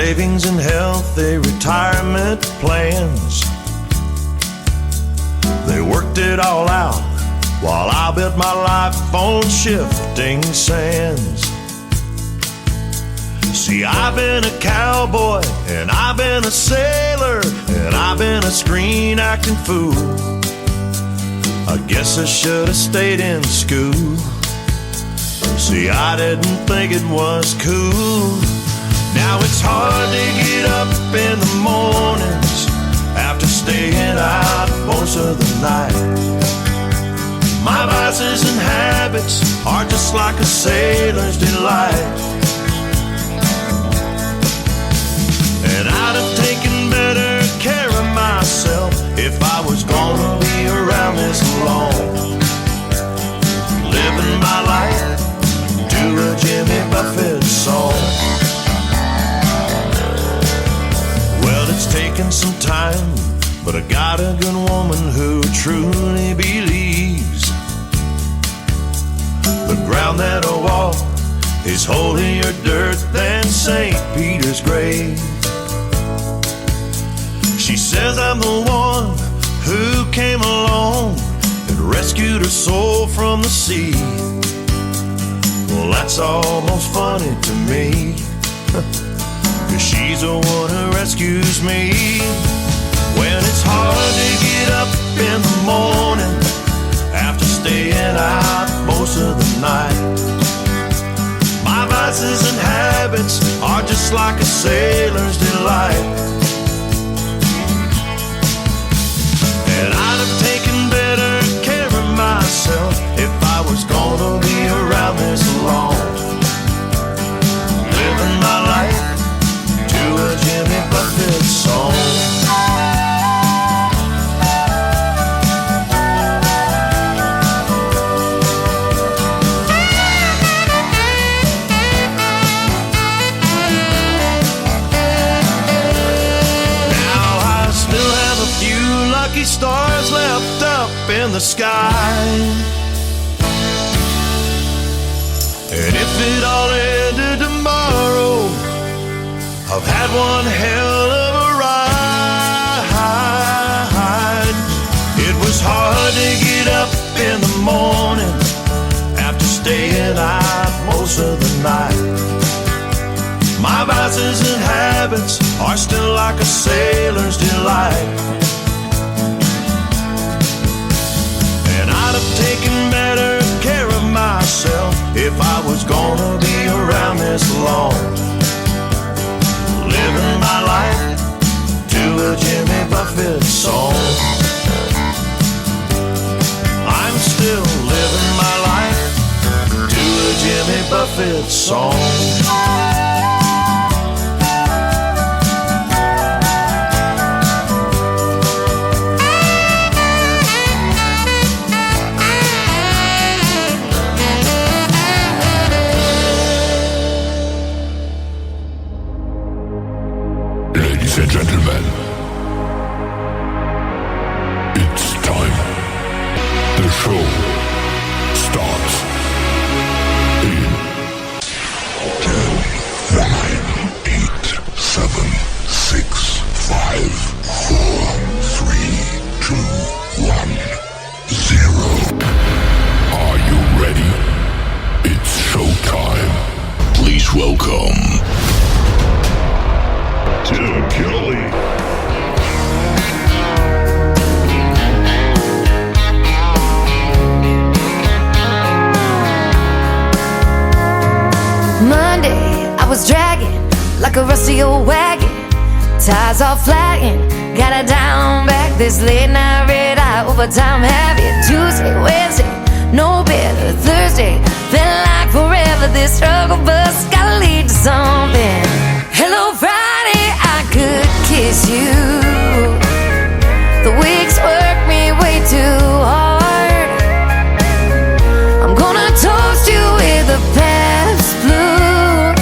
savings and healthy retirement plans. They worked it all out while I built my life on shifting sands. See, I've been a cowboy, and I've been a sailor, and I've been a screen acting fool. I guess I should have stayed in school. See, I didn't think it was cool. Now it's hard to get up in the mornings after staying out most of the night. My vices and habits are just like a sailor's delight. And I'd have taken better care of myself if I was gonna be around this long. Living my life to a Jimmy Buffett song. Well, it's taken some time, but I got a good woman who truly believes the ground that I walk is holier dirt than St. Peter's grave. She says I'm the one who came along and rescued her soul from the sea. Well, that's almost funny to me, 'cause she's the one who rescues me. When it's hard to get up in the morning after staying out most of the night. My vices and habits are just like a sailor's delight. And I'd have taken better care of myself if I was gonna be around this long. Living my life to a Jimmy Buffett song. Stars left up in the sky. And if it all ended tomorrow, I've had one hell of a ride. It was hard to get up in the morning after staying out most of the night. My vices and habits are still like a sailor's delight. I'd have taken better care of myself if I was gonna be around this long. Living my life to a Jimmy Buffett song. I'm still living my life to a Jimmy Buffett song. Ladies and gentlemen, it's time. The show starts in 10, 9, 8, 7, 6, 5, 4, 3, 2, 1, 0. Are you ready? It's showtime. Please welcome Tim Kelly. Monday, I was dragging like a rusty old wagon. Tires all flagging, gotta down back this late night red eye overtime habit. Tuesday, Wednesday, no better. Thursday, felt like forever. This struggle bus gotta lead to something. Hello, Friday, I could kiss you. The weeks work me way too hard. I'm gonna toast you with a past blue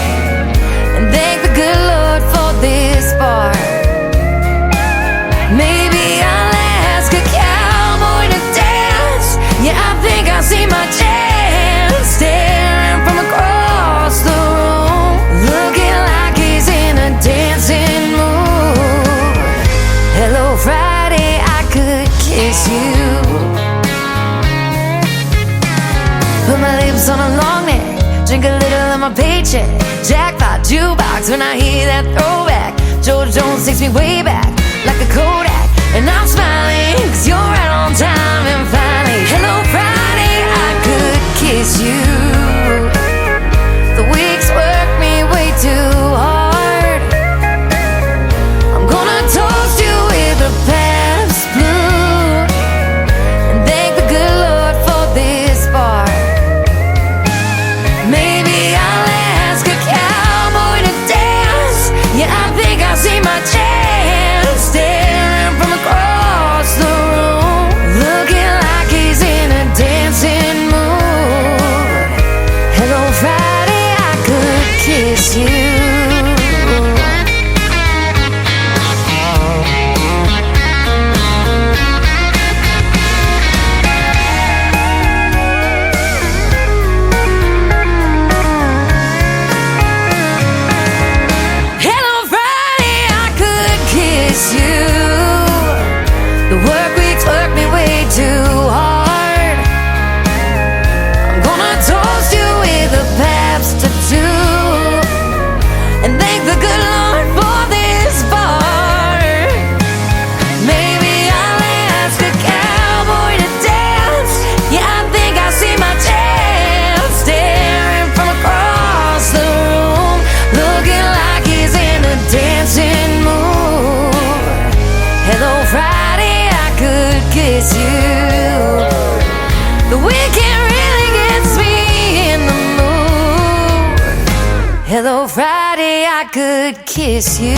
and thank the good Lord for this part. Maybe I'll ask a cowboy to dance. Yeah, I think I see my chance staring from across middle of my paycheck. Jackpot jukebox when I hear that throwback. George Jones takes me way back like a Kodak. And I'm smiling cause you're right on time. And finally, hello Friday, I could kiss you. The weeks work me way too hard. I'm gonna toast you with a Pabst Blue and thank the good Lord for this bar. Maybe I'll ask a cowboy to dance. Yeah, I think I'll see my chance. Staring from across the room, looking like he's in a dancing mood. Hello Friday, I could kiss you. The work weeks work me way too hard. I'm gonna toast you with a Pabst or two and thank the good Lord for this bar. Maybe I'll ask a cowboy to dance. Yeah, I think I see my chance. Staring from across the room, looking like he's in a dancing mood. Hello Friday, I could kiss you. The weekend really gets me in the mood. Hello Friday, I could kiss you.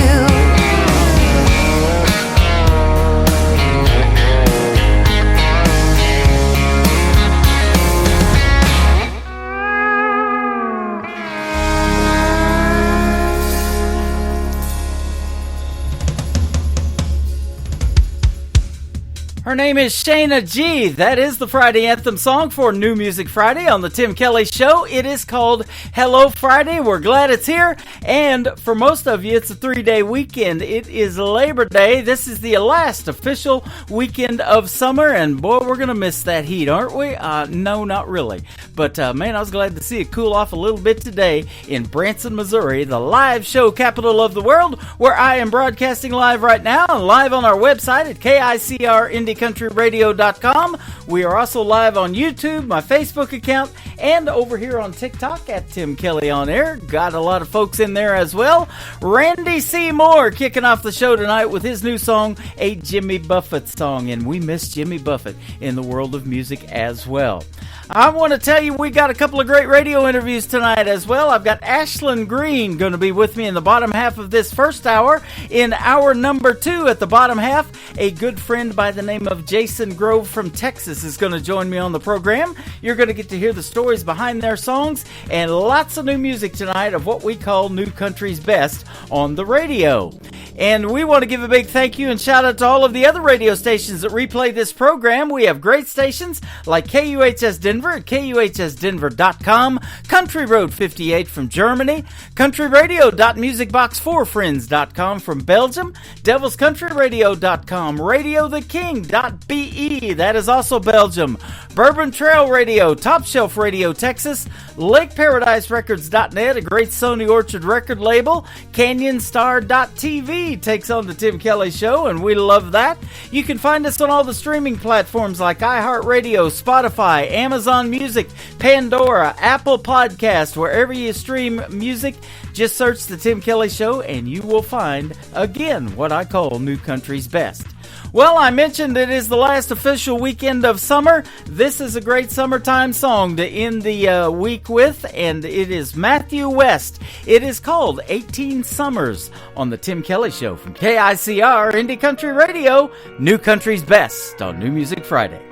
Her name is Shayna G. That is the Friday anthem song for New Music Friday on the Tim Kelly Show. It is called Hello Friday. We're glad it's here. And for most of you, it's a 3-day weekend. It is Labor Day. This is the last official weekend of summer. And boy, we're going to miss that heat, aren't we? No, not really. But man, I was glad to see it cool off a little bit today in Branson, Missouri, the live show capital of the world, where I am broadcasting live right now, live on our website at KICRIndieCountryRadio.com. We are also live on YouTube, my Facebook account, and over here on TikTok at Tim Kelly On Air. Got a lot of folks in there as well. Randy Seymour kicking off the show tonight with his new song, a Jimmy Buffett song, and we miss Jimmy Buffett in the world of music as well. I want to tell you we got a couple of great radio interviews tonight as well. I've got Ashlyn Green going to be with me in the bottom half of this first hour. In hour number 2 at the bottom half, a good friend by the name of Jason Grove from Texas is going to join me on the program. You're going to get to hear the stories behind their songs and lots of new music tonight of what we call New Country's Best on the radio. And we want to give a big thank you and shout out to all of the other radio stations that replay this program. We have great stations like KUHS Denver at KUHSdenver.com, Country Road 58 from Germany, countryradio.musicbox4friends.com from Belgium, devilscountryradio.com, radiotheking.be, that is also Belgium, Bourbon Trail Radio, Top Shelf Radio Texas, LakeParadiseRecords.net, a great Sony Orchard record label, CanyonStar.tv takes on the Tim Kelly Show, and we love that. You can find us on all the streaming platforms like iHeartRadio, Spotify, Amazon Music, Pandora, Apple Podcast, wherever you stream music. Just search the Tim Kelly Show and you will find, again, what I call New Country's Best. Well, I mentioned it is the last official weekend of summer. This is a great summertime song to end the week with, and it is Matthew West. It is called 18 Summers on the Tim Kelly Show from KICR Indie Country Radio, New Country's Best on New Music Friday.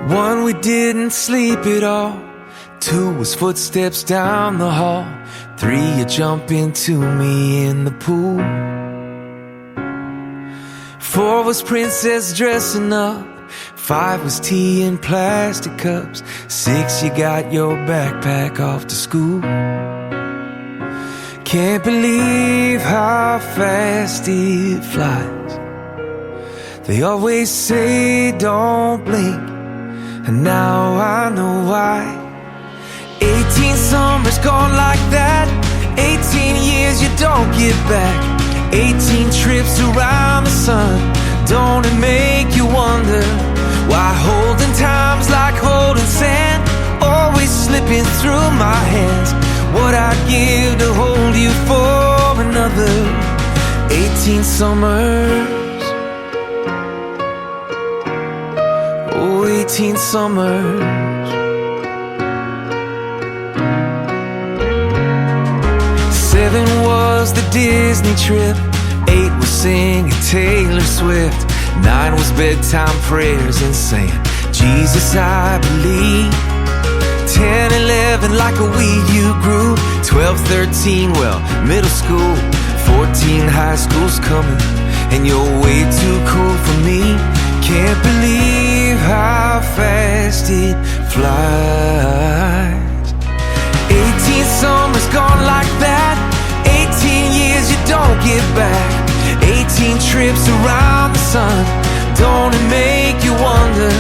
1, we didn't sleep at all. 2 was footsteps down the hall. 3, you jump into me in the pool. 4 was princess dressing up. 5 was tea in plastic cups. 6, you got your backpack off to school. Can't believe how fast it flies. They always say don't blink, and now I know why. 18 summers gone like that, 18 years you don't get back, 18 trips around the sun. Don't it make you wonder why holding time's like holding sand, always slipping through my hands? What I'd give to hold you for another 18 summers. Oh, 18 summers. 7 was the Disney trip, 8 was singing Taylor Swift, 9 was bedtime prayers and saying, Jesus, I believe. 10, 11, like a weed you grew. 12, 13, well, middle school. 14, high school's coming, and you're way too cool for me. Can't believe how fast it flies. 18 summers gone like that, 18 years you don't get back, 18 trips around the sun. Don't it make you wonder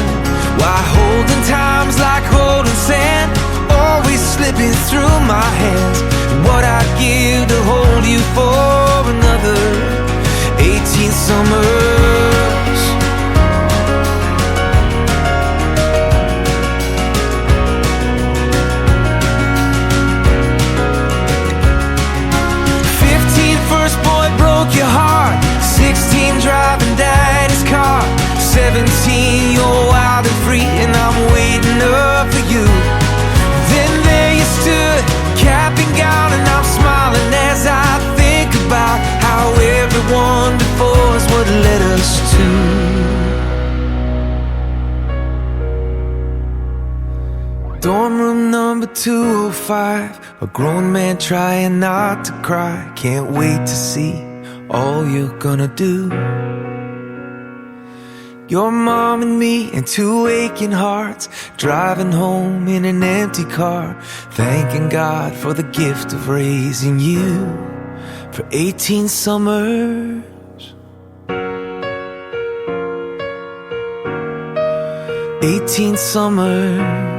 why holding time's like holding sand, always slipping through my hands? What I'd give to hold you for another 18 summers. First boy broke your heart, 16 driving daddy's car, 17 you're wild and free and I'm waiting up for you. Then there you stood, cap and gown, and I'm smiling as I think about how everyone before us would let us to. Dorm room number 205, a grown man trying not to cry. Can't wait to see all you're gonna do. Your mom and me and 2 aching hearts, driving home in an empty car, thanking God for the gift of raising you for 18 summers. 18 summers.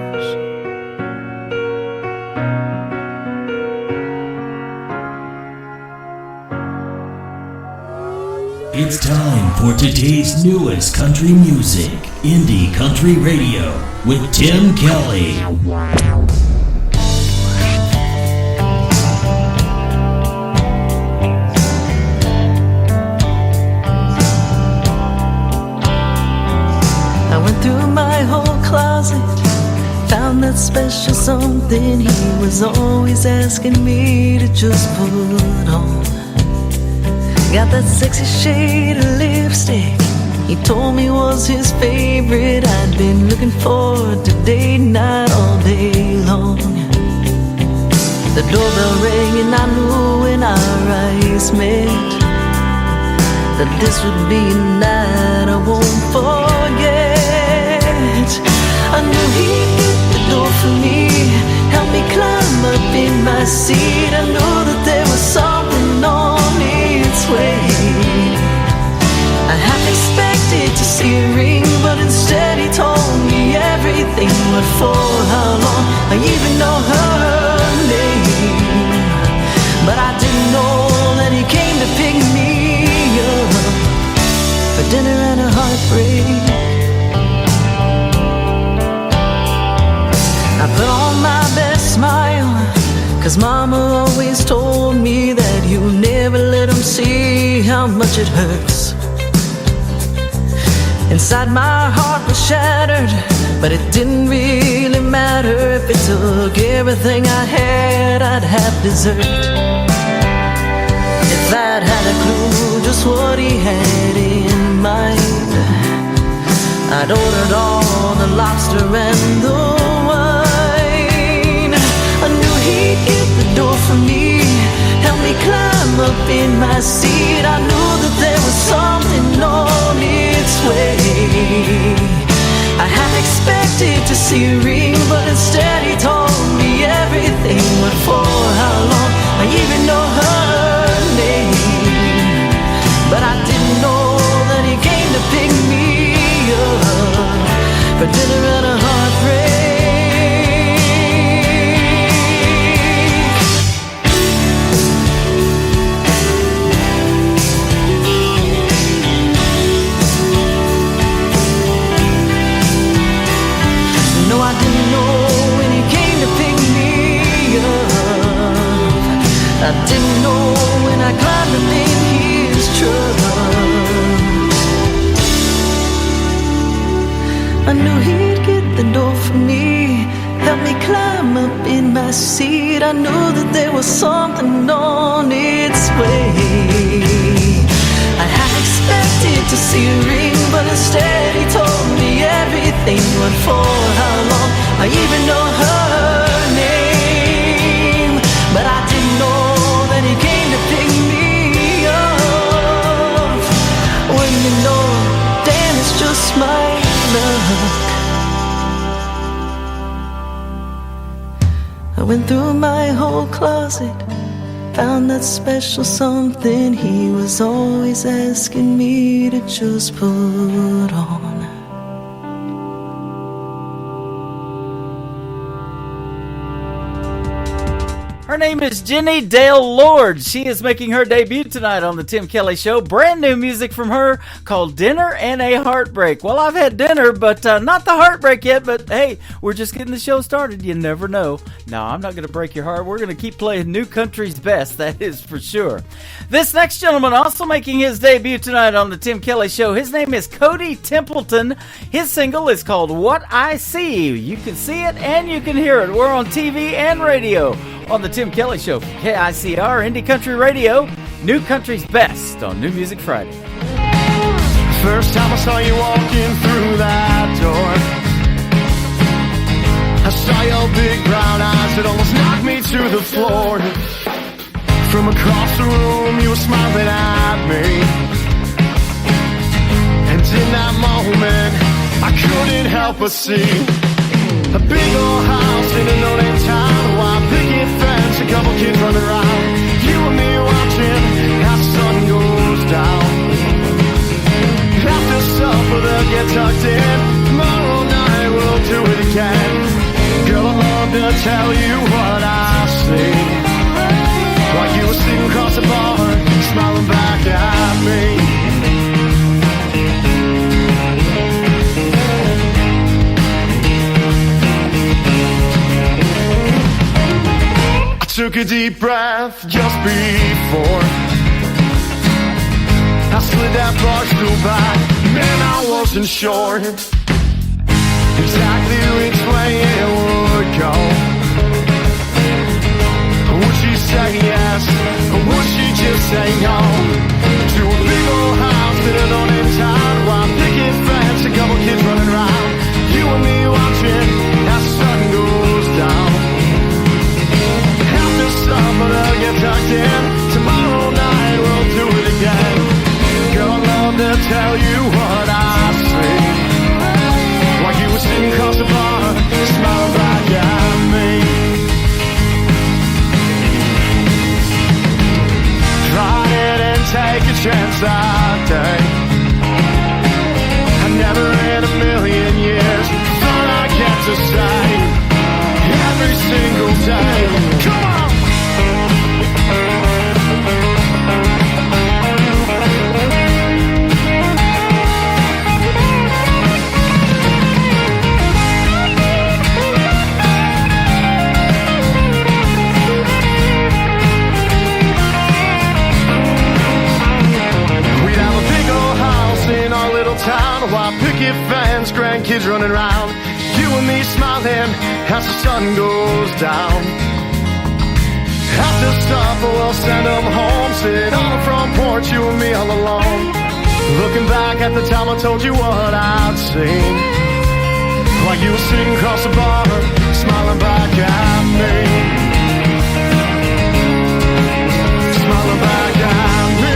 It's time for today's newest country music, Indie Country Radio, with Tim Kelly. I went through my whole closet, found that special something he was always asking me to just put on. Got that sexy shade of lipstick he told me was his favorite. I'd been looking forward to date night all day long. The doorbell rang and I knew when our eyes met that this would be a night I won't forget. I knew he'd get the door for me, help me climb up in my seat. I knew that there was something on its way. I half expected to see a ring, but instead he told me everything. But for how long? I even know her name, but I didn't know that he came to pick me up for dinner and a heartbreak. I put on my best smile, 'cause mama always told me that you never let them see how much it hurts. Inside my heart was shattered, but it didn't really matter. If it took everything I had, I'd have dessert. If I'd had a clue just what he had in mind, I'd ordered all the lobster and the wine. I knew he'd get the door for me, help me climb up in my seat. I knew that there was something on its way. I half expected to see a ring, but instead he told me everything. But for how long? I even know her name, but I didn't know that he came to pick me up for dinner and a heart. didn't know when I climbed up in his truck. I knew he'd get the door for me, help me climb up in my seat. I knew that there was something on its way. I had expected to see a ring, but instead he told me everything, but for how long. I even know her name, but I didn't know that he came to pick me up. When you know, damn, it's just my luck. I went through my whole closet, found that special something he was always asking me to just put on. Her name is Jenny Dale Lord. She is making her debut tonight on the Tim Kelly Show. Brand new music from her called Dinner and a Heartbreak. Well, I've had dinner, but not the heartbreak yet. But hey, we're just getting the show started. You never know. No, I'm not going to break your heart. We're going to keep playing new country's best. That is for sure. This next gentleman also making his debut tonight on the Tim Kelly Show. His name is Cody Templeton. His single is called What I See. You can see it and you can hear it. We're on TV and radio on the Tim Kelly Show for KICR Indie Country Radio, New Country's Best on New Music Friday. First time I saw you walking through that door, I saw your big brown eyes that almost knocked me to the floor. From across the room you were smiling at me, and in that moment I couldn't help but see a big old house in a no-name town, a wide picket fence, a couple kids running around, you and me watching as the sun goes down. After supper they'll get tucked in, tomorrow night we'll do it again. Girl, I'd love to tell you what I see, while you were sitting across the bar, smiling back at me. Took a deep breath just before I slid that bar stool back. Man, I wasn't sure exactly which way it would go. Would she say yes, or would she just say no? To a big old house that I don't in town, while picket fence, a couple kids running around, you and me watching as the sun goes down. But I'll get tucked in, tomorrow night we'll do it again. Girl, I'd love to tell you what I see, while you were sitting across the bar, smiling back at me. Try it and take a chance that day. I never in a million years thought I'd get to say every single day, come on! Town, a white picket fence, grandkids running around, you and me smiling as the sun goes down. After supper we'll send them home, sit on the front porch, you and me all alone, looking back at the time I told you what I'd seen, while you were sitting across the bar, smiling back at me, smiling back at me.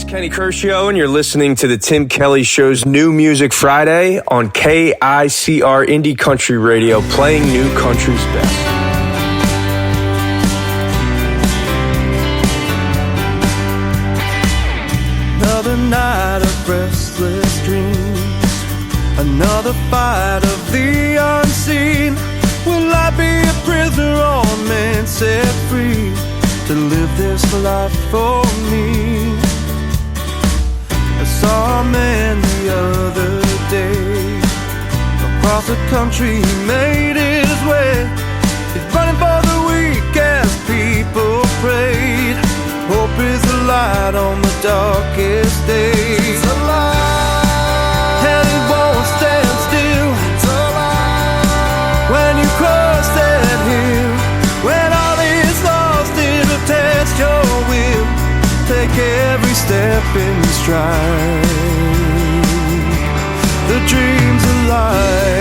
Kenny Kershaw, and you're listening to the Tim Kelly Show's New Music Friday on KICR Indie Country Radio, playing new country's best. Another night of restless dreams, another fight of the unseen. Will I be a prisoner or man set free life for me. I saw a man the other day. Across the country he made his way. He's running for the weak as people prayed. Hope is the light on the darkest days. And it won't stand still. When you cross that hill, when all is lost, it'll test your will. Take every step in stride. The dream's alive.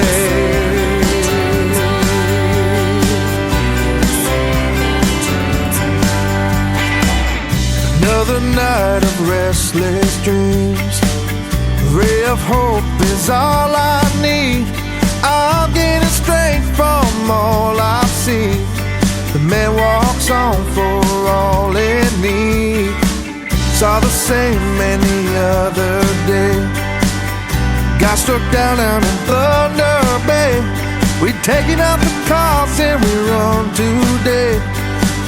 Another night of restless dreams. A ray of hope is all I need. I'm getting strength from all I've seen. The man walks on for all in need. Saw the same man the other day. Got struck down in Thunder Bay. We taking out the cross and we run today.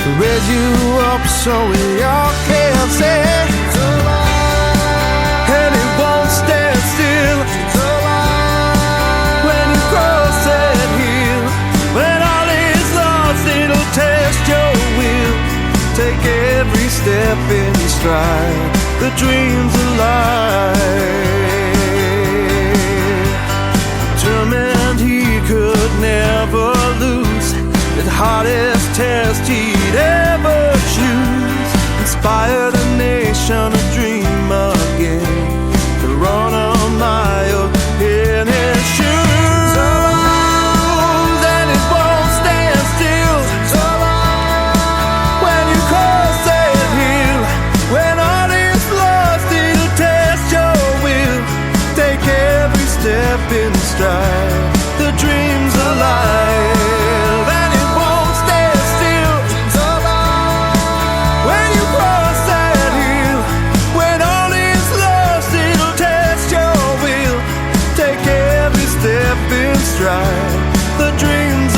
To raise you up so we all can say it's alive. And it won't stand still. It's alive. When you cross that hill, when all is lost, it'll test your will. Take every step in stride. The dream's alive. Determined he could never lose. The hardest test he'd ever choose. Inspire the nation to dream again. To run a mile in his shoes. And it won't stand still. When you cross that hill, when all is lost, it'll test your will. Take every step in stride. The dream's alive. The dream's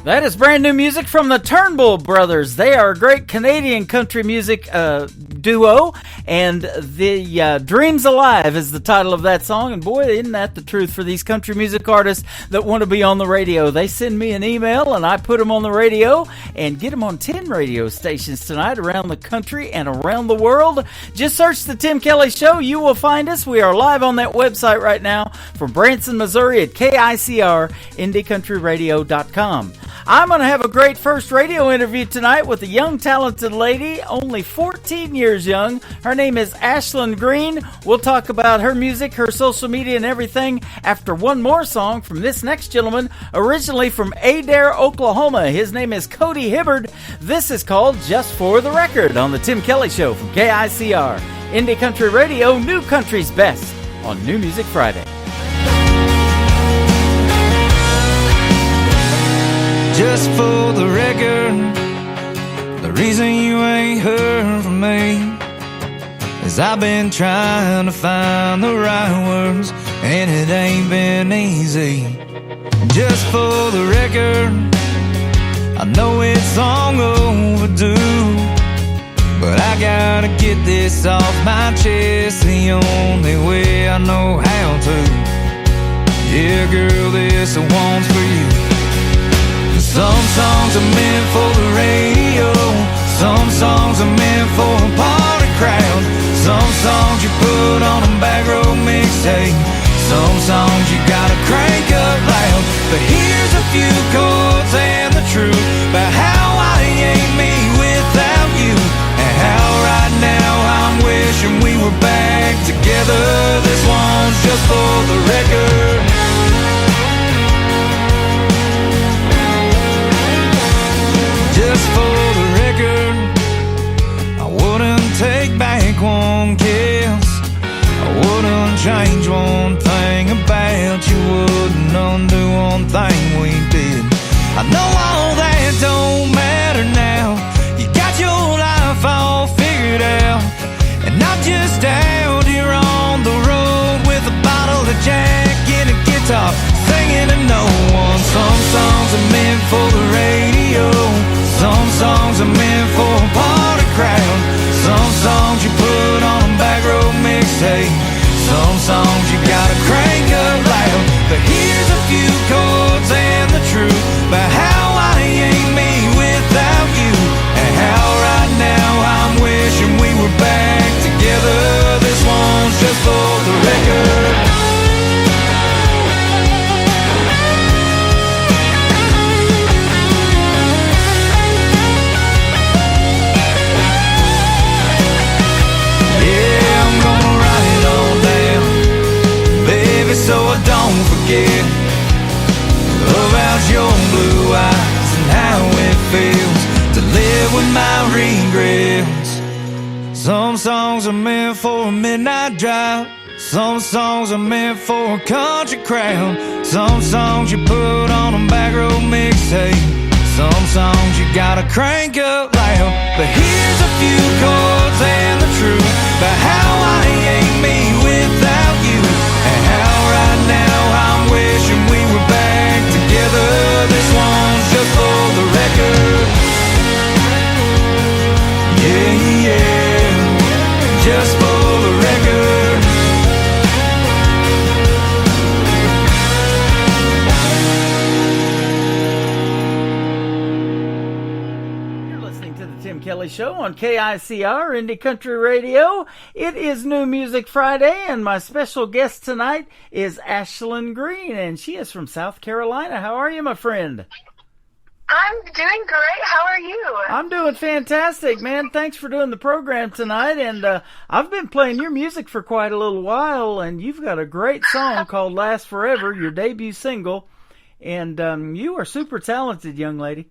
That is brand new music from the Turnbull Brothers. They are a great Canadian country music duo, and the Dreams Alive is the title of that song. And boy, isn't that the truth for these country music artists that want to be on the radio. They send me an email and I put them on the radio and get them on 10 radio stations tonight around the country and around the world. Just search The Tim Kelly Show. You will find us. We are live on that website right now from Branson, Missouri at KICR, IndieCountryRadio.com. I'm going to have a great first radio interview tonight with a young, talented lady, only 14 years young. Her name is Ashlyn Green. We'll talk about her music, her social media, and everything after one more song from this next gentleman, originally from Adair, Oklahoma. His name is Cody Hibbard. This is called Just for the Record on The Tim Kelly Show from KICR. Indie Country Radio, New Country's Best on New Music Friday. Just for the record, the reason you ain't heard from me is I've been trying to find the right words, and it ain't been easy. Just for the record, I know it's long overdue, but I gotta get this off my chest the only way I know how to. Yeah, girl, this one's for you. Some songs are meant for the radio, some songs are meant for a party crowd, some songs you put on a back row mixtape, some songs you gotta crank up loud. But here's a few chords and the truth about how I ain't me without you, and how right now I'm wishing we were back together. This one's just for the record. Just for the record, I wouldn't take back one kiss, I wouldn't change one thing about you, wouldn't undo one thing we did. I know all that don't matter now, about your blue eyes and how it feels to live with my regrets. Some songs are meant for a midnight drive. Some songs are meant for a country crowd. Some songs you put on a back road mixtape. Some songs you gotta crank up loud. But here's a few chords and the truth about how I ain't me without you, and how right now I'm wishing we were back together. This one's just for the record. Yeah, yeah, just for the record. You're listening to the Tim Kelly Show on KICR Indie Country Radio. It is New Music Friday, and my special guest tonight is Ashlyn Green, and she is from South Carolina. How are you, my friend? I'm doing great. How are you? I'm doing fantastic, man. Thanks for doing the program tonight. And I've been playing your music for quite a little while, and you've got a great song called Last Forever, your debut single. And you are super talented, young lady.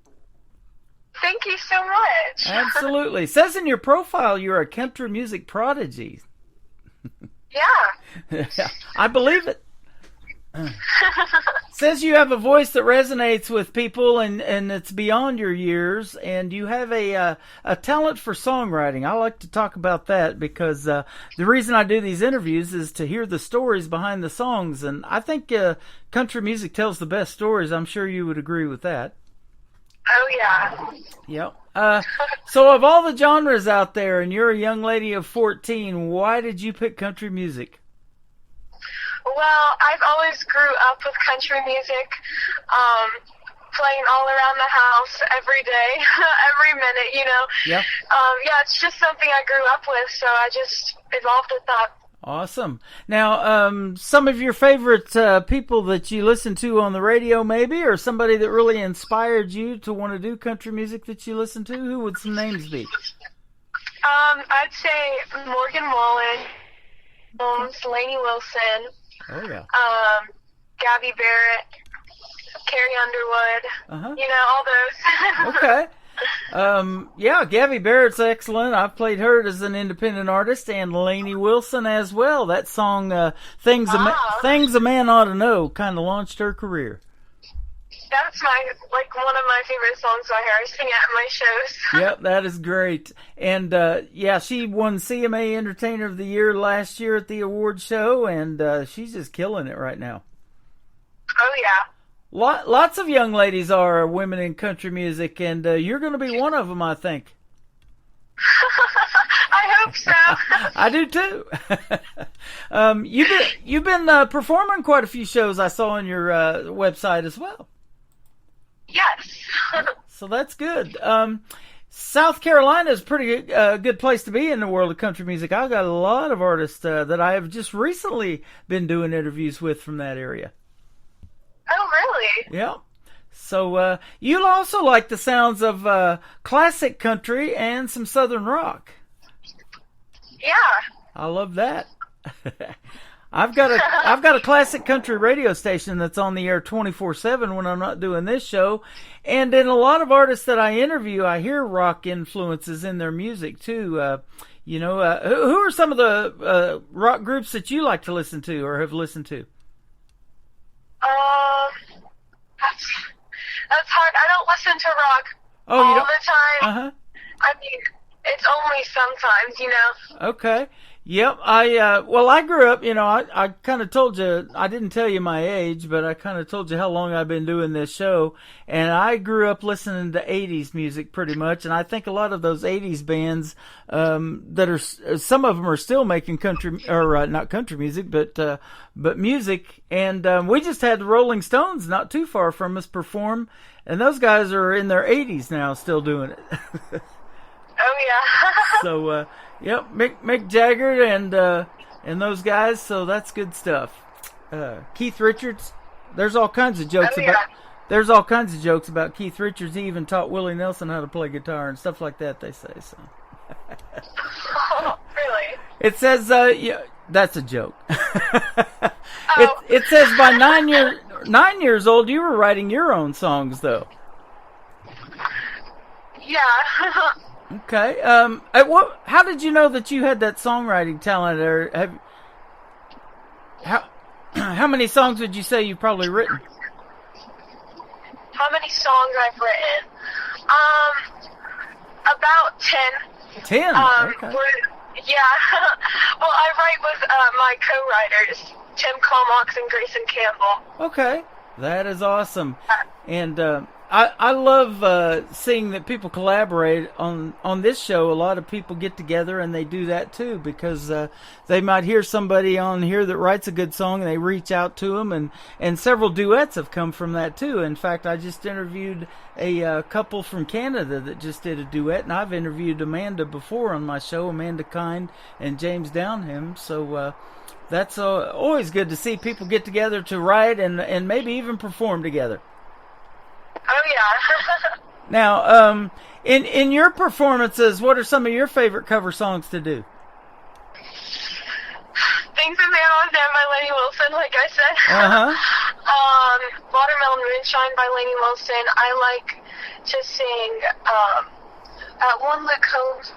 Thank you so much. Absolutely. It says in your profile you're a country music prodigy. Yeah. I believe it. Says you have a voice that resonates with people, and it's beyond your years, and you have a talent for songwriting. I like to talk about that because the reason I do these interviews is to hear the stories behind the songs, and I think country music tells the best stories. I'm sure you would agree with that. Oh, yeah. Yep. So of all the genres out there, and you're a young lady of 14, why did you pick country music? Well, I've always grew up with country music, playing all around the house every day, every minute, you know. Yeah. Yeah, it's just something I grew up with, so I just evolved with that. Awesome. Now, some of your favorite people that you listen to on the radio, maybe, or somebody that really inspired you to want to do country music that you listen to, who would some names be? I'd say Morgan Wallen, Lainey Wilson. Oh, yeah. Gabby Barrett, Carrie Underwood, you know, all those. Okay. Yeah, Gabby Barrett's excellent. I've played her as an independent artist, and Lainey Wilson as well. That song, Things a Man Ought to Know, kind of launched her career. That's one of my favorite songs I hear. I sing it at my shows. Yep, that is great. And, yeah, she won CMA Entertainer of the Year last year at the award show, and she's just killing it right now. Oh, yeah. Lots of young ladies are women in country music, and you're going to be one of them, I think. I hope so. I do too. You've been performing quite a few shows I saw on your website as well. Yes. So that's good. South Carolina is a pretty good place to be in the world of country music. I've got a lot of artists that I have just recently been doing interviews with from that area. Oh, really? Yeah. So you'll also like the sounds of classic country and some southern rock. Yeah. I love that. I've got a classic country radio station that's on the air 24/7 when I'm not doing this show, and in a lot of artists that I interview, I hear rock influences in their music too. You know, who are some of the rock groups that you like to listen to or have listened to? That's hard. I don't listen to rock all the time. I mean, it's only sometimes, you know. Okay. Yep. I grew up, you know, I kind of told you, I didn't tell you my age, but I kind of told you how long I've been doing this show. And I grew up listening to 80s music pretty much. And I think a lot of those 80s bands, that are, some of them are still making country, or not country music, but music. And, we just had the Rolling Stones not too far from us perform. And those guys are in their 80s now still doing it. Oh, yeah. So, yep, Mick Jagger and those guys, so that's good stuff. Keith Richards, there's all kinds of jokes about Keith Richards. He even taught Willie Nelson how to play guitar and stuff like that, they say. So. Oh, really? It says, yeah, that's a joke. It says by 9 years old, you were writing your own songs, though. Yeah. Okay. How did you know that you had that songwriting talent? Or how many songs would you say you've probably written? How many songs I've written? About 10. 10? Okay. Yeah. Well, I write with my co-writers, Tim Comox and Grayson Campbell. Okay. That is awesome. And I love seeing that people collaborate on this show. A lot of people get together and they do that too, because they might hear somebody on here that writes a good song and they reach out to them, and several duets have come from that too. In fact, I just interviewed a couple from Canada that just did a duet, and I've interviewed Amanda before on my show, Amanda Kind and James Downham. So that's always good to see people get together to write and maybe even perform together. Oh, yeah. Now, in your performances, what are some of your favorite cover songs to do? Things That Man on Them by Lainey Wilson, like I said. Uh-huh. Watermelon Moonshine by Lainey Wilson. I like to sing one Luke Combs.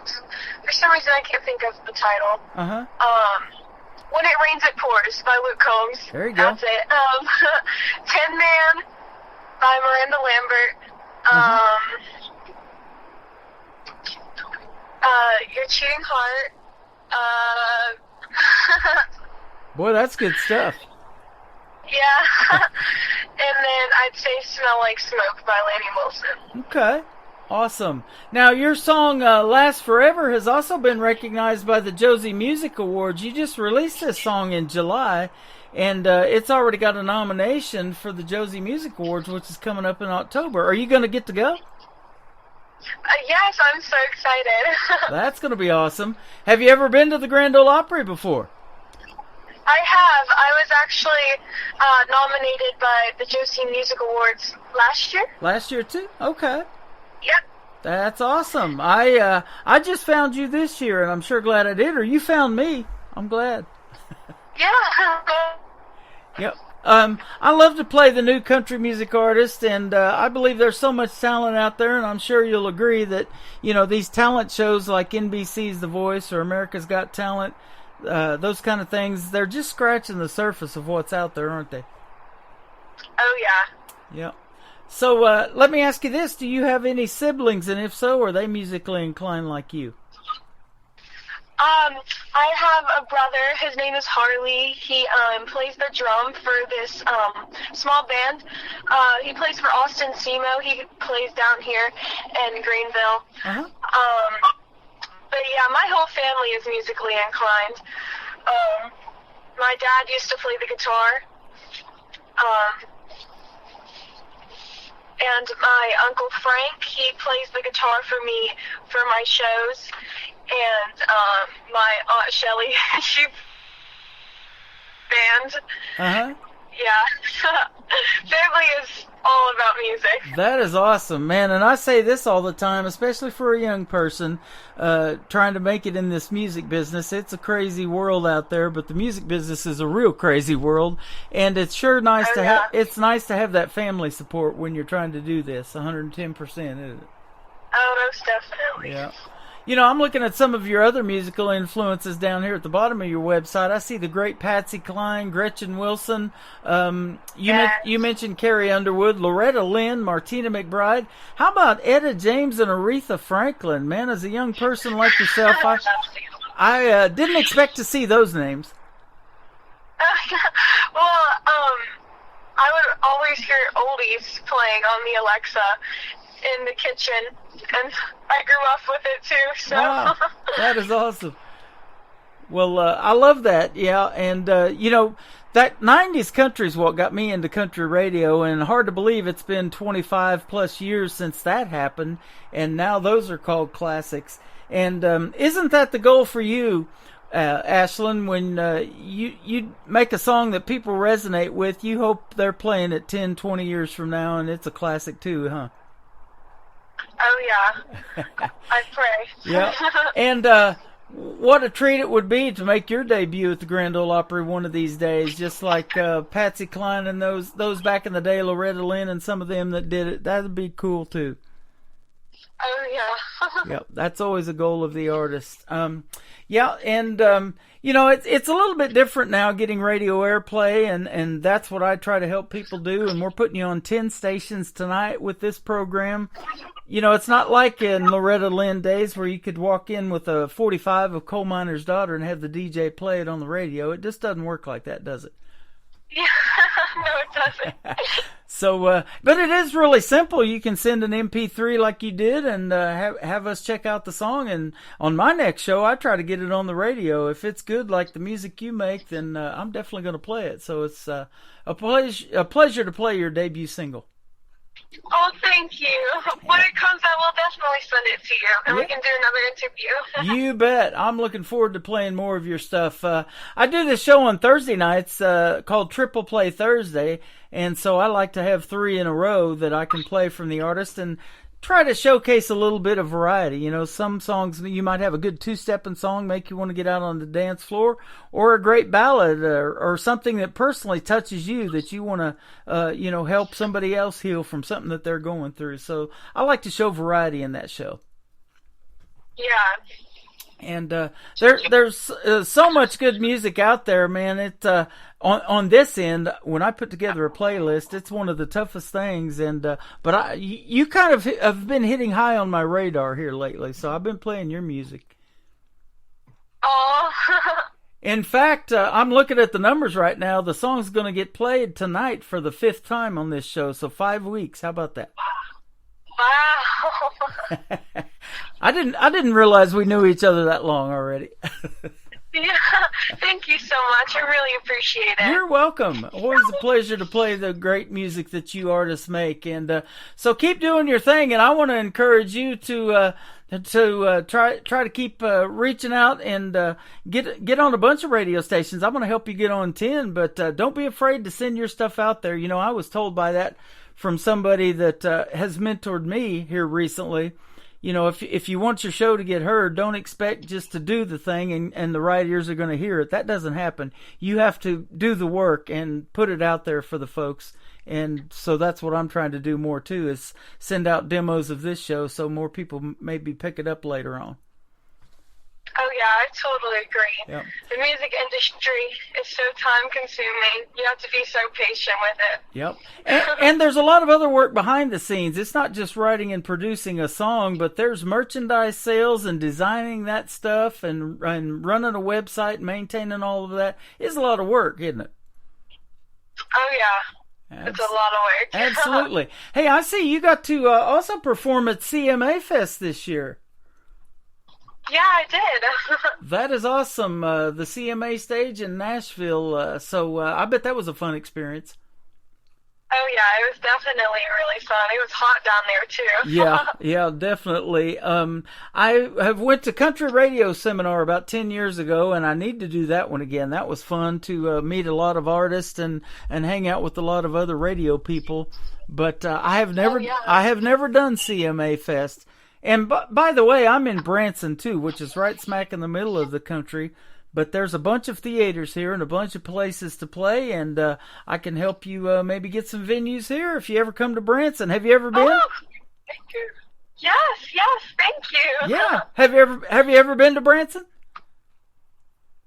For some reason, I can't think of the title. Uh-huh. When It Rains, It Pours by Luke Combs. There you go. That's it. Tin Man by Miranda Lambert. Your Cheating Heart. Boy, that's good stuff. Yeah. And then I'd say Smell Like Smoke by Lainey Wilson. Okay. Awesome. Now, your song Last Forever has also been recognized by the Josie Music Awards. You just released this song in July, and it's already got a nomination for the Josie Music Awards, which is coming up in October. Are you going to get to go? Yes, I'm so excited. That's going to be awesome. Have you ever been to the Grand Ole Opry before? I have. I was actually nominated by the Josie Music Awards last year. Last year, too? Okay. Yep. That's awesome. I just found you this year, and I'm sure glad I did. Or you found me. I'm glad. Yeah. Yep. I love to play the new country music artist, and I believe there's so much talent out there, and I'm sure you'll agree that, you know, these talent shows like NBC's The Voice or America's Got Talent, those kind of things, they're just scratching the surface of what's out there, aren't they? Oh, yeah. Yep. So let me ask you this. Do you have any siblings, and if so, are they musically inclined like you? I have a brother. His name is Harley. He plays the drum for this small band. He plays for Austin Semo. He plays down here in Greenville. Uh-huh. But yeah, my whole family is musically inclined. My dad used to play the guitar. And my Uncle Frank, he plays the guitar for me for my shows. And my Aunt Shelly, she band. Uh-huh. Yeah. Family is all about music. That is awesome, man. And I say this all the time, especially for a young person trying to make it in this music business. It's a crazy world out there, but the music business is a real crazy world. And it's sure nice it's nice to have that family support when you're trying to do this. 110%, isn't it? Oh, most definitely. Yeah. You know, I'm looking at some of your other musical influences down here at the bottom of your website. I see the great Patsy Cline, Gretchen Wilson. You mentioned Carrie Underwood, Loretta Lynn, Martina McBride. How about Etta James and Aretha Franklin? Man, as a young person like yourself, I didn't expect to see those names. Well, I would always hear oldies playing on the Alexa in the kitchen, and I grew up with it too, so. Wow, that is awesome. Well, I love that, yeah, and, you know, that 90s country is what got me into country radio, and hard to believe it's been 25 plus years since that happened, and now those are called classics. And isn't that the goal for you, Ashlyn, when you make a song that people resonate with, you hope they're playing it 10, 20 years from now, and it's a classic too, huh? Oh, yeah. I pray. Yeah. And what a treat it would be to make your debut at the Grand Ole Opry one of these days, just like Patsy Cline and those back in the day, Loretta Lynn and some of them that did it. That'd be cool too. Oh, yeah. Yep, that's always a goal of the artist. Yeah, and it's a little bit different now getting radio airplay, and that's what I try to help people do. And we're putting you on 10 stations tonight with this program. It's not like in Loretta Lynn days where you could walk in with a 45 of Coal Miner's Daughter and have the DJ play it on the radio. It just doesn't work like that, does it? Yeah, no, it doesn't. So, but it is really simple. You can send an MP3 like you did and have us check out the song. And on my next show, I try to get it on the radio. If it's good like the music you make, then I'm definitely going to play it. So it's a pleasure to play your debut single. Oh, thank you. When it comes out, we'll definitely send it to you, and we can do another interview. You bet. I'm looking forward to playing more of your stuff. I do this show on Thursday nights called Triple Play Thursday, and so I like to have 3 in a row that I can play from the artist and try to showcase a little bit of variety. Some songs you might have a good 2-stepping song, make you want to get out on the dance floor, or a great ballad, or something that personally touches you that you want to, help somebody else heal from something that they're going through. So I like to show variety in that show. Yeah. And there's so much good music out there, man. It on this end, when I put together a playlist, it's one of the toughest things. And but you kind of have been hitting high on my radar here lately, so I've been playing your music. Oh. In fact, I'm looking at the numbers right now. The song's going to get played tonight for the 5th time on this show, so 5 weeks. How about that? Wow. I didn't realize we knew each other that long already. Yeah, thank you so much. I really appreciate it. You're welcome. Always a pleasure to play the great music that you artists make. And so keep doing your thing. And I want to encourage you to try to keep reaching out and get on a bunch of radio stations. I'm going to help you get on 10, but don't be afraid to send your stuff out there. I was told by that from somebody that has mentored me here recently. If you want your show to get heard, don't expect just to do the thing and the right ears are going to hear it. That doesn't happen. You have to do the work and put it out there for the folks. And so that's what I'm trying to do more too, is send out demos of this show so more people maybe pick it up later on. Oh, yeah, I totally agree. Yep. The music industry is so time-consuming. You have to be so patient with it. Yep. And there's a lot of other work behind the scenes. It's not just writing and producing a song, but there's merchandise sales and designing that stuff and running a website and maintaining all of that. It's a lot of work, isn't it? Oh, yeah. It's a lot of work. Absolutely. Hey, I see you got to also perform at CMA Fest this year. Yeah, I did. That is awesome. The CMA stage in Nashville. So I bet that was a fun experience. Oh, yeah, it was definitely really fun. It was hot down there, too. Yeah, definitely. I have went to country radio seminar about 10 years ago, and I need to do that one again. That was fun to meet a lot of artists and hang out with a lot of other radio people. But I have never done CMA Fest. And by the way, I'm in Branson, too, which is right smack in the middle of the country. But there's a bunch of theaters here and a bunch of places to play, and I can help you maybe get some venues here if you ever come to Branson. Have you ever been? Oh, thank you. Yes, thank you. Yeah. Have you ever been to Branson?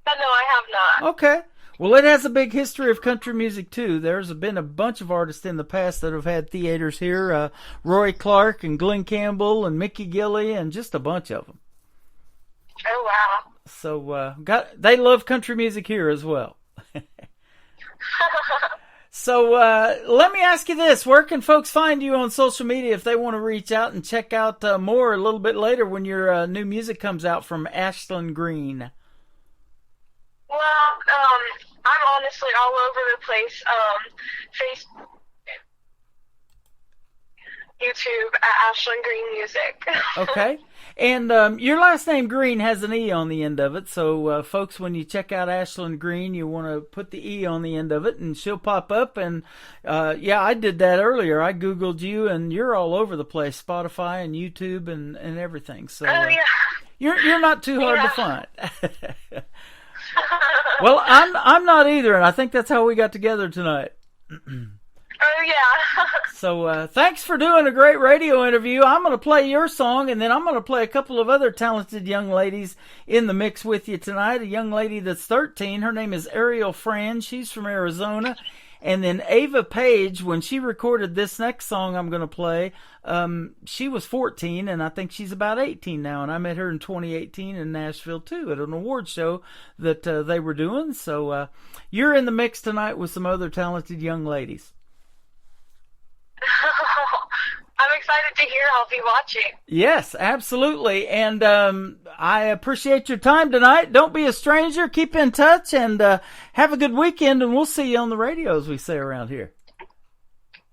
No, I have not. Okay. Well, it has a big history of country music, too. There's been a bunch of artists in the past that have had theaters here. Roy Clark and Glenn Campbell and Mickey Gilley and just a bunch of them. Oh, wow. So they love country music here as well. So let me ask you this. Where can folks find you on social media if they want to reach out and check out more a little bit later when your new music comes out from Ashlyn Green? Well, I'm honestly all over the place. Facebook, YouTube at Ashlyn Green Music. Okay. And your last name Green has an E on the end of it. So, folks, when you check out Ashlyn Green, you want to put the E on the end of it, and she'll pop up. And, I did that earlier. I Googled you, and you're all over the place, Spotify and YouTube and everything. So, oh, yeah. You're not too hard to find. Well, I'm not either, and I think that's how we got together tonight. Oh, yeah. So thanks for doing a great radio interview. I'm going to play your song, and then I'm going to play a couple of other talented young ladies in the mix with you tonight. A young lady that's 13. Her name is Ariel Fran. She's from Arizona. And then Ava Page, when she recorded this next song I'm going to play, she was 14, and I think she's about 18 now. And I met her in 2018 in Nashville, too, at an award show that they were doing. So you're in the mix tonight with some other talented young ladies. I'm excited to hear. I'll be watching. Yes, absolutely. And I appreciate your time tonight. Don't be a stranger. Keep in touch and have a good weekend, and we'll see you on the radio, as we say around here.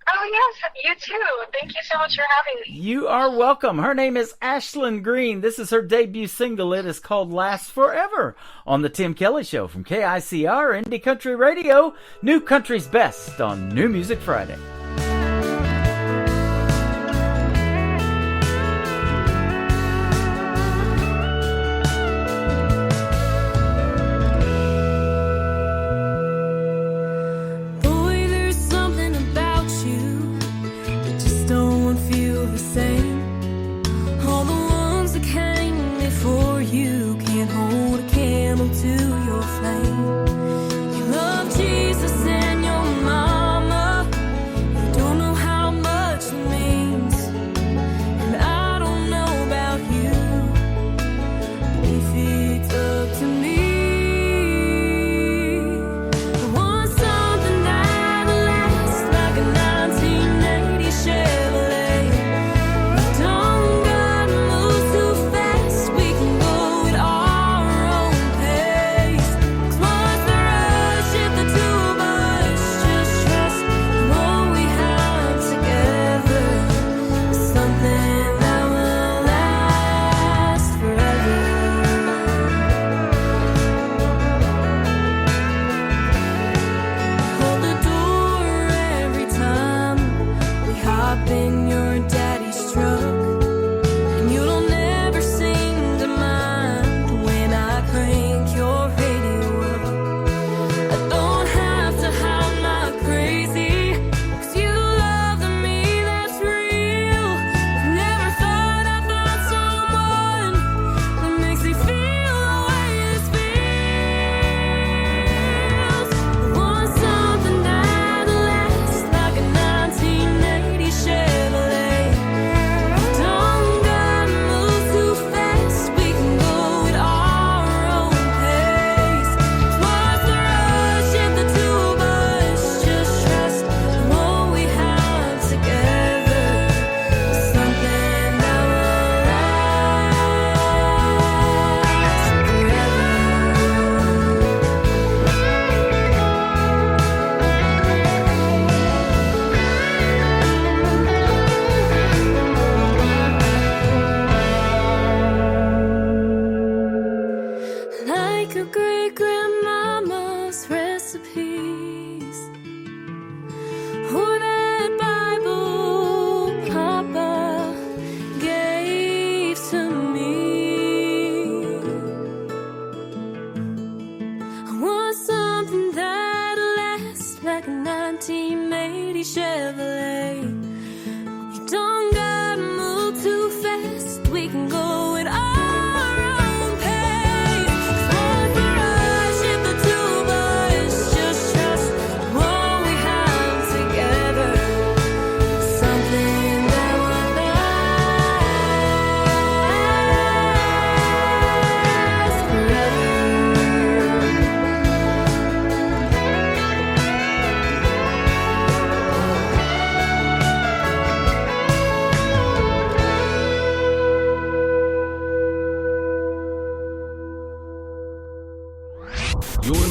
Oh, yes, you too. Thank you so much for having me. You are welcome. Her name is Ashlyn Green. This is her debut single. It is called Last Forever on The Tim Kelly Show from KICR Indie Country Radio, New Country's Best on New Music Friday.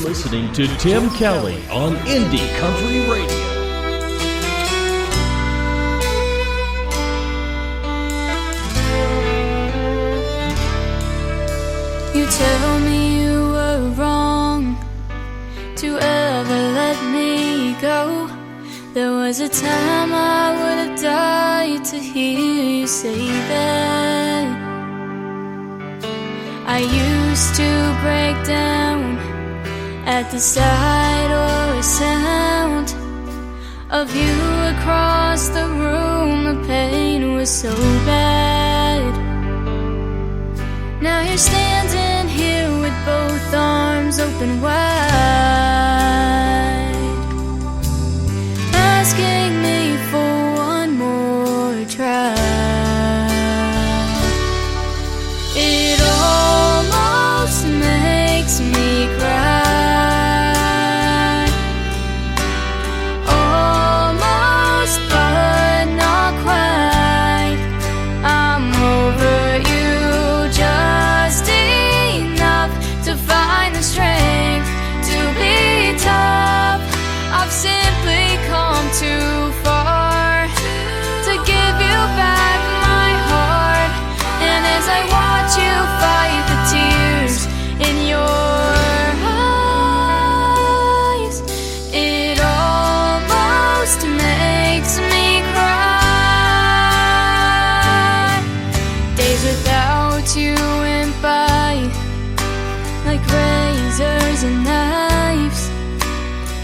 Listening to Tim Kelly on Indie Country Radio. You tell me you were wrong to ever let me go. There was a time I would have died to hear you say that. I used to break down at the sight or sound of you across the room. The pain was so bad. Now you're standing here with both arms open wide, asking me for one more try. It almost makes me cry, almost but not quite. I'm over you just enough to find the strength to be tough. I've simply come too far to give you back my heart, and as I watch you fight the tears in your eyes, it almost makes me cry. Days without you went by like razors and knives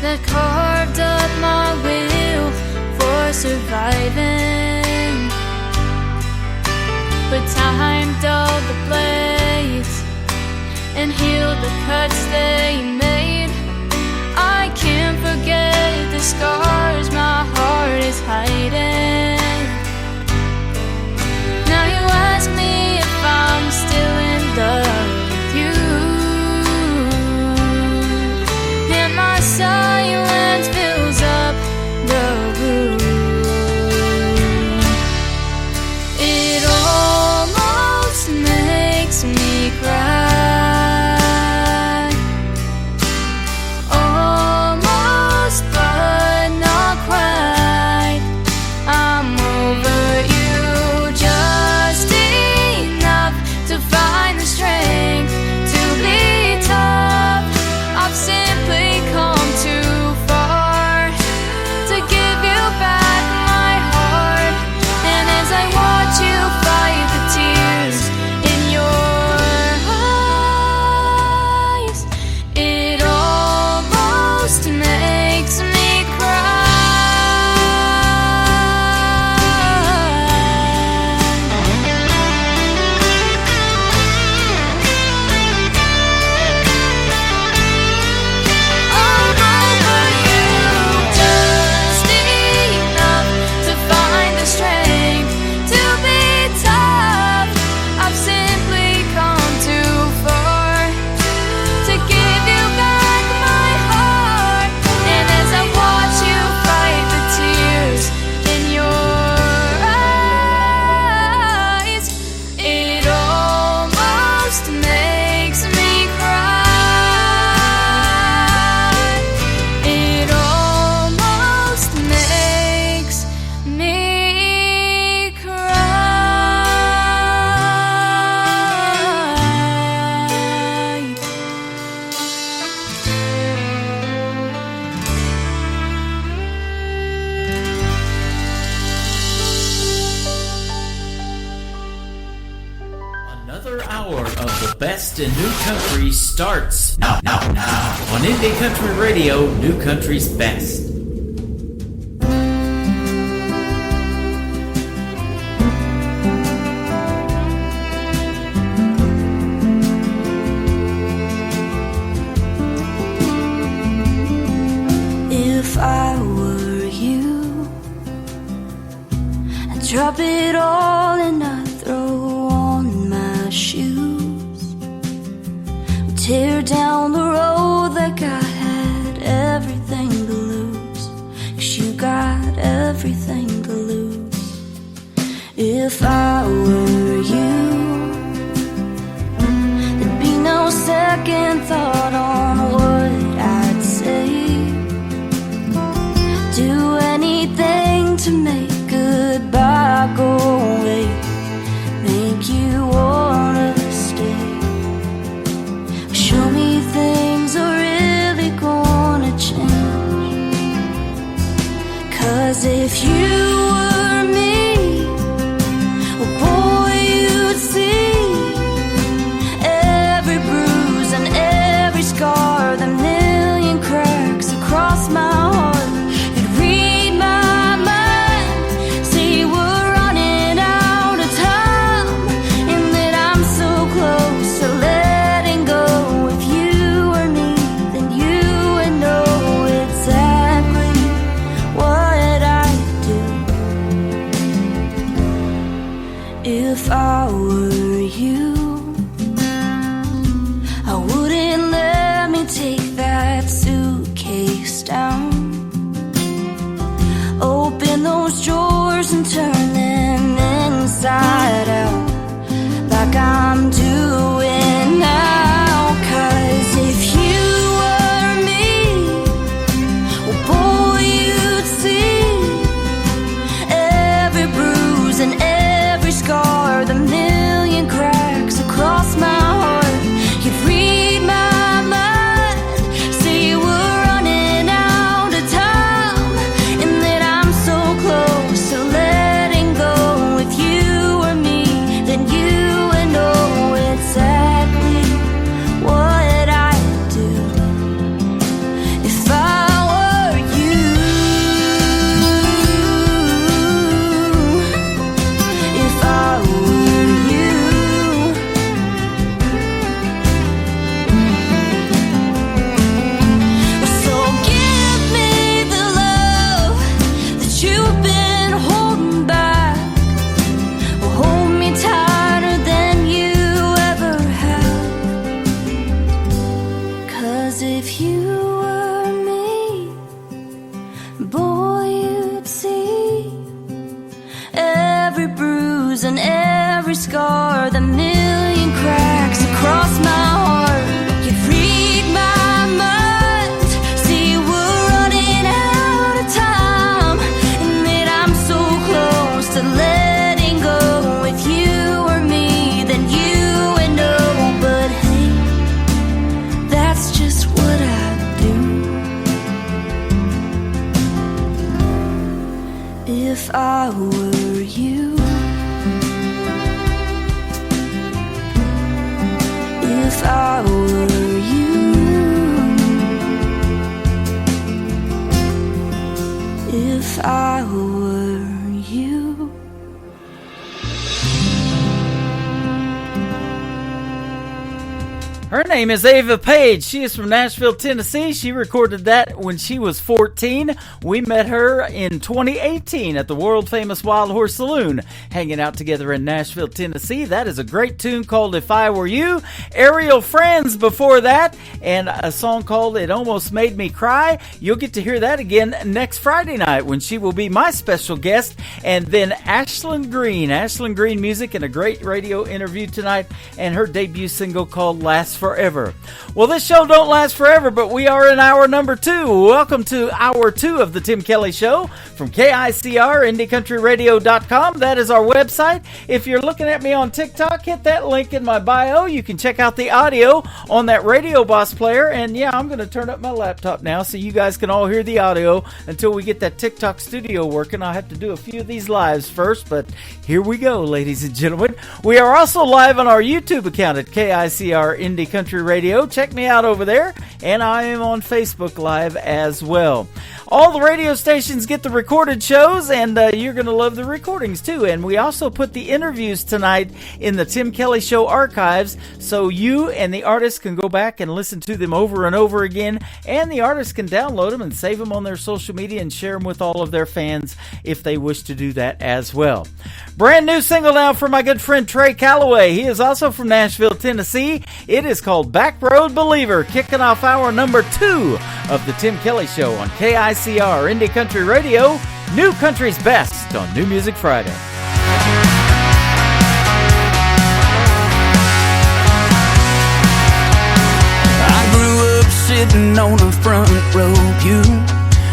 that carved up my will for surviving. But time dulled the blades and healed the cuts they made. I can't forget the scars my heart is hiding. Now you ask me if I'm still in love with you, and my silence fills up the room. It almost makes me cry, almost but not quite. I'm over you just enough to find the strength to be tough. I've simply come too far to give you back my heart, and as I watch you fight the tears in your eyes, it almost makes me cry. I'm over you just enough to find the strength to be tough. I've simply come too far to give you back my heart, and as I watch you fight the tears in your eyes, it almost makes me cry. It almost makes me cry. Another hour of the best in new country starts now on Indie Country Radio, New Country's Best. If I were you, I'd drop it all and I'd throw on my shoes, tear down the road that God had everything to lose, 'cause you got everything to lose. If I were you, there'd be no second thought on what I'd say. Do anything to make goodbye go away, make you wanna stay. Show me things are really gonna change, 'cause if you were me, oh boy, you'd see If I were you, I wouldn't let me take that suitcase down. Open those drawers and turn them inside out, like I'm doing now. 'Cause if you were me, well, boy, you'd see every bruise and every scar, the million cracks across my heart. You'd read my mind, say you were running out of time, and that I'm so close to letting go. If you were me, then you would know exactly what I'd do. If I were you, if I were you. So give me the love that you've been holding back. Well, hold me tighter than you ever have. 'Cause if you were me, boy, you'd see every bruise and every scar, the million cracks across my heart. You'd read my mind, see you were running out of time, and that I'm so close to letting go. If you were me, then you would know. But hey, that's just what I do. If I were you, if I were you, if I were you. Her name is Ava Page. She is from Nashville, Tennessee. She recorded that when she was 14. We met her in 2018 at the world-famous Wild Horse Saloon, hanging out together in Nashville, Tennessee. That is a great tune called If I Were You. Aerial Friends before that, and a song called It Almost Made Me Cry. You'll get to hear that again next Friday night when she will be my special guest. And then Ashlyn Green Music, and a great radio interview tonight, and her debut single called Last Forever. Well, this show don't last forever, but we are in hour number 2. Welcome to hour 2 of the Tim Kelly Show from KICR, IndieCountryRadio.com. That is our website. If you're looking at me on TikTok, hit that link in my bio. You can check out the audio on that Radio Boss player. And yeah, I'm going to turn up my laptop now so you guys can all hear the audio until we get that TikTok studio working. I'll have to do a few of these lives first, but here we go, ladies and gentlemen. We are also live on our YouTube account at KICR Indie Country Radio. Check me out over there, and I am on Facebook Live as well. All the radio stations get the recorded shows, and you're going to love the recordings too. And we also put the interviews tonight in the Tim Kelly Show archives, so you and the artists can go back and listen to them over and over again, and the artists can download them and save them on their social media and share them with all of their fans if they wish to do that as well. Brand new single now from my good friend Trey Calloway. He is also from Nashville, Tennessee. It is called Back Road Believer, kicking off hour number 2 of the Tim Kelly Show on KICR Indie Country Radio, New Country's Best on New Music Friday. I grew up sitting on a front row pew,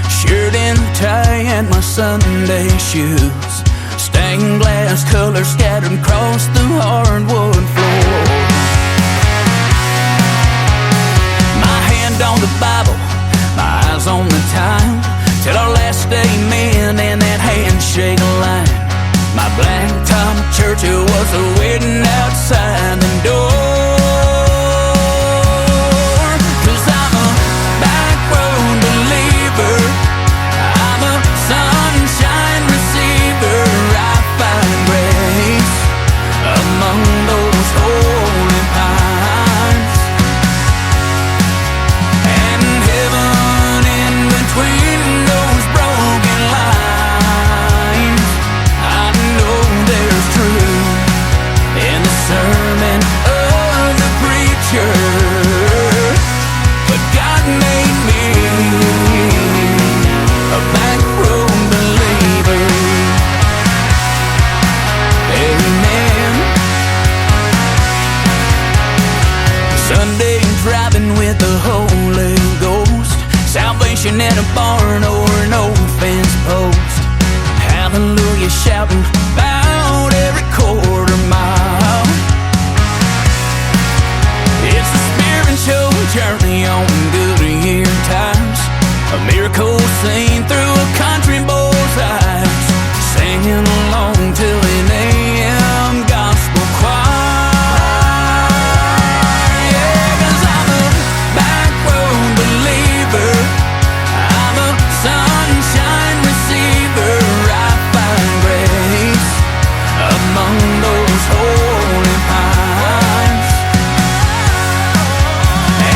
shirt and tie and my Sunday shoes, stained glass color scattered across the hardwood floor. My hand on the Bible, my eyes on the time, till our last amen and that handshake line. My blacktop church was waiting outside the door. 'Cause I'm a back road believer, I'm a sunshine receiver. I find grace among those holy pines, and heaven in between those broken lines. I know there's truth you shouting about every quarter mile. It's a spiritual journey on good year times, a miracle seen through a country boy's eyes, singing along to an AM gospel choir. Yeah, 'cause I'm a back road believer, I'm a sunshine receiver. I find grace among those holy pines,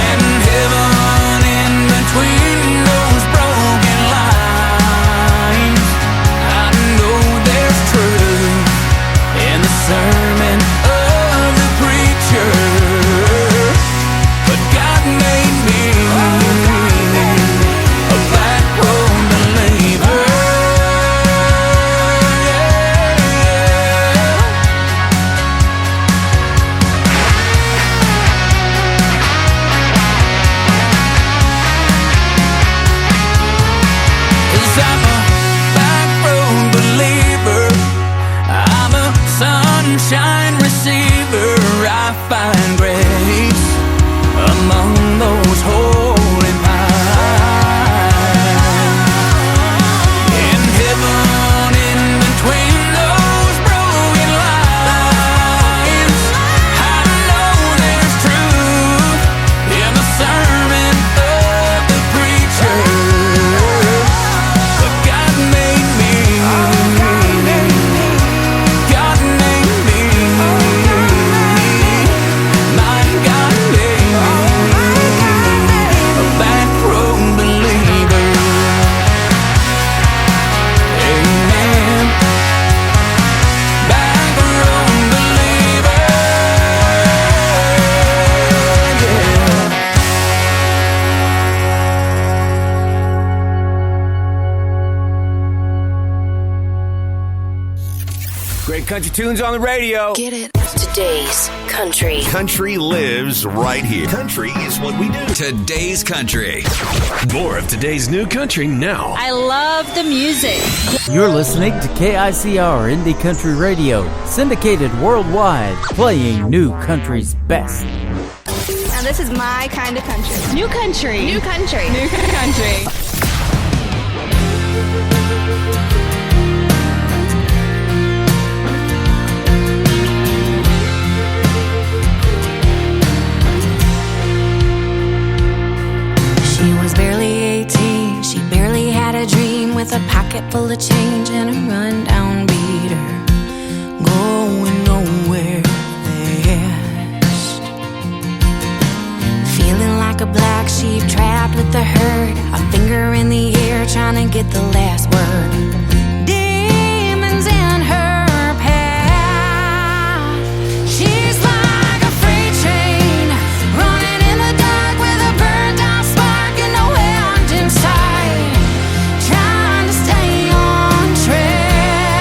and heaven in between those broken lines. I know there's truth in the sermon of the preacher, but God made me a back road believer. Cause I'm a back road believer, I'm a sunshine receiver. I find grace among those holy pines, in heaven in between those broken lines. I know there's truth in the sermon of the preacher, but God made me, God made me, my God made me a back road believer. Amen. Back road believer. Yeah. Great country tunes on the radio. Get it? Today's country. Country lives right here. Country is what we do. Today's country. More of today's new country now. I love the music. You're listening to KICR Indie Country Radio, syndicated worldwide, playing new country's best. Now this is my kind of country. New country. New country. New country. She was barely 18, she barely had a dream, with a pocket full of change and a rundown beater, going nowhere fast. Feeling like a black sheep trapped with the herd, a finger in the air trying to get the last word. Demons in her path. She's like a freight train running in the dark with a burned out spark and nowhere inside, trying to stay on track.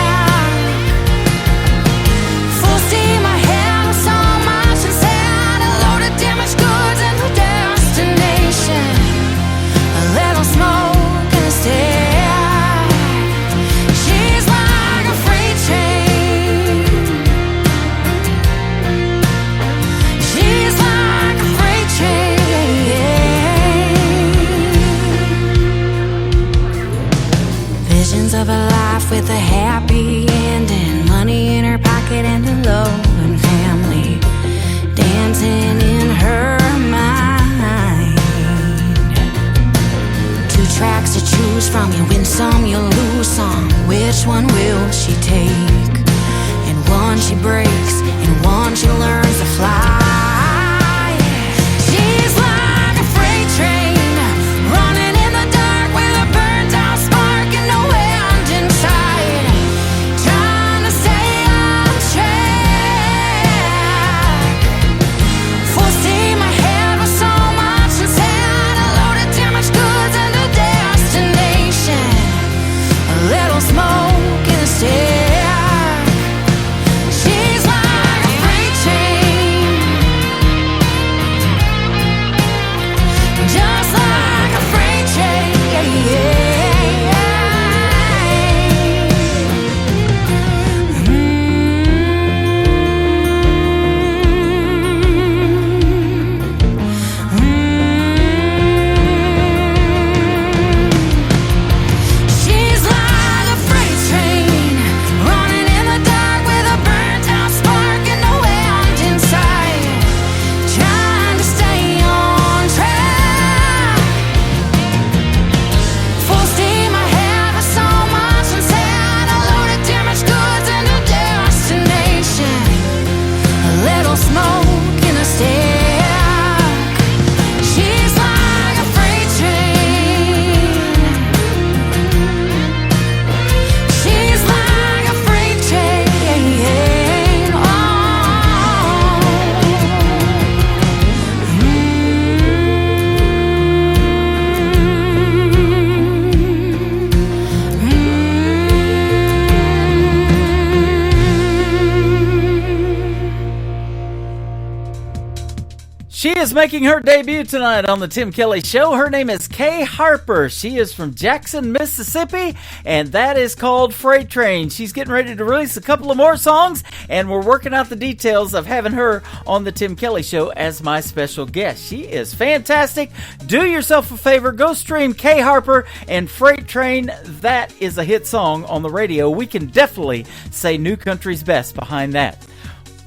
She is making her debut tonight on the Tim Kelly Show. Her name is Kay Harper. She is from Jackson, Mississippi, and that is called Freight Train. She's getting ready to release a couple of more songs, and we're working out the details of having her on the Tim Kelly Show as my special guest. She is fantastic. Do yourself a favor. Go stream Kay Harper and Freight Train. That is a hit song on the radio. We can definitely say New Country's best behind that.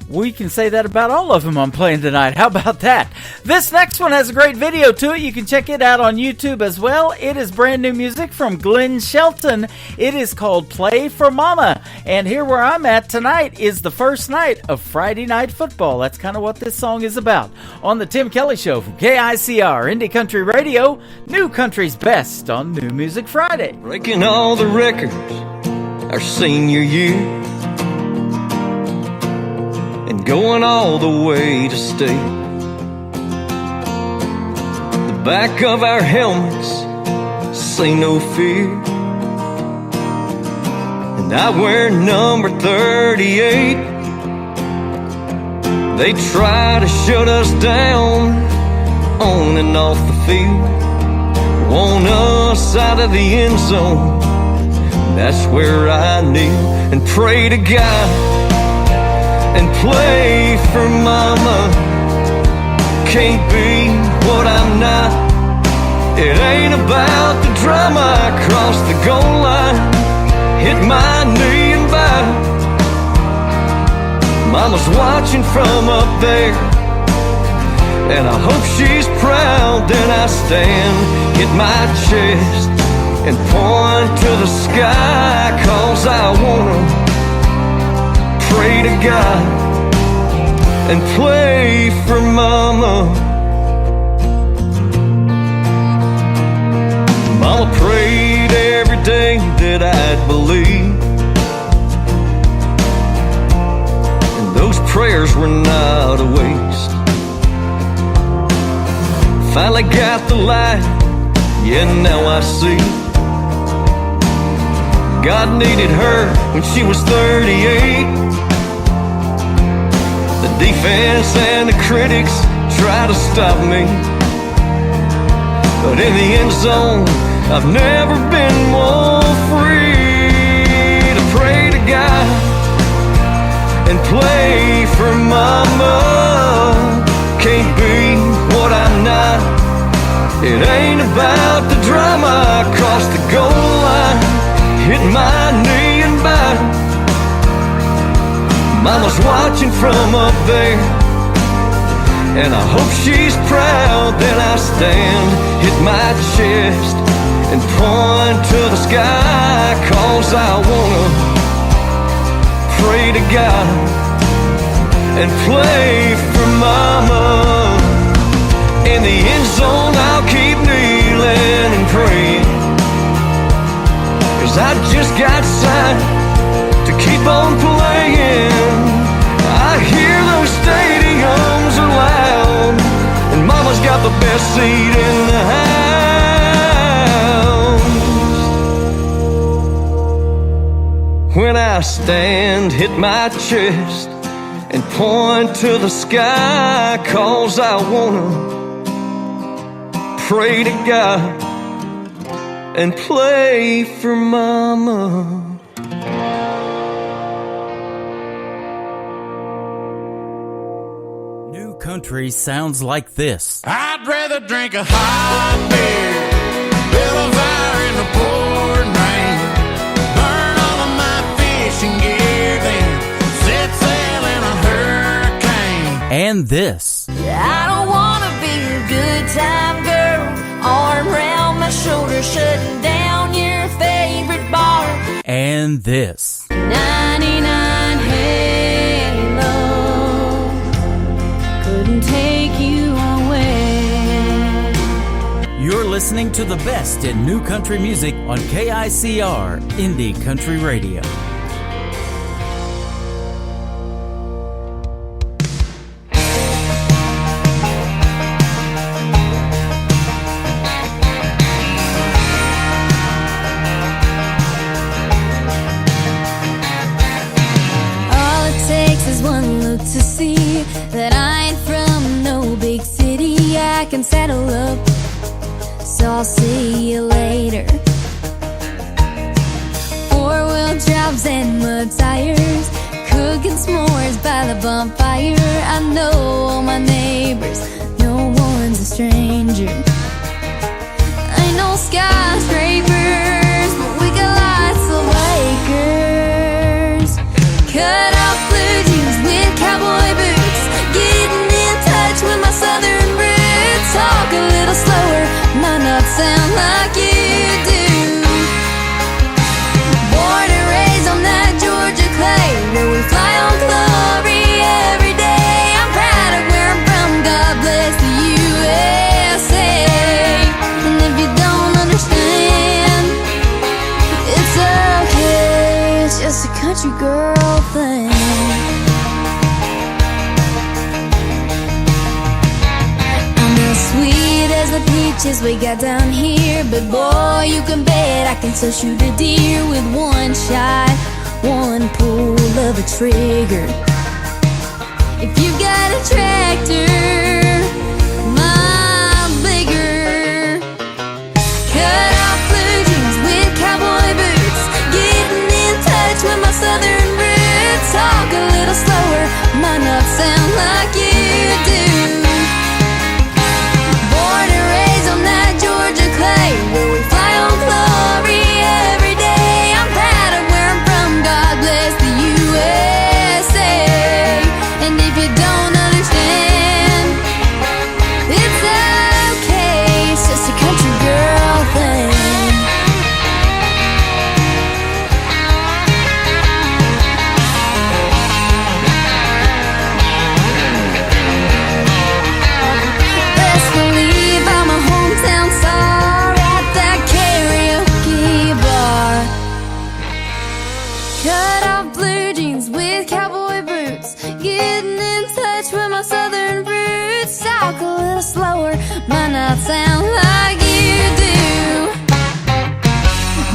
We can say that about all of them I'm playing tonight. How about that? This next one has a great video to it. You can check it out on YouTube as well. It is brand new music from Glenn Shelton. It is called Play for Mama. And here where I'm at tonight is the first night of Friday Night Football. That's kind of what this song is about. On the Tim Kelly Show from KICR, Indie Country Radio, New Country's best on New Music Friday. Breaking all the records our senior year, and going all the way to state. The back of our helmets say no fear, and I wear number 38. They try to shut us down on and off the field, want us out of the end zone. That's where I kneel and pray to God and play for mama. Can't be what I'm not. It ain't about the drama. I cross the goal line, hit my knee and bow. Mama's watching from up there, and I hope she's proud. Then I stand, hit my chest, and point to the sky, 'cause I wanna pray to God and play for mama. Mama prayed every day that I'd believe, and those prayers were not a waste. Finally got the light, yeah, now I see God needed her when she was 38. The defense and the critics try to stop me, but in the end zone I've never been more free to pray to God and play for mama. Can't be what I'm not. It ain't about the drama. I crossed the goal line, hit my knee and bow. Mama's watching from up there, and I hope she's proud. Then I stand, hit my chest, and point to the sky, 'cause I wanna pray to God and play for mama. In the end zone I'll keep kneeling and praying, 'cause I just got signed to keep on playing. I hear those stadiums are loud, and mama's got the best seat in the house. When I stand, hit my chest, and point to the sky, 'cause I wanna pray to God and play for mama. New country sounds like this. I'd rather drink a hot beer, build a fire in the pouring rain, burn all of my fishing gear, then set sail in a hurricane. And this. I don't wanna be a good time girl, arm around my shoulder, shutting down your favorite bar. And this. 99 Halo couldn't take you away. You're listening to the best in new country music on KICR, Indie Country Radio. All it takes is one look to see that I ain't from no big city. can settle up. So I'll see you later. Four-wheel drives and mud tires, cooking s'mores by the bonfire. I know all my neighbors, no one's a stranger. Ain't no skyscrapers, but we got lots of Lakers. Cut off blue jeans with cowboy boots, getting in touch with my southern roots. Talk a little slower, might not sound like you do. Born and raised on that Georgia clay, where we fly on glory every day. I'm proud of where I'm from, God bless the USA. And if you don't understand, it's okay, it's just a country girl thing. I'm as sweet as the peaches we got down here, but boy, you can bet I can still shoot a deer with one shot, one pull of a trigger. If you got a tractor, mine bigger. Cut off blue jeans with cowboy boots, getting in touch with my southern roots. Talk a little slower, might not sound like you do. Born and raised on that Georgia clay, where we fly on glory every day. I'm proud of where I'm from, God bless the USA. And if you don't understand, it's okay, it's just a country girl thing. Best believe I'm a hometown star at that karaoke bar. Cut off blue jeans with cowboy boots, getting in touch with my southern roots. Talk a little slower, might not sound like you do.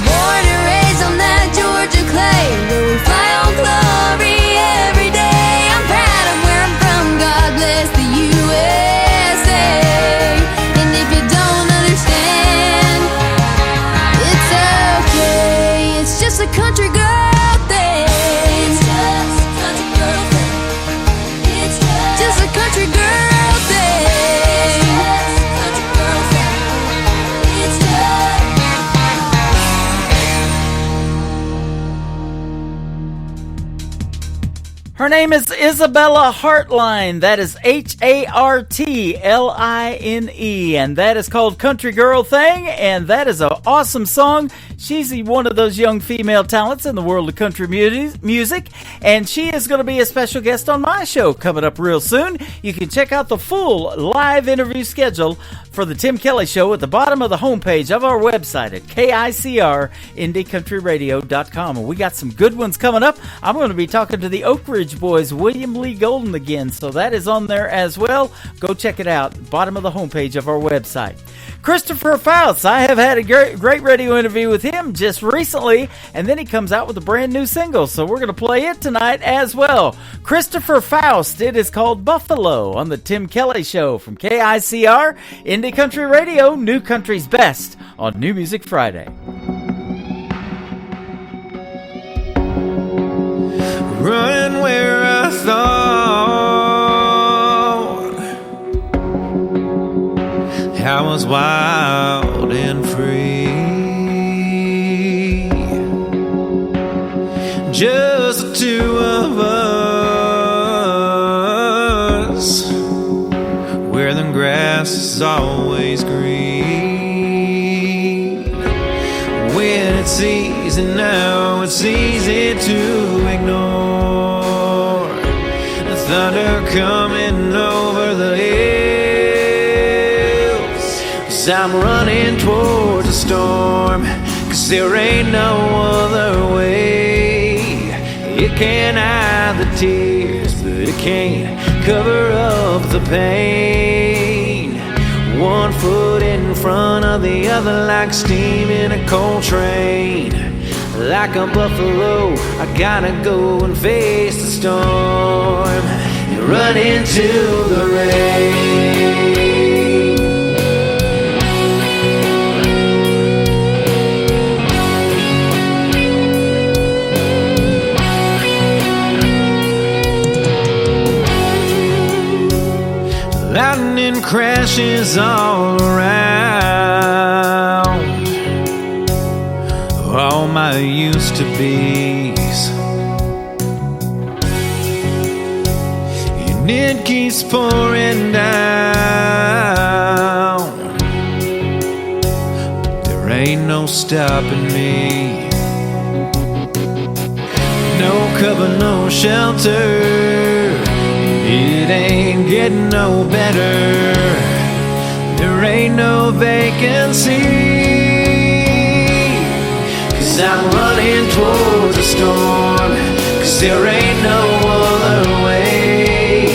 Born and raised on that Georgia clay, where we fly on glory every day. I'm proud of where I'm from, God bless the USA. And if you don't understand, it's okay, it's just a country girl thing. It's just a country girl thing. It's just a country girl thing. It's just a country girl thing. It's just. Her name is Isabella Hartline. That is Hartline, and that is called Country Girl Thing, and that is an awesome song. She's one of those young female talents in the world of country music, and she is going to be a special guest on my show coming up real soon. You can check out the full live interview schedule for the Tim Kelly Show at the bottom of the homepage of our website at KICRIndieCountryRadio.com. And we got some good ones coming up. I'm going to be talking to the Oak Ridge Boys, William Lee Golden again, so that is on there as well. Go check it out, bottom of the homepage of our website. Christopher Faust, I have had a great radio interview with him just recently, and then he comes out with a brand new single, so we're going to play it tonight as well. Christopher Faust, it is called Buffalo on the Tim Kelly Show from KICR Indie Country Radio, New Country's Best on New Music Friday. Running where I thought I was wild and free, just the two of us, where the grass is always green. When it's easy now, it's easy to ignore the thunder coming over the hills. 'Cause I'm running towards a storm, 'cause there ain't no other way. It can't hide the tears, but it can't cover up the pain. One foot in front of the other, like steam in a cold train. Like a buffalo, I gotta go and face the storm and run into the rain. lightning crashes all around. All my used to be's, and it keeps pouring down. There ain't no stopping me. No cover, no shelter. It ain't getting no better. There ain't no vacancy. 'Cause I'm running towards a storm. 'Cause there ain't no other way.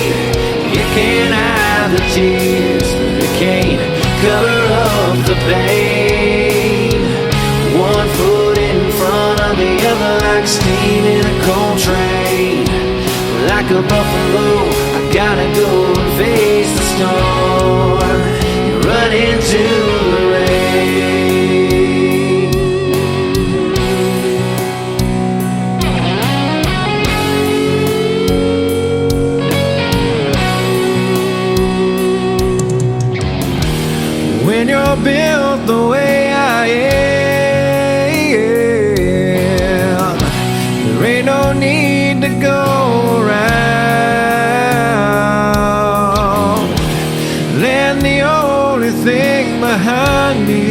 You can't hide the tears, but it can't cover up the pain. One foot in front of the other like steam in a cold train. Like a buffalo, I gotta go and face the storm. You run into the rain. When you're built the way I am, there ain't no need to go around. Land the only thing behind me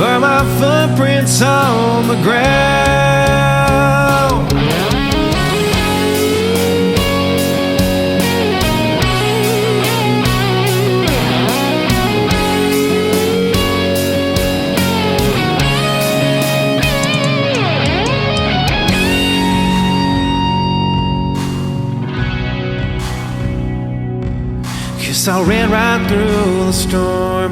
are my footprints on the ground. I ran right through the storm,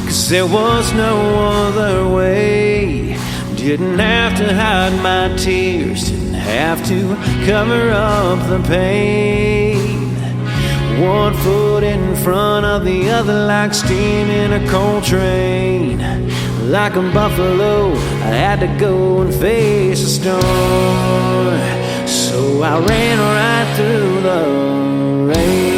'cause there was no other way. Didn't have to hide my tears, didn't have to cover up the pain. One foot in front of the other like steam in a cold train. Like a buffalo, I had to go and face the storm. So I ran right through the rain.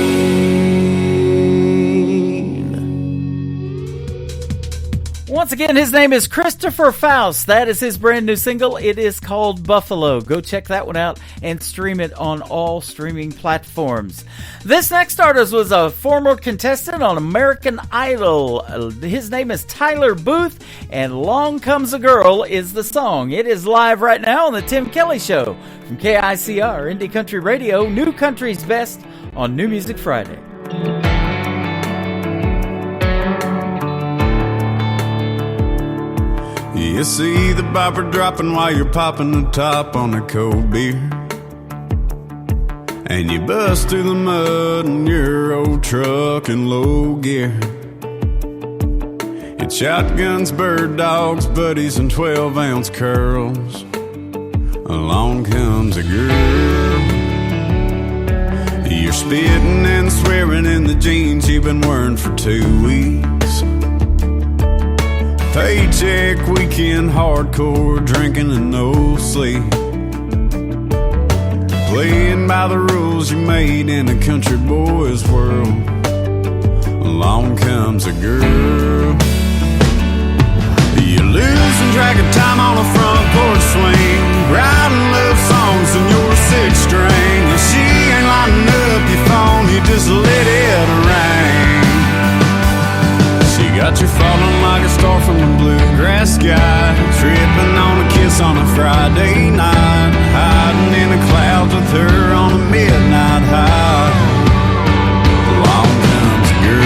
Once again, his name is Christopher Faust. That is his brand new single. It is called Buffalo. Go check that one out and stream it on all streaming platforms. This next artist was a former contestant on American Idol. His name is Tyler Booth, and Long Comes a Girl is the song. It is live right now on the Tim Kelly Show from KICR, Indie Country Radio, New Country's Best on New Music Friday. You see the bopper dropping while you're popping the top on a cold beer, and you bust through the mud in your old truck in low gear. It's shotguns, bird dogs, buddies, and 12-ounce curls. Along comes a girl. You're spitting and swearing in the jeans you've been wearing for 2 weeks. Paycheck, weekend, hardcore, drinking and no sleep. Playing by the rules you made in a country boy's world. Along comes a girl. You're losing track of time on a front porch swing, writing love songs in your 6-string. And she ain't lighting up your phone, you just let it rain. She got you falling like a star from the bluegrass sky, tripping on a kiss on a Friday night, hiding in the clouds with her on a midnight high. Along comes a girl.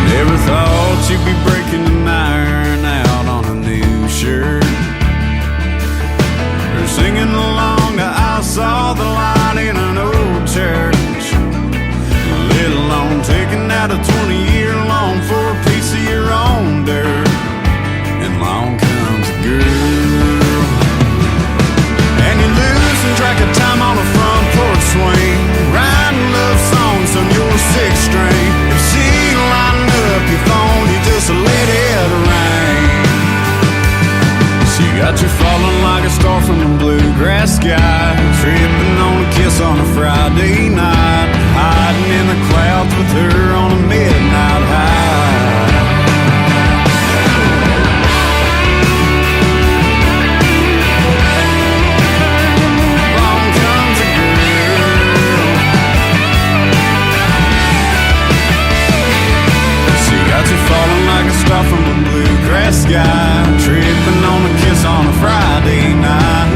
Never thought you'd be breaking an iron out on a new shirt, singing along to I Saw the Light in an old church, let alone taking you falling like a star from a bluegrass sky, tripping on a kiss on a Friday night, hiding in the clouds with her on a midnight high. Along comes a girl. She got you falling like a star from a bluegrass sky, tripping on a kiss on a Friday night,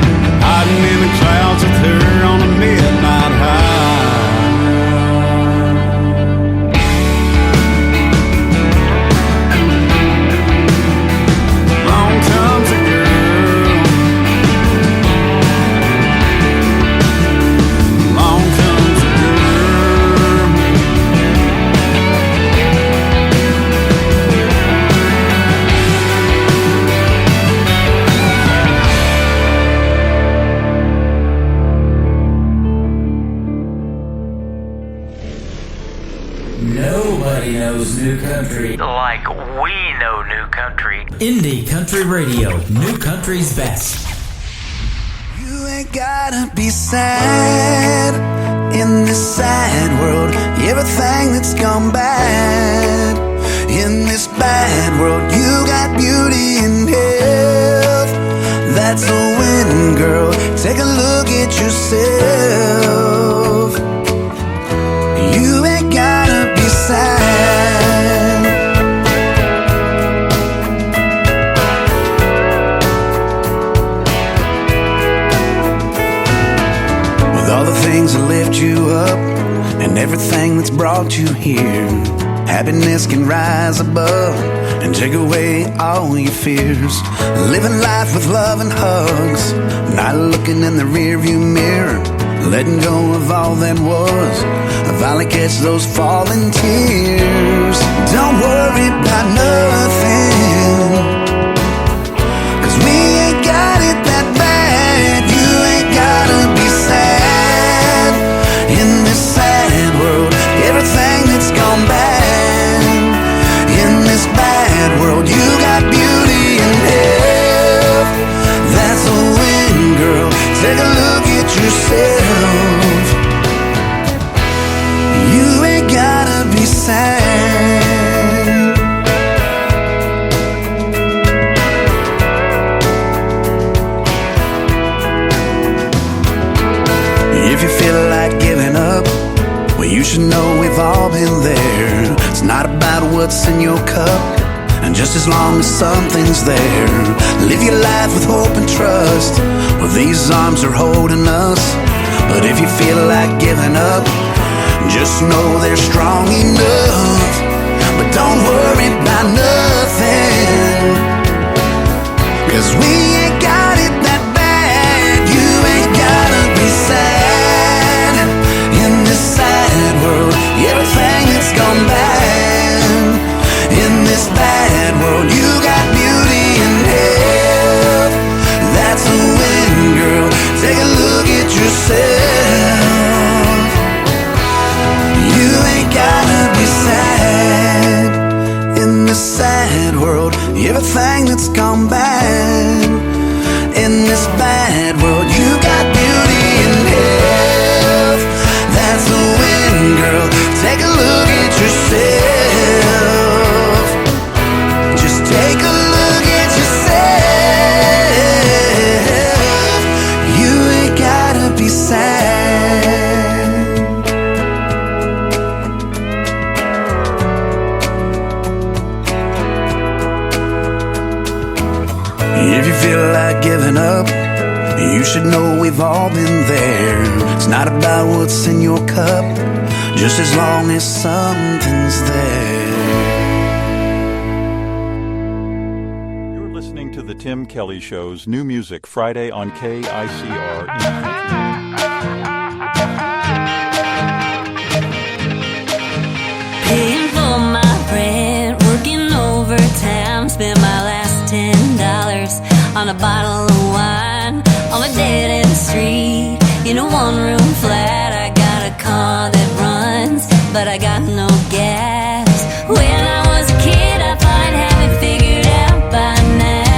hiding in the clouds with her on a midnight high. Along comes a girl. Along comes a girl. Nobody knows new country like we know new country. Indie Country Radio, new country's best. You ain't gotta be sad in this sad world. Everything that's gone bad in this bad world. You got beauty and health. That's a win, girl. Take a look at yourself. You ain't gotta be sad. With all the things that lift you up and everything that's brought you here, happiness can rise above and take away all your fears. Living life with love and hugs, not looking in the rearview mirror, letting go of all that was. I finally catch those falling tears. Don't worry about nothing, 'cause we ain't got it that bad. You ain't gotta be sad in this sad world. Everything that's gone bad in this bad world. You got beauty and health. That's a win, girl. Take a look at yourself. You ain't gotta be sad. If you feel like giving up, well, you should know we've all been there. It's not about what's in your cup, and just as long as something's there, live your life with hope and trust. Well, these arms are holding us. But if you feel like giving up, just know they're strong enough. But don't worry about nothing, 'cause we ain't got it that bad. You ain't gotta be sad in this sad world. Everything that's gone bad in this bad world. You got beauty and health. That's a win, girl. Take a look at yourself. You ain't gotta be sad in this sad world. Everything that's gone bad in this bad world. You got beauty and health. That's a win, girl. Take a look at yourself. Just take a look at yourself. You ain't gotta be sad. If you feel like giving up, you should know we've all been there. It's not about what's in your cup, just as long as something's there. You're listening to The Tim Kelly Show's New Music Friday on KICR Indie Country. Paying for my rent, working overtime, spent my last $10 on a bottle of wine on a dead-end street in a one-room flat. I got a car that runs, but I got no gas. When I was a kid, I thought I'd have it figured out by now.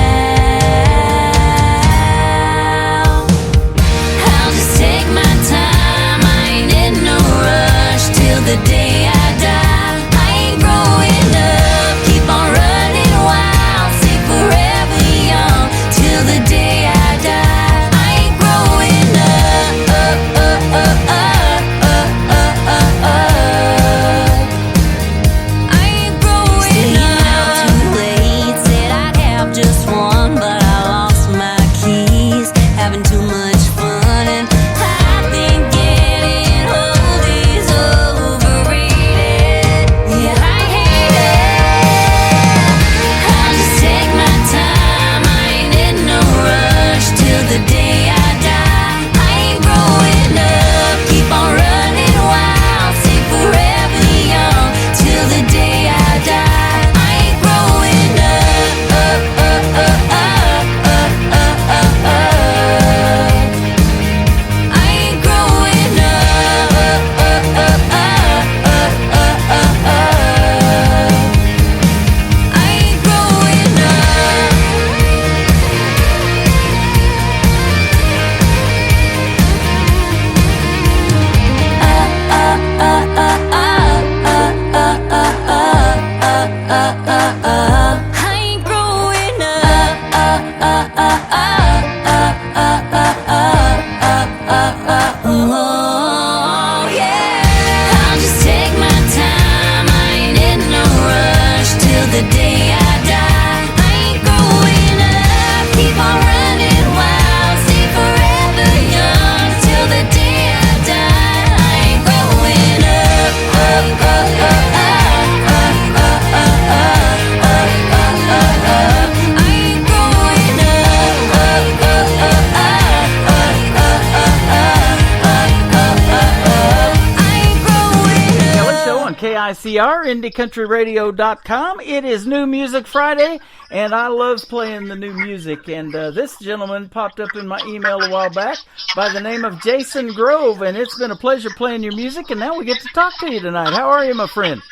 KICR, IndieCountryRadio.com. It is New Music Friday, and I love playing the new music. And this gentleman popped up in my email a while back by the name of Jason Grove, and it's been a pleasure playing your music, and now we get to talk to you tonight. How are you, my friend?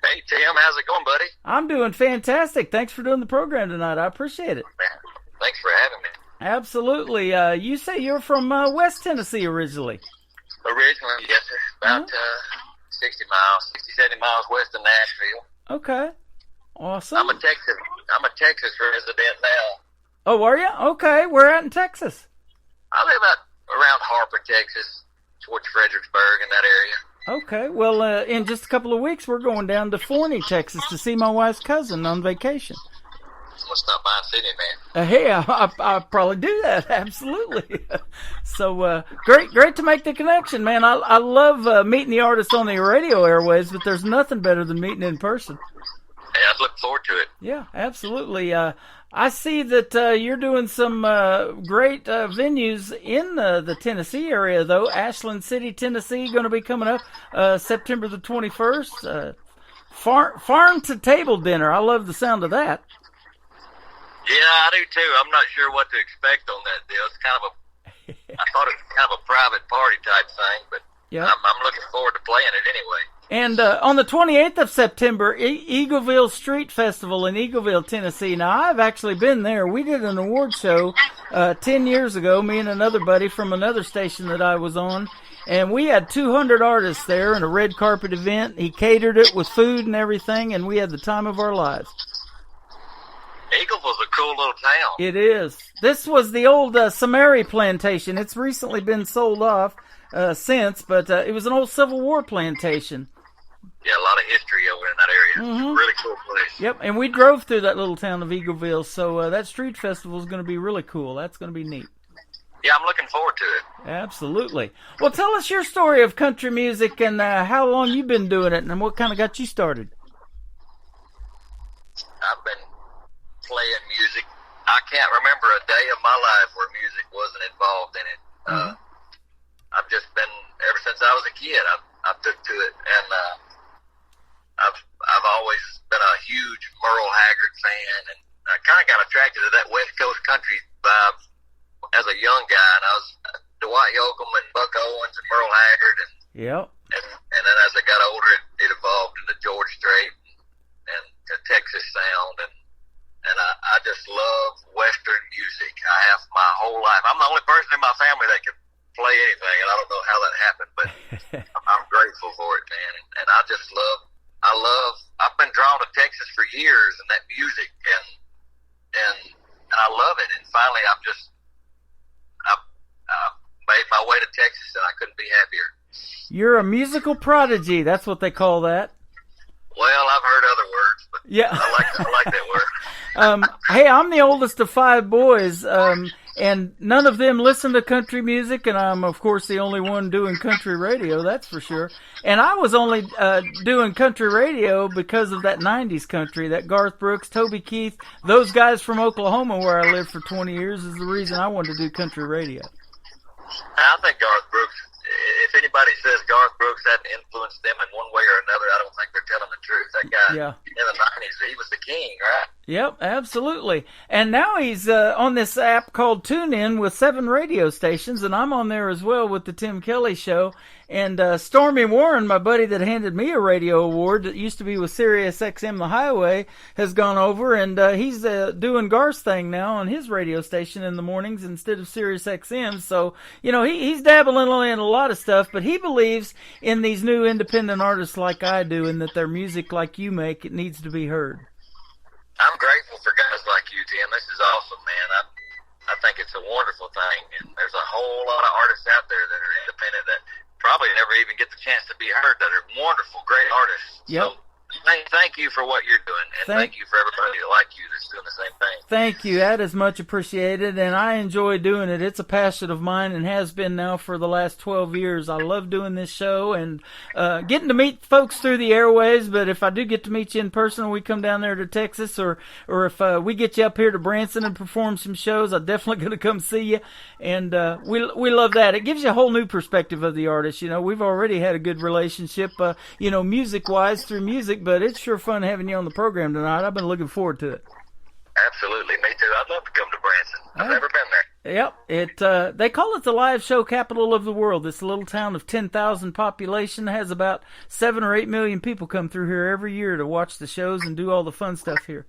Hey, Tim. How's it going, buddy? I'm doing fantastic. Thanks for doing the program tonight. I appreciate it. Thanks for having me. Absolutely. You say you're from West Tennessee originally. Originally, yes, sir. About 60 miles, 60, 70 miles west of Nashville. Okay. Awesome. I'm a Texas resident now. Oh, are you? Okay. Where at in Texas? I live around Harper, Texas, towards Fredericksburg in that area. Okay. Well, in just a couple of weeks, we're going down to Forney, Texas to see my wife's cousin on vacation. I'm going to stop by and see me, man. Hey, I'll probably do that. Absolutely. So, great to make the connection, man. I love meeting the artists on the radio airways, but there's nothing better than meeting in person. Hey, I look forward to it. Yeah, absolutely. I see that you're doing some great venues in the Tennessee area, though. Ashland City, Tennessee, going to be coming up September the 21st. Farm to table dinner. I love the sound of that. Yeah, I do too. I'm not sure what to expect on that deal. It's kind of I thought it was kind of a private party type thing, but yeah. I'm looking forward to playing it anyway. And on the 28th of September, Eagleville Street Festival in Eagleville, Tennessee. Now, I've actually been there. We did an award show 10 years ago, me and another buddy from another station that I was on, and we had 200 artists there in a red carpet event. He catered it with food and everything, and we had the time of our lives. Eagleville's a cool little town. It is. This was the old Samari plantation. It's recently been sold off since, but it was an old Civil War plantation. Yeah, a lot of history over in that area. Mm-hmm. Really cool place. Yep, and we drove through that little town of Eagleville, so that street festival is going to be really cool. That's going to be neat. Yeah, I'm looking forward to it. Absolutely. Well, tell us your story of country music and how long you've been doing it and what kind of got you started. I've been playing music. I can't remember a day of my life where music wasn't involved in it. I've just been, ever since I was a kid, I took to it, and I've always been a huge Merle Haggard fan, and I kind of got attracted to that West Coast country vibe as a young guy, and I was Dwight Yoakam and Buck Owens and Merle Haggard, and then as I got older, it evolved into George Strait and the Texas sound, and I just love Western music. I have my whole life. I'm the only person in my family that can play anything, and I don't know how that happened, but I'm grateful for it, man. And I've been drawn to Texas for years and that music, and I love it. And finally, I made my way to Texas, and I couldn't be happier. You're a musical prodigy. That's what they call that. Well, I've heard other words, but yeah. I like that word. Hey, I'm the oldest of 5 boys, and none of them listen to country music, and I'm, of course, the only one doing country radio, that's for sure. And I was only doing country radio because of that 90s country, that Garth Brooks, Toby Keith, those guys from Oklahoma where I lived for 20 years is the reason I wanted to do country radio. I think Garth Brooks, if anybody says Garth Brooks hadn't influenced them in one way or another, I don't think they're telling the truth. That guy in the 90s, he was the king, right? Yep, absolutely. And now he's on this app called TuneIn with 7 radio stations, and I'm on there as well with the Tim Kelly Show. And Stormy Warren, my buddy that handed me a radio award that used to be with Sirius XM The Highway, has gone over, and he's doing Garth's thing now on his radio station in the mornings instead of Sirius XM. So, you know, he's dabbling in a lot of stuff, but he believes in these new independent artists like I do, and that their music like you make, it needs to be heard. I'm grateful for guys like you, Tim. This is awesome, man. I think it's a wonderful thing, and there's a whole lot of artists out there that are independent that probably never even get the chance to be heard, that are wonderful, great artists. Yep. So thank you for what you're doing, and thank you for everybody like you that's doing the same thing. Thank you. That is much appreciated, and I enjoy doing it. It's a passion of mine and has been now for the last 12 years. I love doing this show and getting to meet folks through the airways, but if I do get to meet you in person, we come down there to Texas, or if we get you up here to Branson and perform some shows, I'm definitely going to come see you, and we love that. It gives you a whole new perspective of the artist. You know, we've already had a good relationship, music-wise through music, but it's sure fun having you on the program tonight. I've been looking forward to it. Absolutely, me too. I'd love to come to Branson. I've never been there. Yep, they call it the live show capital of the world. It's a little town of 10,000 population. It has about 7 or 8 million people come through here every year to watch the shows and do all the fun stuff here.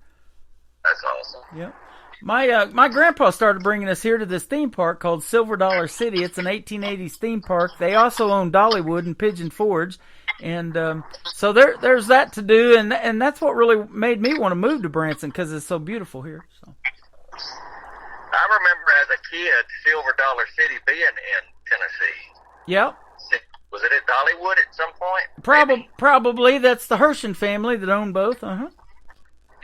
That's awesome. Yep. My grandpa started bringing us here to this theme park called Silver Dollar City. It's an 1880s theme park. They also own Dollywood and Pigeon Forge. And so there's that to do, and that's what really made me want to move to Branson, because it's so beautiful here. So I remember as a kid Silver Dollar City being in Tennessee. Yep. Was it at Dollywood at some point? Probably. That's the Herschen family that own both. Uh-huh.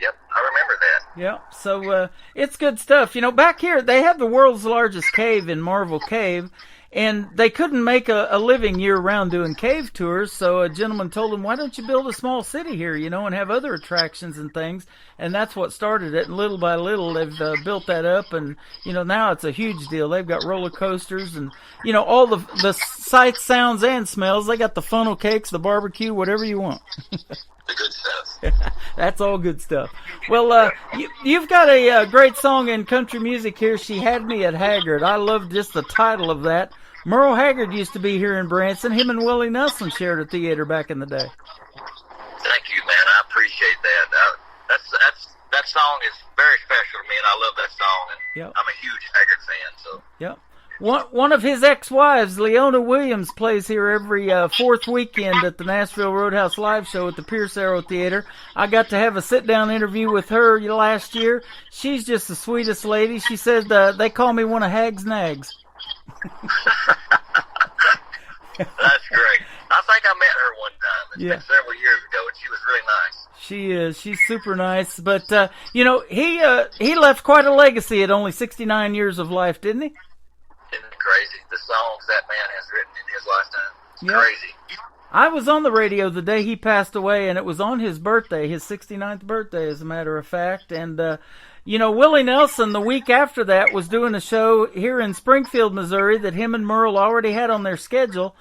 Yep, I remember that. Yep. So it's good stuff. You know, back here they have the world's largest cave in Marvel Cave. And they couldn't make a living year-round doing cave tours, so a gentleman told them, why don't you build a small city here, and have other attractions and things. And that's what started it. And little by little, they've built that up. And, now it's a huge deal. They've got roller coasters and, all the sights, sounds, and smells. They got the funnel cakes, the barbecue, whatever you want. The good stuff. That's all good stuff. Well, you've got a great song in country music here, She Had Me at Haggard. I love just the title of that. Merle Haggard used to be here in Branson. Him and Willie Nelson shared a theater back in the day. Thank you, man. I appreciate that. That song is very special to me, and I love that song. And yep. I'm a huge Haggard fan. So. Yep. One of his ex-wives, Leona Williams, plays here every fourth weekend at the Nashville Roadhouse Live Show at the Pierce Arrow Theater. I got to have a sit-down interview with her last year. She's just the sweetest lady. She said they call me one of Hag's nags. That's great. I think I met her one time. It's been several years ago, and she was really nice. She is. She's super nice. But, he left quite a legacy at only 69 years of life, didn't he? Isn't it crazy? The songs that man has written in his lifetime. It's crazy. I was on the radio the day he passed away, and it was on his birthday, his 69th birthday, as a matter of fact. And, Willie Nelson, the week after that, was doing a show here in Springfield, Missouri, that him and Merle already had on their schedule.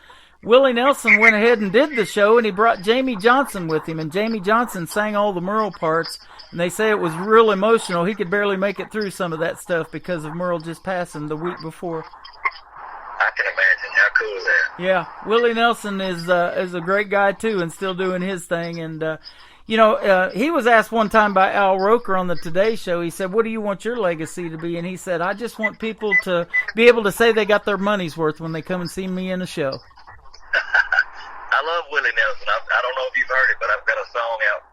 Willie Nelson went ahead and did the show, and he brought Jamie Johnson with him, and Jamie Johnson sang all the Merle parts, and they say it was real emotional. He could barely make it through some of that stuff because of Merle just passing the week before. I can imagine. How cool is that? Yeah, Willie Nelson is a great guy, too, and still doing his thing, and he was asked one time by Al Roker on the Today Show, he said, what do you want your legacy to be? And he said, I just want people to be able to say they got their money's worth when they come and see me in a show. I love Willie Nelson. I don't know if you've heard it, but I've got a song out.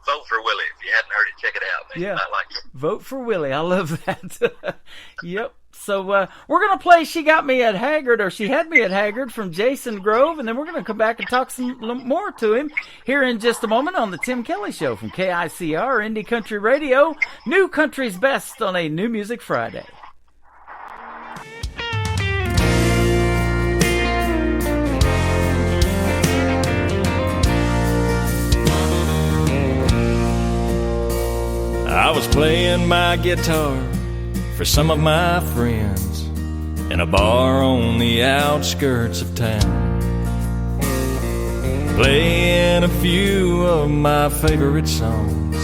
Vote for Willie. If you hadn't heard it, check it out. Man. Yeah. I like it. Vote for Willie. I love that. Yep. So we're going to play She Got Me at Haggard, or She Had Me at Haggard, from Jason Grove, and then we're going to come back and talk some more to him here in just a moment on the Tim Kelly Show from KICR Indie Country Radio, New Country's Best on a New Music Friday. I was playing my guitar for some of my friends in a bar on the outskirts of town, playing a few of my favorite songs,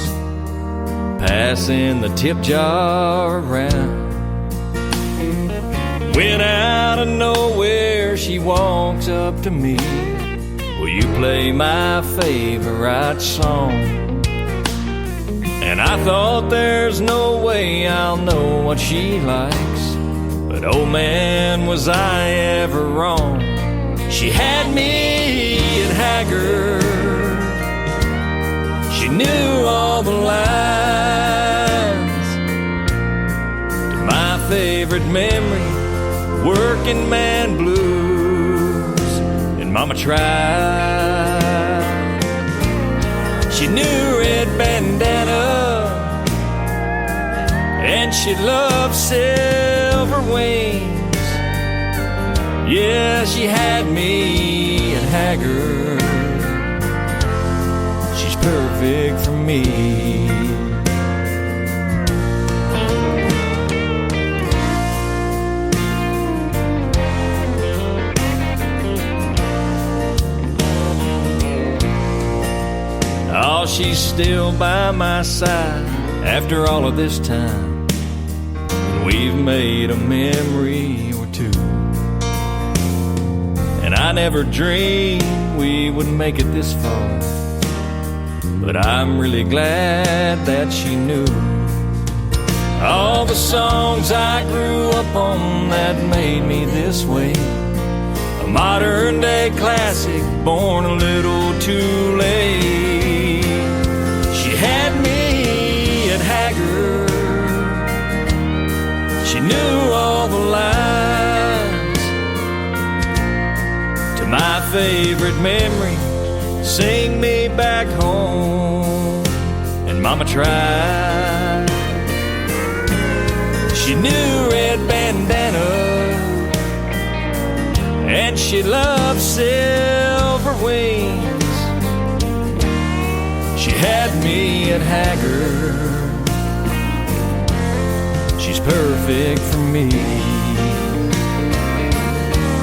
passing the tip jar around. When out of nowhere she walks up to me, will you play my favorite song? And I thought there's no way I'll know what she likes, but oh man, was I ever wrong. She had me at Haggard. She knew all the lines to my favorite memory, working man blues, and Mama tried. She knew red bandana, and she loved silver wings. Yeah, she had me at Haggard. She's perfect for me. Oh, she's still by my side after all of this time. We've made a memory or two, and I never dreamed we would make it this far. But I'm really glad that she knew all the songs I grew up on that made me this way. A modern day classic, born a little too late. She had me at Haggard. She knew all the lines to my favorite memory, Sing Me Back Home. And Mama tried. She knew red bandana, and she loved silver wings. She had me at Haggard. She's perfect for me.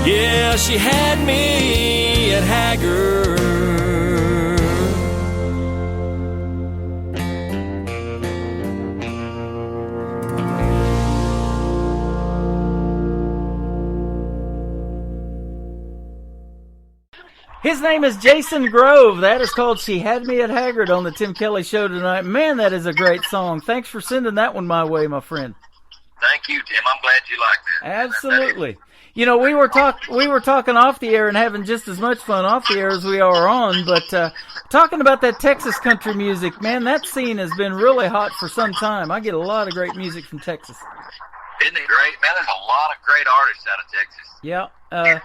Yeah, she had me at Haggard. His name is Jason Grove. That is called She Had Me at Haggard on the Tim Kelly Show tonight. Man, that is a great song. Thanks for sending that one my way, my friend. Thank you, Tim. I'm glad you like that. Absolutely. You know, we were talking off the air and having just as much fun off the air as we are on, but talking about that Texas country music, man, that scene has been really hot for some time. I get a lot of great music from Texas. Isn't it great? Man, there's a lot of great artists out of Texas. Yeah.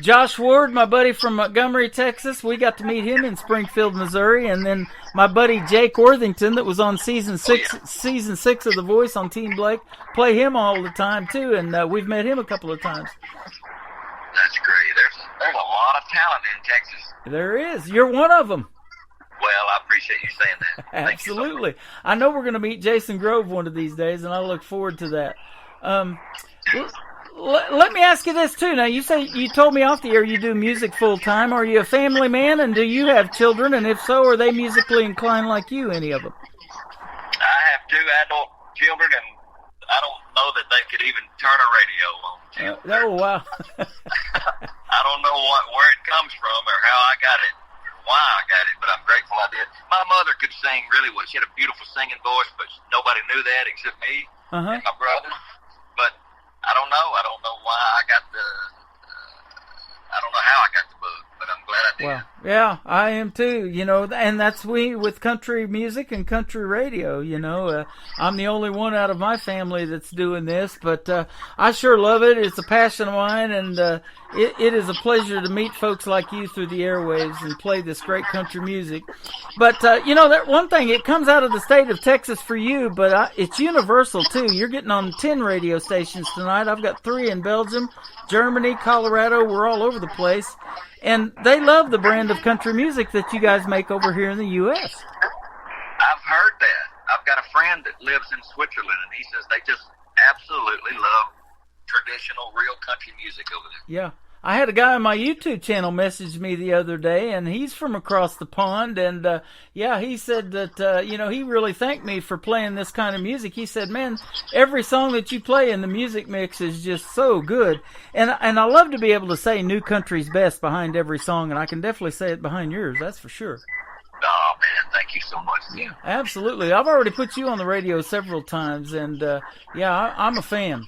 Josh Ward, my buddy from Montgomery, Texas, we got to meet him in Springfield, Missouri, and then my buddy Jake Worthington, that was on season six of The Voice on Team Blake, play him all the time too, and we've met him a couple of times. That's great. There's a lot of talent in Texas. There is. You're one of them. Well, I appreciate you saying that. Absolutely. So I know we're going to meet Jason Grove one of these days, and I look forward to that. Let me ask you this too. Now, you told me off the air you do music full time. Are you a family man, and do you have children? And if so, are they musically inclined like you? Any of them? I have 2 adult children, and I don't know that they could even turn a radio on. Oh wow! I don't know where it comes from or how I got it, or why I got it, but I'm grateful I did. My mother could sing really well. She had a beautiful singing voice, but nobody knew that except me and my brother. But I don't know. I don't know why I got I don't know how I got the bug, but I'm glad I did. Well, yeah, I am too. You know, and that's with country music and country radio. You know, I'm the only one out of my family that's doing this, but I sure love it. It's a passion of mine, and it is a pleasure to meet folks like you through the airwaves and play this great country music. But you know, that one thing, it comes out of the state of Texas for you, but it's universal too. You're getting on 10 radio stations tonight. I've got 3 in Belgium, Germany, Colorado. We're all over the place, and they love the brand of country music that you guys make over here in the U.S. I've heard that. I've got a friend that lives in Switzerland, and he says they just absolutely love traditional, real country music over there. Yeah. I had a guy on my YouTube channel message me the other day, and he's from across the pond, and he said that, he really thanked me for playing this kind of music. He said, man, every song that you play in the music mix is just so good. And I love to be able to say New Country's best behind every song, and I can definitely say it behind yours, that's for sure. Oh, man, thank you so much. Yeah, absolutely. I've already put you on the radio several times, and, I'm a fan.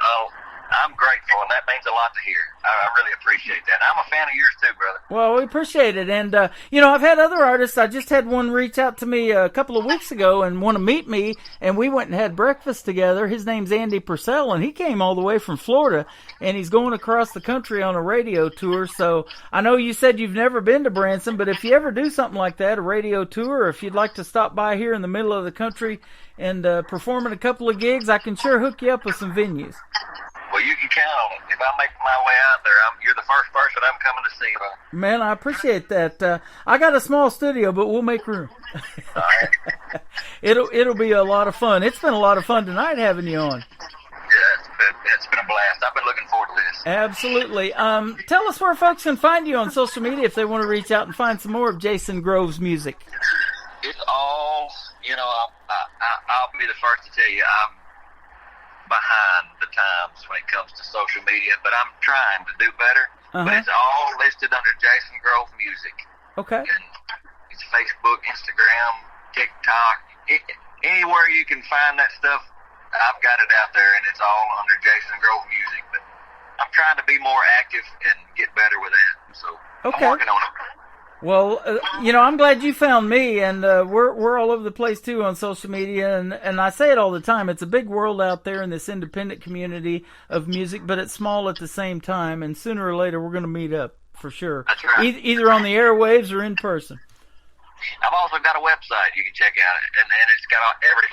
Oh, I'm grateful, and that means a lot to hear. I really appreciate that. I'm a fan of yours too, brother. Well, we appreciate it. And, I've had other artists. I just had one reach out to me a couple of weeks ago and want to meet me, and we went and had breakfast together. His name's Andy Purcell, and he came all the way from Florida, and he's going across the country on a radio tour. So I know you said you've never been to Branson, but if you ever do something like that, a radio tour, or if you'd like to stop by here in the middle of the country and perform at a couple of gigs, I can sure hook you up with some venues. Well, you can count on it. If I make my way out there, you're the first person I'm coming to see. Man, I appreciate that. I got a small studio, but we'll make room. All right. It'll be a lot of fun. It's been a lot of fun tonight having you on. Yeah, it's been a blast. I've been looking forward to this. Absolutely. Tell us where folks can find you on social media if they want to reach out and find some more of Jason Grove's music. It's all, I'll be the first to tell you, I'm behind the times when it comes to social media, but I'm trying to do better. Uh-huh. But it's all listed under Jason Grove Music. Okay. And it's Facebook, Instagram, TikTok, anywhere you can find that stuff, I've got it out there, and it's all under Jason Grove Music. But I'm trying to be more active and get better with that. So Okay. I'm working on it. Well, I'm glad you found me, and we're all over the place too on social media, and I say it all the time. It's a big world out there in this independent community of music, but it's small at the same time. And sooner or later, we're going to meet up for sure. That's right. Either on the airwaves or in person. I've also got a website you can check out, and it's got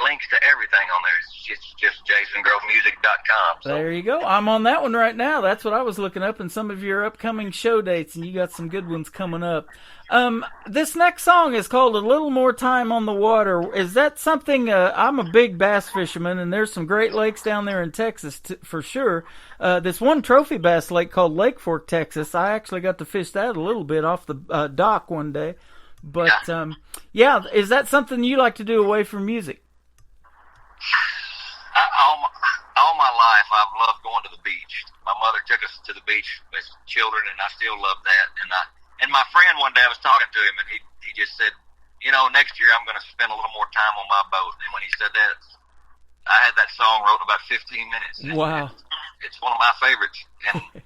links to everything on there. It's just jasongrovemusic.com. So. There you go. I'm on that one right now. That's what I was looking up, and some of your upcoming show dates, and you got some good ones coming up. This next song is called A Little More Time on the Water. Is that something, I'm a big bass fisherman, and there's some great lakes down there in Texas for sure. This one trophy bass lake called Lake Fork, Texas, I actually got to fish that a little bit off the dock one day. But, is that something you like to do away from music? All my life, I've loved going to the beach. My mother took us to the beach as children, and I still love that. And my friend one day, I was talking to him, and he just said, next year I'm going to spend a little more time on my boat. And when he said that, I had that song wrote in about 15 minutes. Wow. It's one of my favorites. And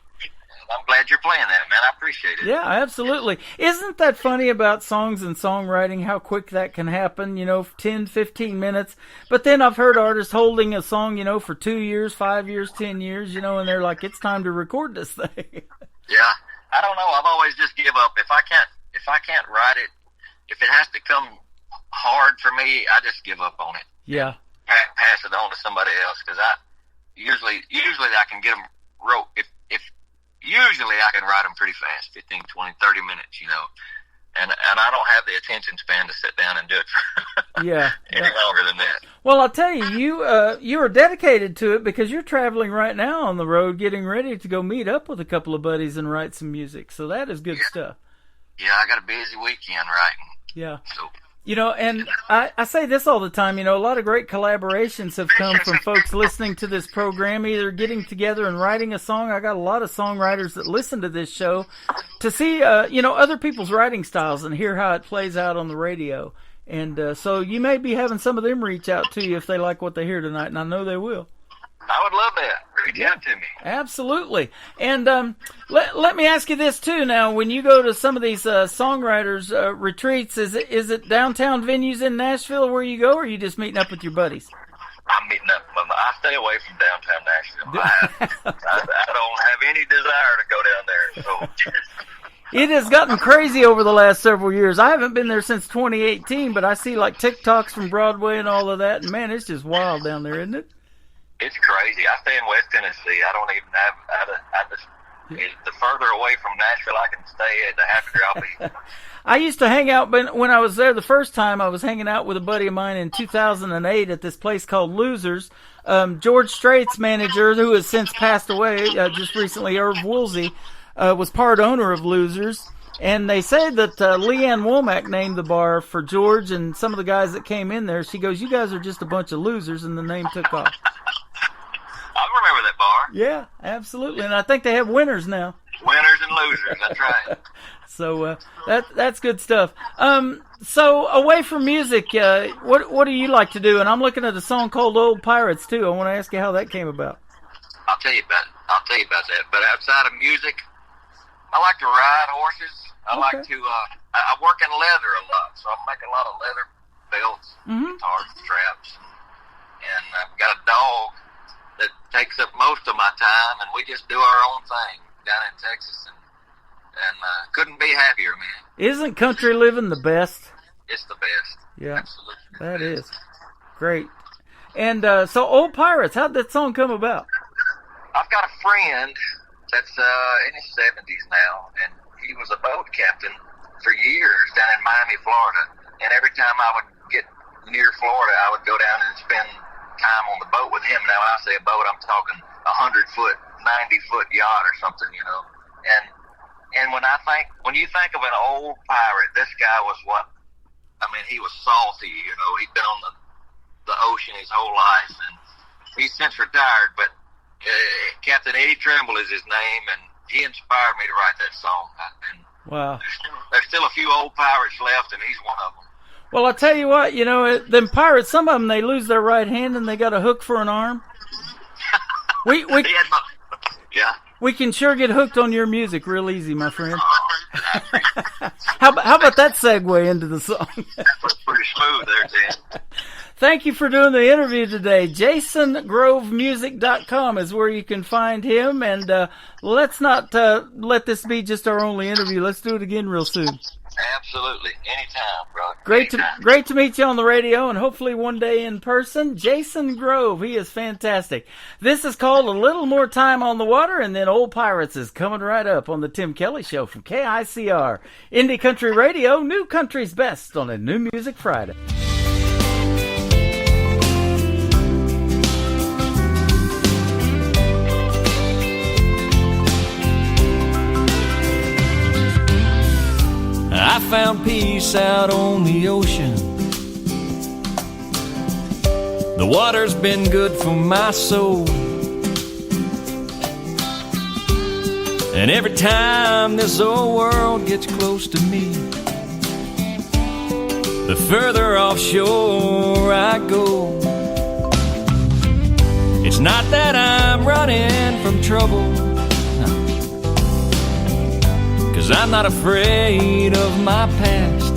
I'm glad you're playing that, man. I appreciate it. Yeah, absolutely. Isn't that funny about songs and songwriting, how quick that can happen, 10, 15 minutes. But then I've heard artists holding a song, for 2 years, 5 years, 10 years, and they're like, it's time to record this thing. Yeah. I don't know. I've always just give up. If I can't write it, if it has to come hard for me, I just give up on it. Yeah. Pass it on to somebody else, because usually I can get them wrote. Usually I can write them pretty fast, 15, 20, 30 minutes, and I don't have the attention span to sit down and do it for any longer than that. Well, I'll tell you, you are dedicated to it because you're traveling right now on the road, getting ready to go meet up with a couple of buddies and write some music. So that is good stuff. Yeah, I got a busy weekend writing. Yeah. So. And I say this all the time, a lot of great collaborations have come from folks listening to this program, either getting together and writing a song. I got a lot of songwriters that listen to this show to see, other people's writing styles and hear how it plays out on the radio. And so you may be having some of them reach out to you if they like what they hear tonight, and I know they will. I would love that. Reach out to me. Absolutely. And let me ask you this, too. Now, when you go to some of these songwriters' retreats, is it downtown venues in Nashville where you go, or are you just meeting up with your buddies? I'm meeting up. I stay away from downtown Nashville. I don't have any desire to go down there. So. It has gotten crazy over the last several years. I haven't been there since 2018, but I see like TikToks from Broadway and all of that, and man, it's just wild down there, isn't it? It's crazy. I stay in West Tennessee. I don't even have, the further away from Nashville I can stay, the happier I'll be. I used to hang out, when I was there the first time, I was hanging out with a buddy of mine in 2008 at this place called Losers. George Strait's manager, who has since passed away just recently, Irv Woolsey, was part owner of Losers. And they say that Leanne Womack named the bar for George and some of the guys that came in there. She goes, "You guys are just a bunch of losers," and the name took off. I remember that bar. Yeah, absolutely. And I think they have winners now. Winners and losers, that's right. So that's good stuff. So away from music, what do you like to do? And I'm looking at a song called Old Pirates, too. I want to ask you how that came about. I'll tell you about that. But outside of music, I like to ride horses. I Okay. like to, I work in leather a lot, so I make a lot of leather belts, guitars, straps. And I've got a dog that takes up most of my time, and we just do our own thing down in Texas, and couldn't be happier, man. Isn't country living the best? It's the best. Yeah, absolutely. That is great. And so, Old Pirates, how'd that song come about? I've got a friend that's in his 70s now, and he was a boat captain for years down in Miami, Florida. And every time I would get near Florida, I would go down and spend time on the boat with him. Now, when I say a boat, I'm talking 100-foot, 90-foot yacht or something, you know. And when you think of an old pirate, this guy was he was salty, you know. He'd been on the ocean his whole life, and he's since retired, but Captain Eddie Trimble is his name, and he inspired me to write that song. And Wow. there's still a few old pirates left, and he's one of them. Well, I'll tell you what, you know, them pirates, some of them, they lose their right hand and they got a hook for an arm. We can sure get hooked on your music real easy, my friend. How about that segue into the song? Pretty smooth there, Tim. Thank you for doing the interview today. JasonGroveMusic.com is where you can find him. And let's not let this be just our only interview. Let's do it again real soon. Absolutely. Anytime, brother. Great to meet you on the radio, and hopefully one day in person. Jason Grove, he is fantastic. This is called A Little More Time on the Water, and then Old Pirates is coming right up on the Tim Kelly Show from KICR. Indie Country Radio, New Country's Best on a New Music Friday. I found peace out on the ocean. The water's been good for my soul. And every time this old world gets close to me, the further offshore I go. It's not that I'm running from trouble, 'cause I'm not afraid of my past.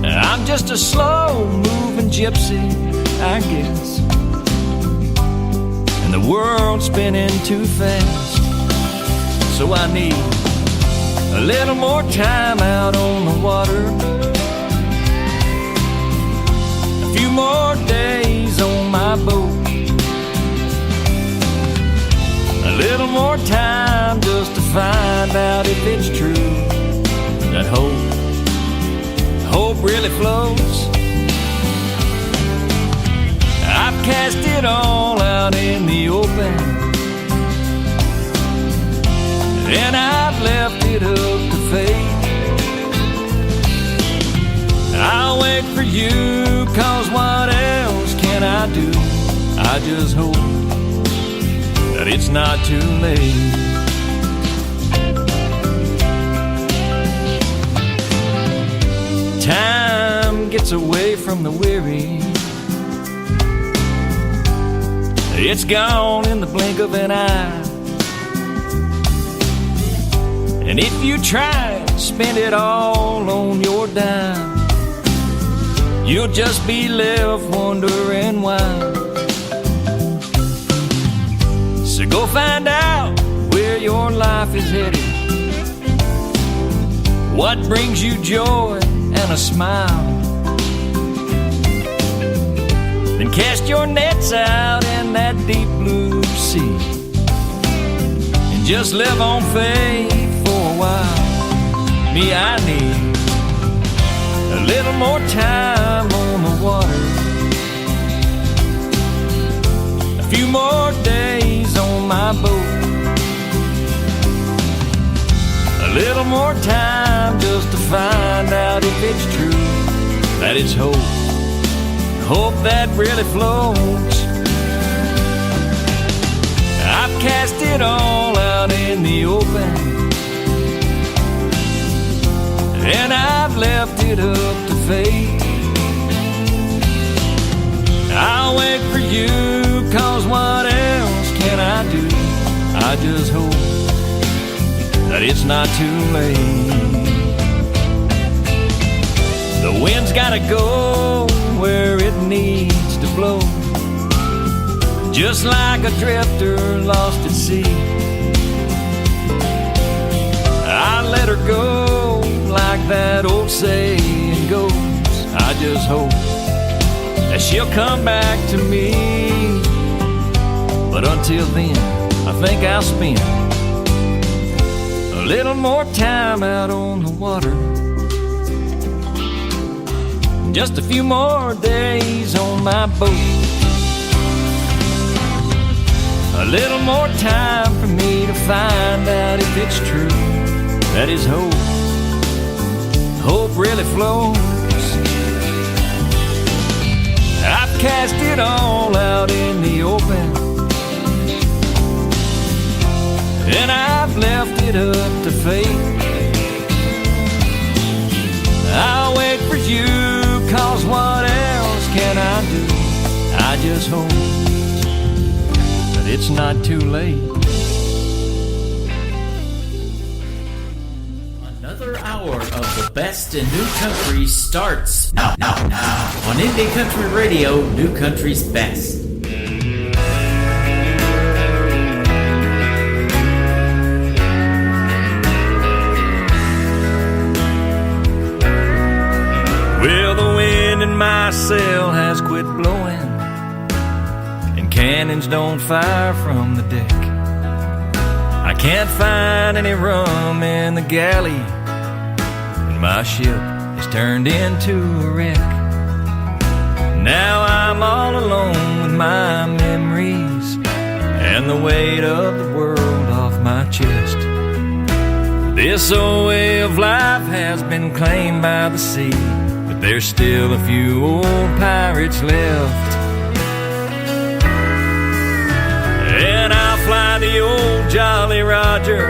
I'm just a slow-moving gypsy, I guess, and the world's spinning too fast. So I need a little more time out on the water, a few more days on my boat, a little more time just to find out if it's true that hope really flows. I've cast it all out in the open, and I've left it up to fate. I'll wait for you, 'cause what else can I do? I just hope that it's not too late. Time gets away from the weary. It's gone in the blink of an eye. And if you try to spend it all on your dime, you'll just be left wondering why. So go find out where your life is headed, what brings you joy and a smile. Then cast your nets out in that deep blue sea, and just live on faith for a while. Me, I need a little more time on the water, a few more days on my boat, a little more time just to find out if it's true that it's hope that really flows. I've cast it all out in the open, and I've left it up to fate. I'll wait for you, 'cause what else can I do? I just hope but it's not too late. The wind's gotta go where it needs to blow, just like a drifter lost at sea. I let her go like that old saying goes. I just hope that she'll come back to me. But until then, I think I'll spend a little more time out on the water, just a few more days on my boat, a little more time for me to find out if it's true that his hope really flows. I've cast it all out in the open, and I've left it up to fate. I'll wait for you, 'cause what else can I do? I just hope that it's not too late. Another hour of the best in new country starts now on Indie Country Radio, New Country's Best. Well, the wind in my sail has quit blowing, and cannons don't fire from the deck. I can't find any rum in the galley, and my ship is turned into a wreck. Now I'm all alone with my memories and the weight of the world off my chest. This old way of life has been claimed by the sea, but there's still a few old pirates left. And I'll fly the old Jolly Roger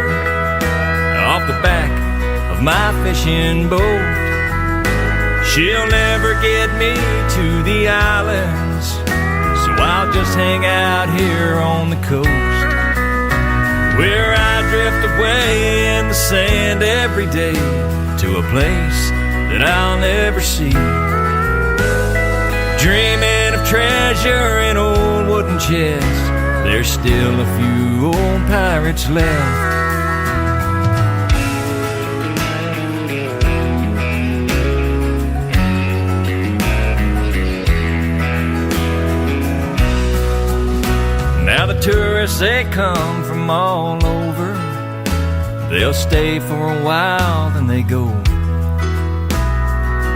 off the back of my fishing boat. She'll never get me to the islands, so I'll just hang out here on the coast, where I drift away in the sand every day to a place that I'll never see. Dreaming of treasure in old wooden chests, there's still a few old pirates left. Now the tourists, they come from all over. They'll stay for a while, then they go.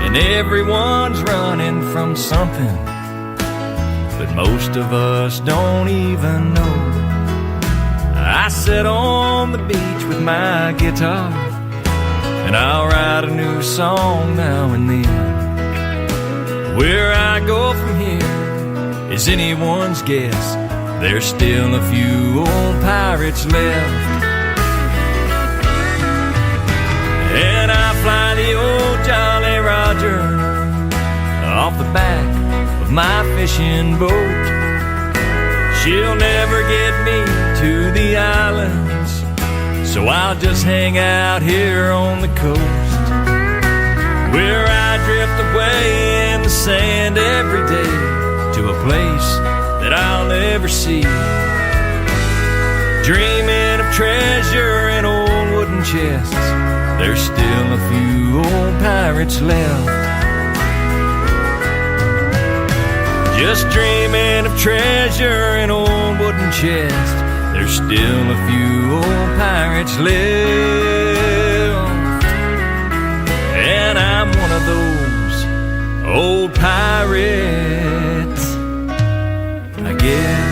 And everyone's running from something, but most of us don't even know. I sit on the beach with my guitar, and I'll write a new song now and then. Where I go from here is anyone's guess. There's still a few old pirates left. And I fly the old Jolly Roger off the back of my fishing boat. She'll never get me to the islands, so I'll just hang out here on the coast, where I drift away in the sand every day to a place that I'll never see. Dreaming of treasure in old wooden chests, there's still a few old pirates left. Just dreaming of treasure in old wooden chests, there's still a few old pirates left. And I'm one of those old pirates, I guess.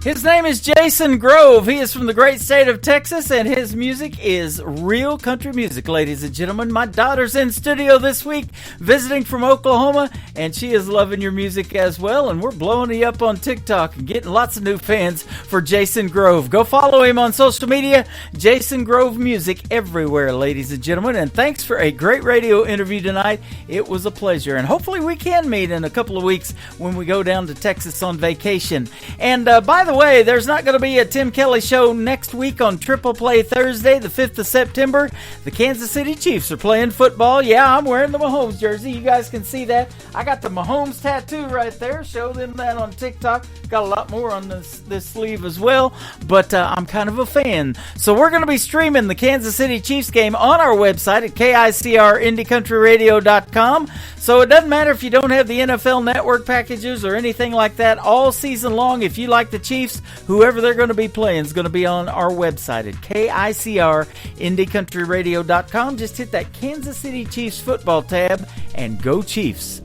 His name is Jason Grove. He is from the great state of Texas, and his music is real country music, ladies and gentlemen. My daughter's in studio this week, visiting from Oklahoma, and she is loving your music as well, and we're blowing you up on TikTok and getting lots of new fans for Jason Grove. Go follow him on social media, Jason Grove Music, everywhere, ladies and gentlemen, and thanks for a great radio interview tonight. It was a pleasure, and hopefully we can meet in a couple of weeks when we go down to Texas on vacation. And by the way, there's not going to be a Tim Kelly show next week on Triple Play Thursday, the 5th of September. The Kansas City Chiefs are playing football. Yeah, I'm wearing the Mahomes jersey. You guys can see that. I got the Mahomes tattoo right there. Show them that on TikTok. Got a lot more on this sleeve as well, but I'm kind of a fan. So we're going to be streaming the Kansas City Chiefs game on our website at KICRIndieCountryRadio.com. So it doesn't matter if you don't have the NFL Network packages or anything like that. All season long, if you like the Chiefs, whoever they're going to be playing is going to be on our website at KICRIndieCountryRadio.com. Just hit that Kansas City Chiefs football tab and go Chiefs.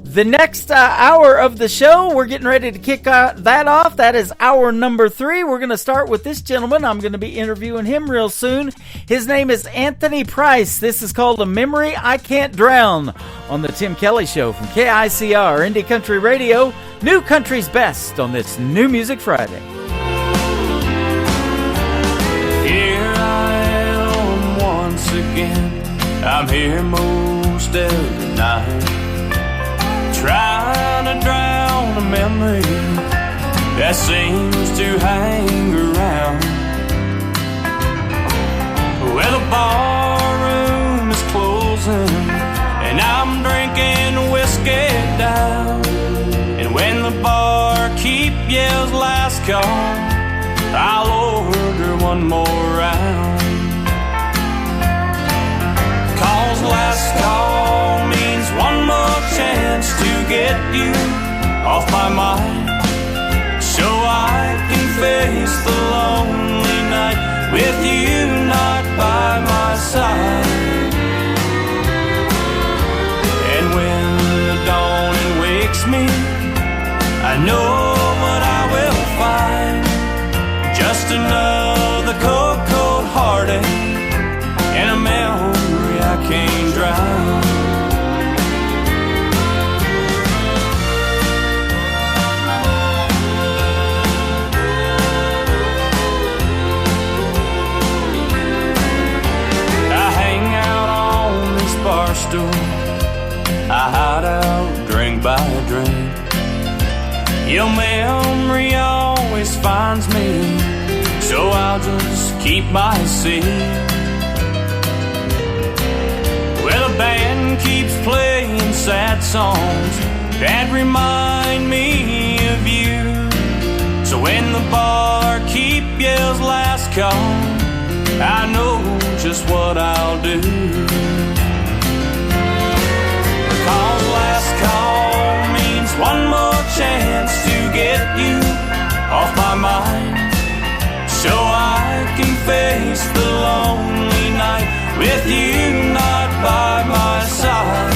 The next hour of the show, we're getting ready to kick that off. That is hour number 3. We're going to start with this gentleman. I'm going to be interviewing him real soon. His name is Anthony Price. This is called A Memory I Can't Drown on the Tim Kelly Show from KICR Indie Country Radio. New Country's Best on this New Music Friday. Here I am once again. I'm here most every night, trying to drown a memory that seems to hang around. Well, the barroom is closing and I'm drinking whiskey down. And when the barkeep yells last call, I'll order one more round. 'Cause last call means one more chance to get you off my mind, so I can face the lonely night with you not by my side. And when the dawning wakes me, I know what I will find. Just another cold, cold heartache and a memory I can't drown. I hang out on this bar stool, I hide out drink by drink. Your memory always finds me, so I'll just keep my seat. Well, the band keeps playing sad songs that remind me of you. So when the barkeep yells last call, I know just what I'll do. Because last call means one more chance to get you off my mind, so I can face the lonely night with you not by my side.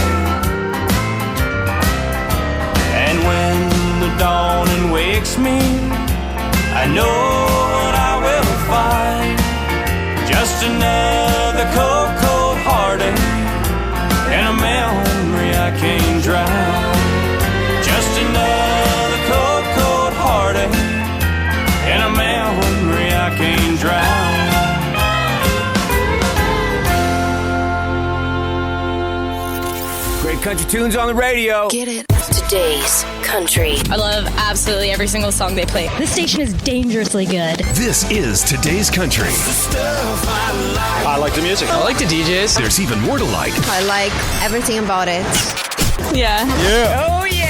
And when the dawning wakes me, I know what I will find. Just another cold, cold heartache and a memory I can't drown. Just another cold, cold heartache and a memory I can't drown. Great country tunes on the radio. Get it. Today's country. I love absolutely every single song they play. This station is dangerously good. This is Today's Country. I like the music. I like the DJs. There's even more to like. I like everything about it. Yeah. Yeah. Oh, yeah.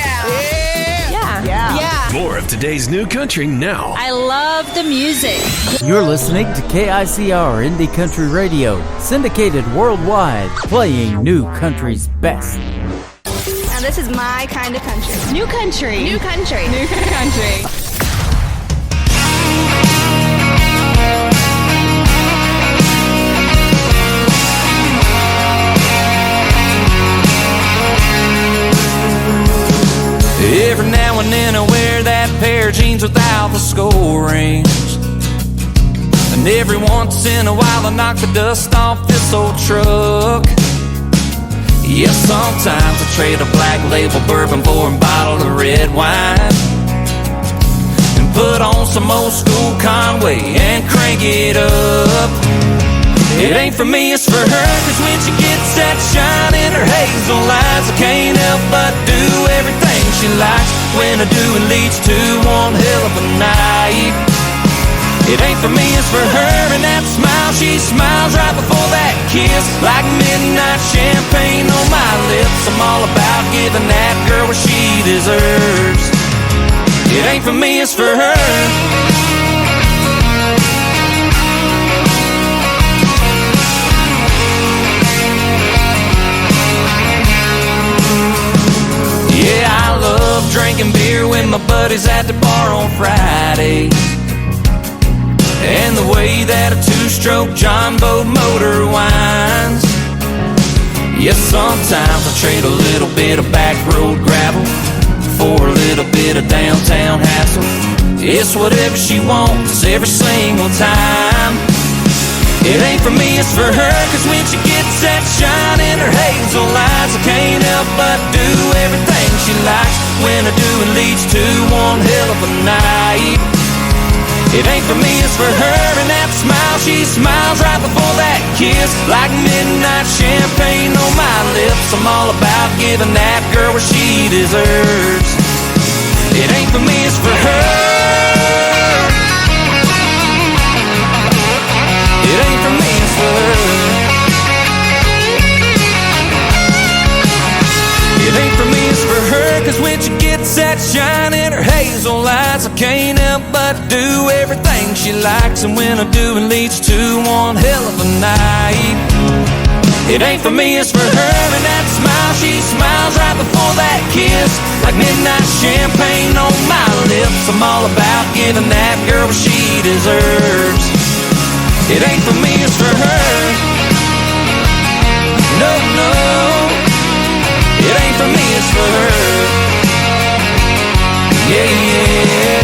Yeah. More of today's new country now. I love the music. You're listening to KICR Indie Country Radio, syndicated worldwide, playing New Country's best. Now this is my kind of country. New country. New country. New country. Every now and then I wear that pair of jeans without the skull rings, and every once in a while I knock the dust off this old truck. Yeah, sometimes I trade a black label bourbon for a bottle of red wine, and put on some old school Conway and crank it up. It ain't for me, it's for her, 'cause when she gets that shine in her hazel eyes, I can't help but do everything she likes. When I do, it leads to one hell of a night. It ain't for me, it's for her. And that smile, she smiles right before that kiss, like midnight champagne on my lips. I'm all about giving that girl what she deserves. It ain't for me, it's for her. Yeah, I love drinking beer with my buddies at the bar on Friday, and the way that a two-stroke John Boat motor winds. Yes, sometimes I trade a little bit of back road gravel for a little bit of downtown hassle. It's whatever she wants every single time. It ain't for me, it's for her. Cause when she gets that shine in her hazel eyes, I can't help but do everything she likes. When I do, it leads to one hell of a night. It ain't for me, it's for her. And that smile, she smiles right before that kiss, like midnight champagne on my lips. I'm all about giving that girl what she deserves. It ain't for me, it's for her. It ain't for me, it's for her. It ain't for me, it's for her. Cause when she gets that shine in her hazel eyes, I can't help but do everything she likes. And when I do, it leads to one hell of a night. It ain't for me, it's for her. And that smile, she smiles right before that kiss, like midnight champagne on my lips. I'm all about giving that girl what she deserves. It ain't for me, it's for her. No, no. It ain't for me, it's for her. Yeah, yeah.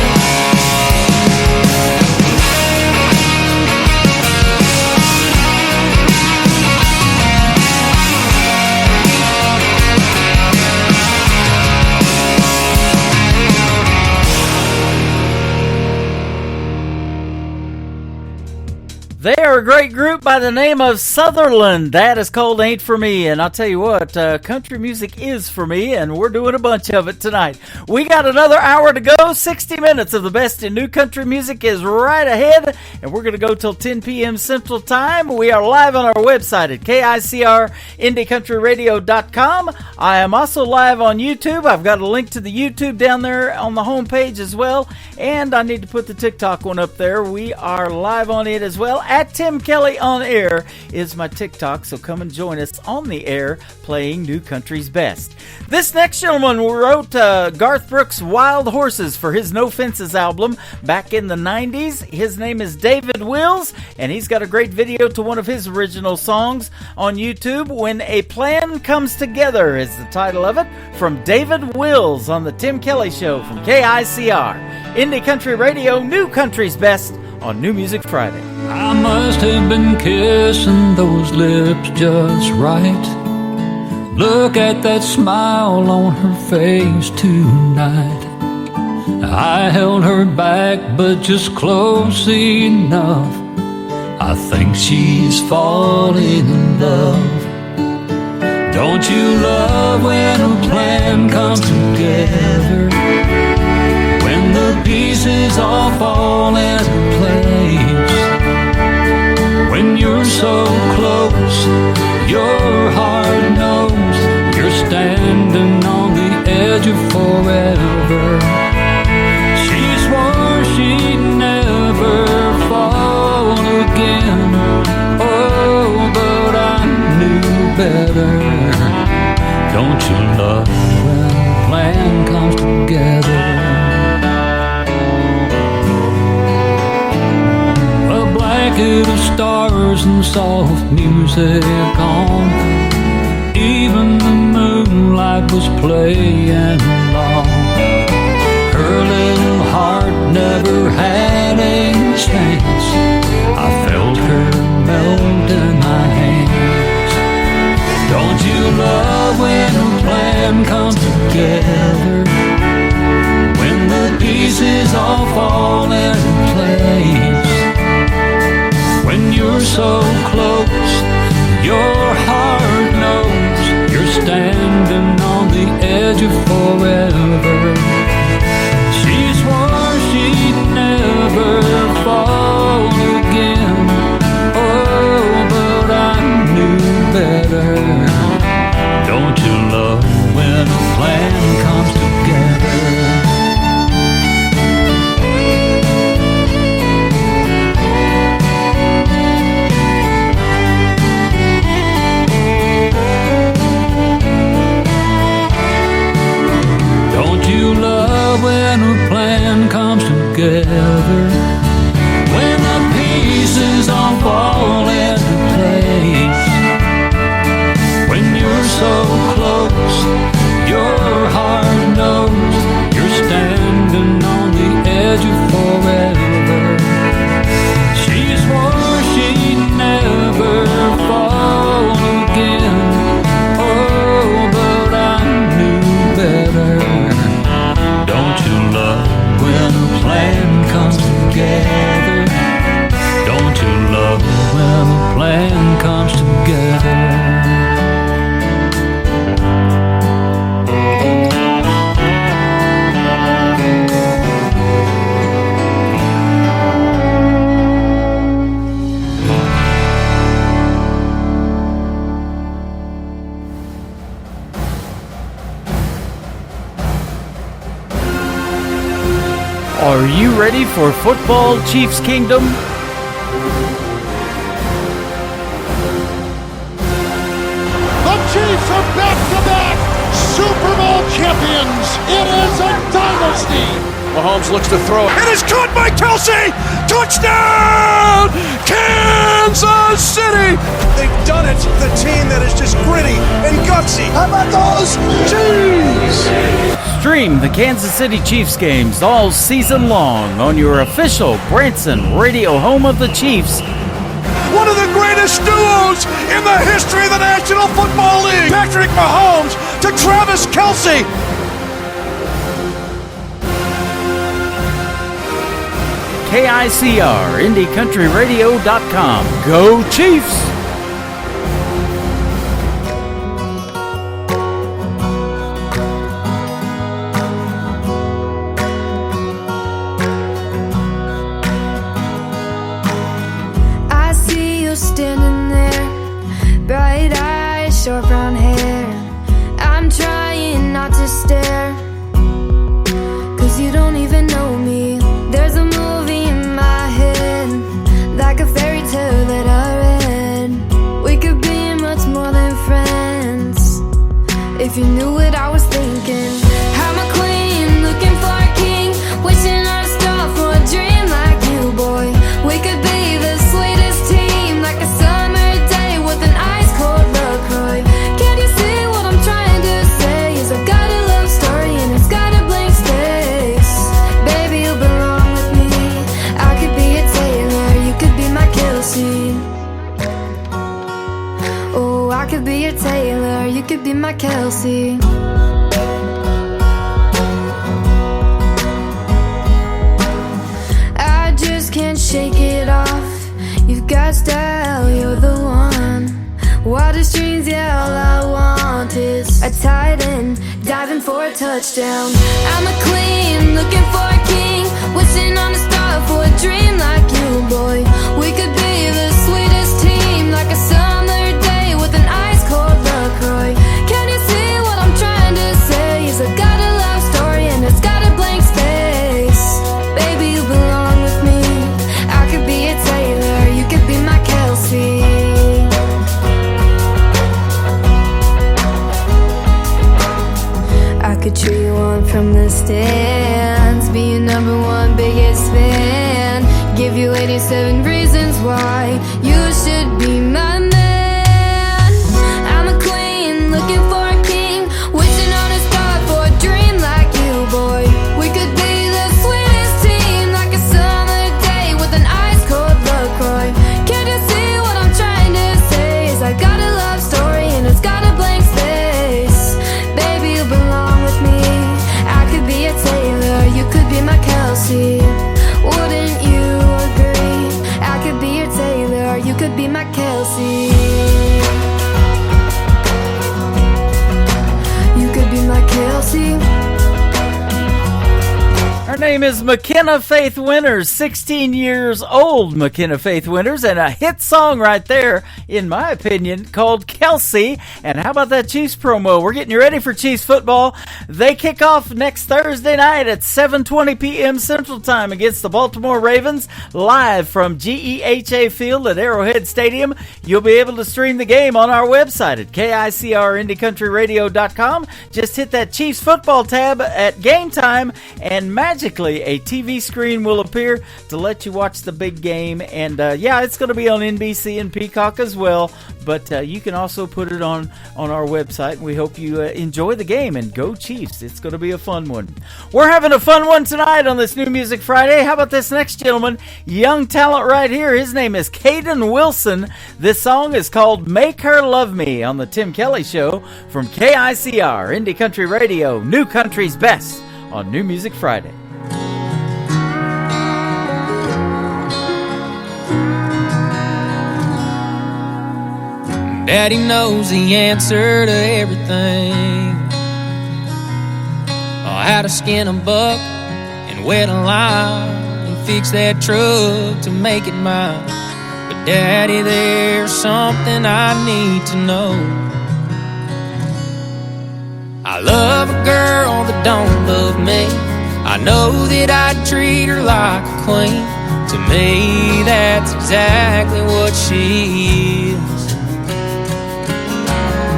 They are a great group by the name of Sutherland. That is called Ain't For Me. And I'll tell you what, country music is for me, and we're doing a bunch of it tonight. We got another hour to go. 60 minutes of the best in new country music is right ahead, and we're going to go till 10 p.m. Central Time. We are live on our website at KICRIndieCountryRadio.com. I am also live on YouTube. I've got a link to the YouTube down there on the homepage as well, and I need to put the TikTok one up there. We are live on it as well. At Tim Kelly on Air is my TikTok, so come and join us on the air playing New Country's Best. This next gentleman wrote Garth Brooks' Wild Horses for his No Fences album back in the 90s. His name is David Wills, and he's got a great video to one of his original songs on YouTube. When a Plan Comes Together is the title of it, from David Wills on the Tim Kelly Show from KICR. Indie Country Radio, New Country's Best on New Music Friday. I must have been kissing those lips just right. Look at that smile on her face tonight. I held her back, but just close enough. I think she's falling in love. Don't you love when a plan comes together? When the pieces all fall into place. When you're so close, your heart knows you're standing on the edge of forever. She swore she'd never fall again. Oh, but I knew better. Don't you love when a plan comes together? Of stars and soft music on. Even the moonlight was playing along. Her little heart never had a chance. I felt her melt in my hands. Don't you love when a plan comes together? When the pieces all fall into place. When you're so close, your heart knows you're standing on the edge of forever. She swore she'd never fall ready for Football Chiefs Kingdom? The Chiefs are back-to-back Super Bowl champions. It is a dynasty. Mahomes looks to throw. It is caught by Kelsey. Touchdown, Kansas City. They've done it. The team that is just gritty and gutsy. How about those Chiefs? Stream the Kansas City Chiefs games all season long on your official Branson radio home of the Chiefs. One of the greatest duos in the history of the National Football League. Patrick Mahomes to Travis Kelce. KICR, IndieCountryRadio.com. Go Chiefs! I see you standing there, bright eyes, short brown hair. I'm trying not to stare, 'cause you don't even know me. There's a movie in my head, like a fairy tale that I read. We could be much more than friends, if you knew what I was thinking. I'm a queen, looking for a king, wishing on a star for a dream like you, boy. We could be the sweetest team, like a summer day with an ice-cold LaCroix. Can't you see what I'm trying to say? Is I've got a love story and it's got a blank space. Baby, you belong with me. I could be a Taylor, you could be my Kelsey. Oh, I could be a Taylor, you could be my Kelsey. I just can't shake it off. You've got style, you're the one. Water streams, yeah, all I want is a tight end, diving for a touchdown. I'm a queen, looking for a king, wishing on a star for a dream like you, boy. We could be the sweetest team, like a summer day with an ice-cold LaCroix. Can you see what I'm trying to say? Is I've got a love story and it's got a blank space. Baby, you belong with me. I could be a Taylor, you could be my Kelsey. I could cheer you on from the stands, be your number one biggest fan, give you 87 reasons why you should be my man. I'm a queen, looking for a king, wishing on a star for a dream like you, boy. We could be the sweetest team, like a summer day with an ice-cold LaCroix. Can't you see what I'm trying to say? Is I got a love story and it's got a blank space. Baby, you belong with me. I could be a Taylor, you could be my Kelsey. Wouldn't you agree? I could be your Taylor, you could be my Kelsey. You could be my Kelsey. Her name is McKenna Faith Winters, 16 years old McKenna Faith Winters, and a hit song right there, in my opinion, called Kelsey. And how about that Chiefs promo? We're getting you ready for Chiefs football. They kick off next Thursday night at 7:20 p.m. Central Time against the Baltimore Ravens, live from GEHA Field at Arrowhead Stadium. You'll be able to stream the game on our website at KICR, Just hit that Chiefs football tab at game time, and magically a TV screen will appear to let you watch the big game. And yeah, it's going to be on NBC and Peacock as well, but you can also put it on our website. We hope you enjoy the game, and go Chiefs. It's going to be a fun one. We're having a fun one tonight on this New Music Friday. How about this next gentleman? Young talent right here. His name is Caden Wilson. This song is called Make Her Love Me on the Tim Kelly Show from KICR, Indie Country Radio, New Country's Best on New Music Friday. Daddy knows the answer to everything. How to skin a buck and wet a lime and fix that truck to make it mine. But Daddy, there's something I need to know. I love a girl that don't love me. I know that I'd treat her like a queen. To me, that's exactly what she is.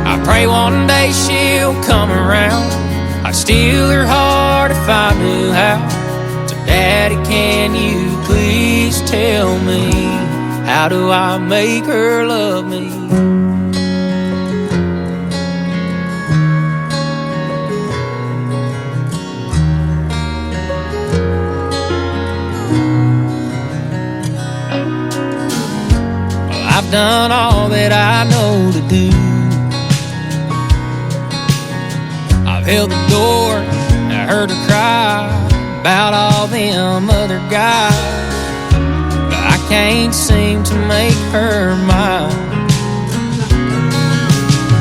I pray one day she'll come around. I'd steal her heart if I knew how. So Daddy, can you please tell me, how do I make her love me? I've done all that I know to do. I've held the door, I heard her cry about all them other guys, but I can't seem to make her mine.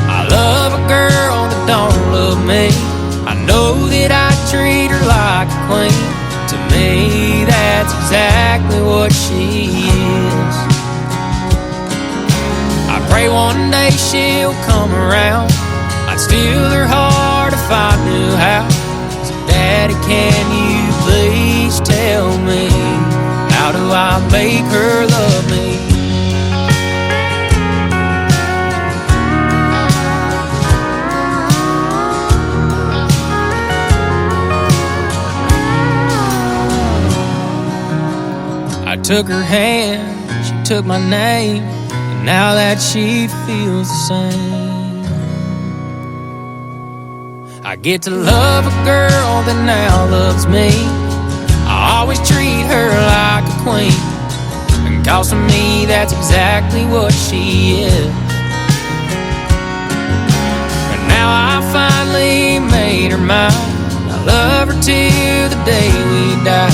I love a girl that don't love me. I know that I treat her like a queen. To me, that's exactly what she is. I pray one day she'll come around. I'd steal her heart if I knew how. So Daddy, can you please tell me, how do I make her love me? I took her hand, she took my name, and now that she feels the same, I get to love a girl that now loves me. I always treat her like a queen, and cause to me that's exactly what she is. And now I finally made her mine. I love her till the day we die.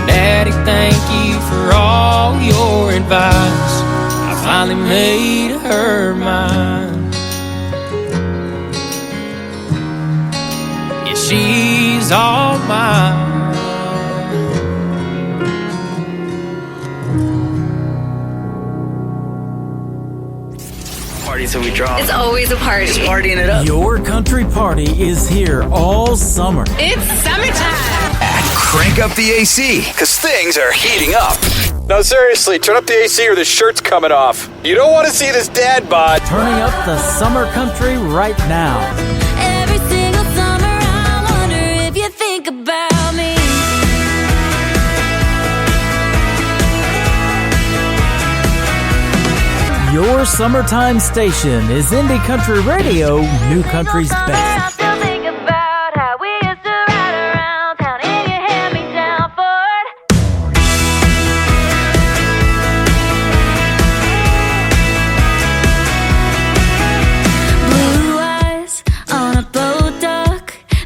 Daddy, thank you for all your advice. I finally made her mine. Yeah, she's all mine. Party till we drop. It's always a party. Just partying it up. Your country party is here all summer. It's summertime. Crank up the AC, because things are heating up. No, seriously, turn up the AC or the shirt's coming off. You don't want to see this dad bod. Turning up the summer country right now. Every single summer I wonder if you think about me. Your summertime station is Indie Country Radio, New Country's best.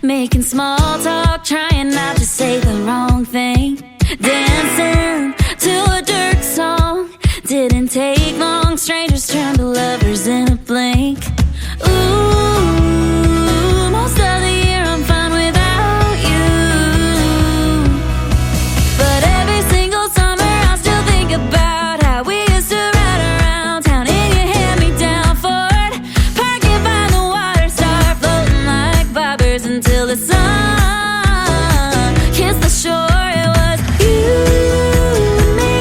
Making small talk, trying not to say the wrong thing. Dancing to a Dirk song. Didn't take long, strangers turned to lovers in a blink. Ooh, most of the year I'm fine without you. But every single summer I still think about how we used to ride around town in your hand-me-down Ford. Parking by the water, start floating like bobbers until the sun kissed the shore. It was you and me,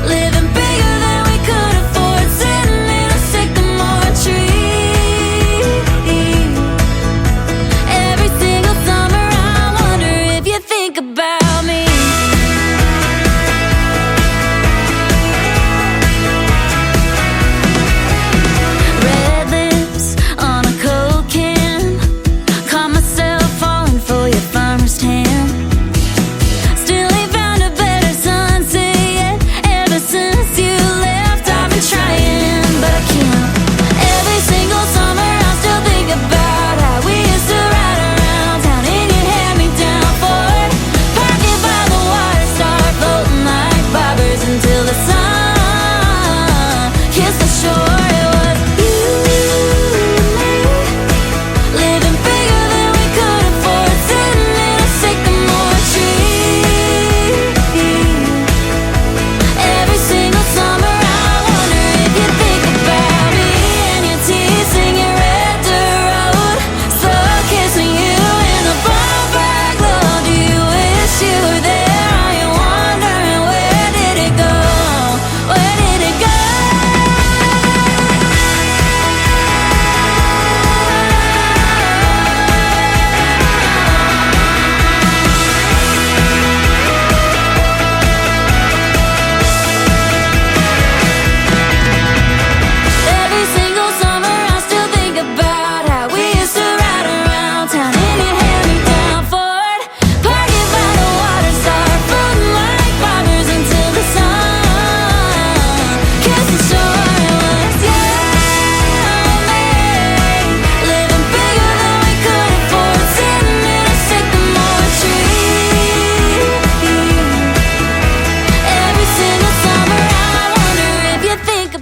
living bigger than we could afford, sitting in a sycamore tree.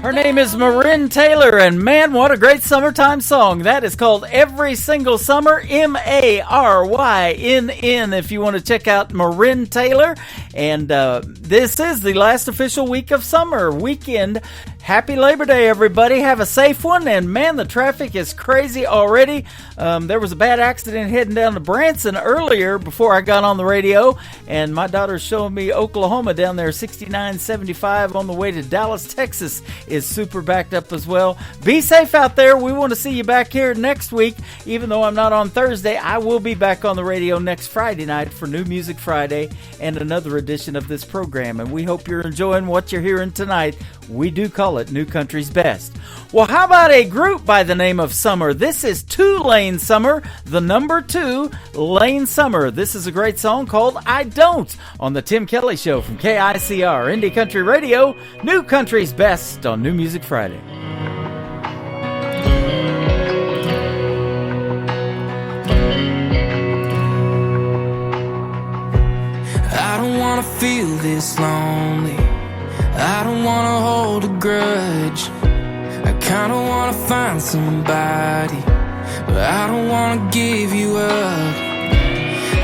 Her name is Marin Taylor, and man, what a great summertime song. That is called Every Single Summer, M-A-R-Y-N-N, if you want to check out Marin Taylor. And this is the last official week of summer weekend. Happy Labor Day, everybody. Have a safe one. And man, the traffic is crazy already. There was a bad accident heading down to Branson earlier before I got on the radio. And my daughter's showing me Oklahoma down there, 6975 on the way to Dallas, Texas is super backed up as well. Be safe out there. We want to see you back here next week. Even though I'm not on Thursday, I will be back on the radio next Friday night for New Music Friday and another edition of this program. And we hope you're enjoying what you're hearing tonight. We do call it New Country's Best. Well, how about a group by the name of Summer? This is 2 Lane Summer, the number 2 Lane Summer. This is a great song called I Don't on the Tim Kelly Show from KICR, Indie Country Radio, New Country's Best on New Music Friday. I don't wanna feel this lonely. I don't wanna hold a grudge. I kinda wanna find somebody, but I don't wanna give you up.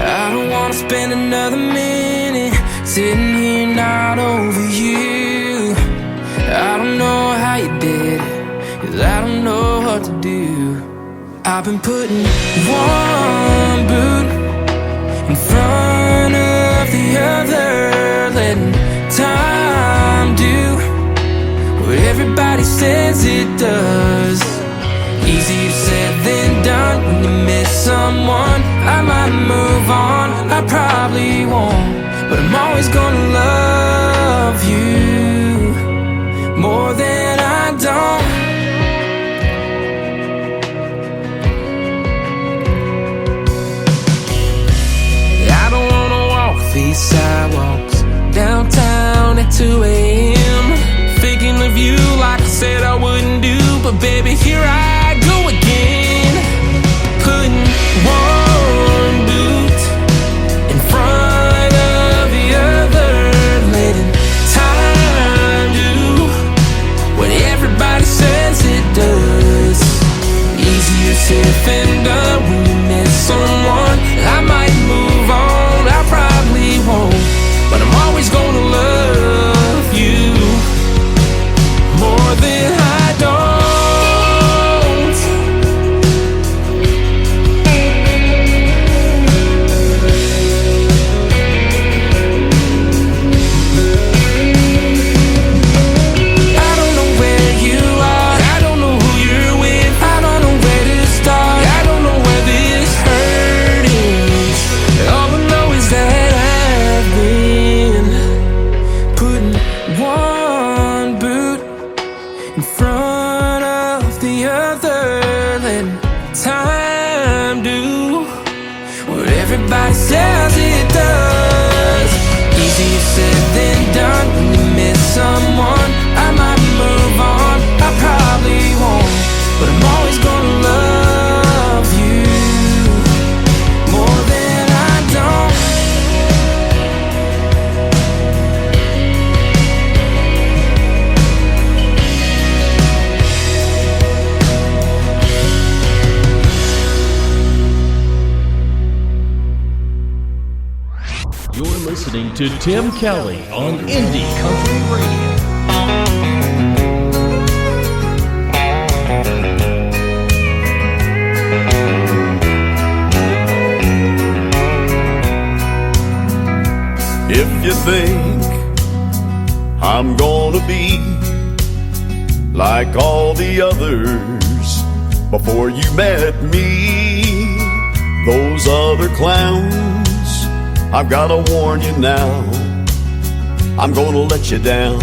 I don't wanna spend another minute sitting here not over you. I don't know how you did it, 'cause I don't know what to do. I've been putting one boot in front of the other, letting time do what everybody says it does. Easier said than done when you miss someone. I might move on, I probably won't, but I'm always gonna love you more than I don't. I don't wanna walk these sidewalks downtown at 2 a.m. thinking of you like I said I wouldn't do, but baby, here I go again, putting one boot in front of the other, letting time do what everybody says it does. Easier said than done when you miss someone. I might move on, I probably won't, but I'm always gonna love you more than I don't. I don't know where you are, I don't know who you're with, I don't know where to start, I don't know where this hurt is. All I know is that I've been putting one boot in front of the other, letting time do what everybody says it does. Easier said than done when you miss someone. I might move on, I probably won't, but I'm always gonna love you more than I don't. You're listening to Tim Kelly on Indie Country Radio. If you think I'm gonna be like all the others before you met me, those other clowns, I've gotta warn you now, I'm gonna let you down.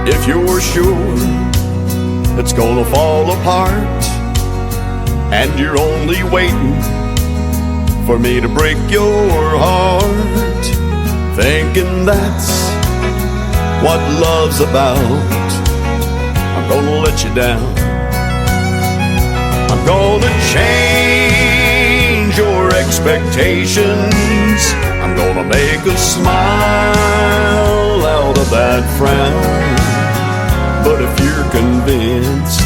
If you're sure it's gonna fall apart and you're only waiting for me to break your heart, thinking that's what love's about, I'm gonna let you down. I'm gonna change your expectations, I'm gonna make us smile that frown. But if you're convinced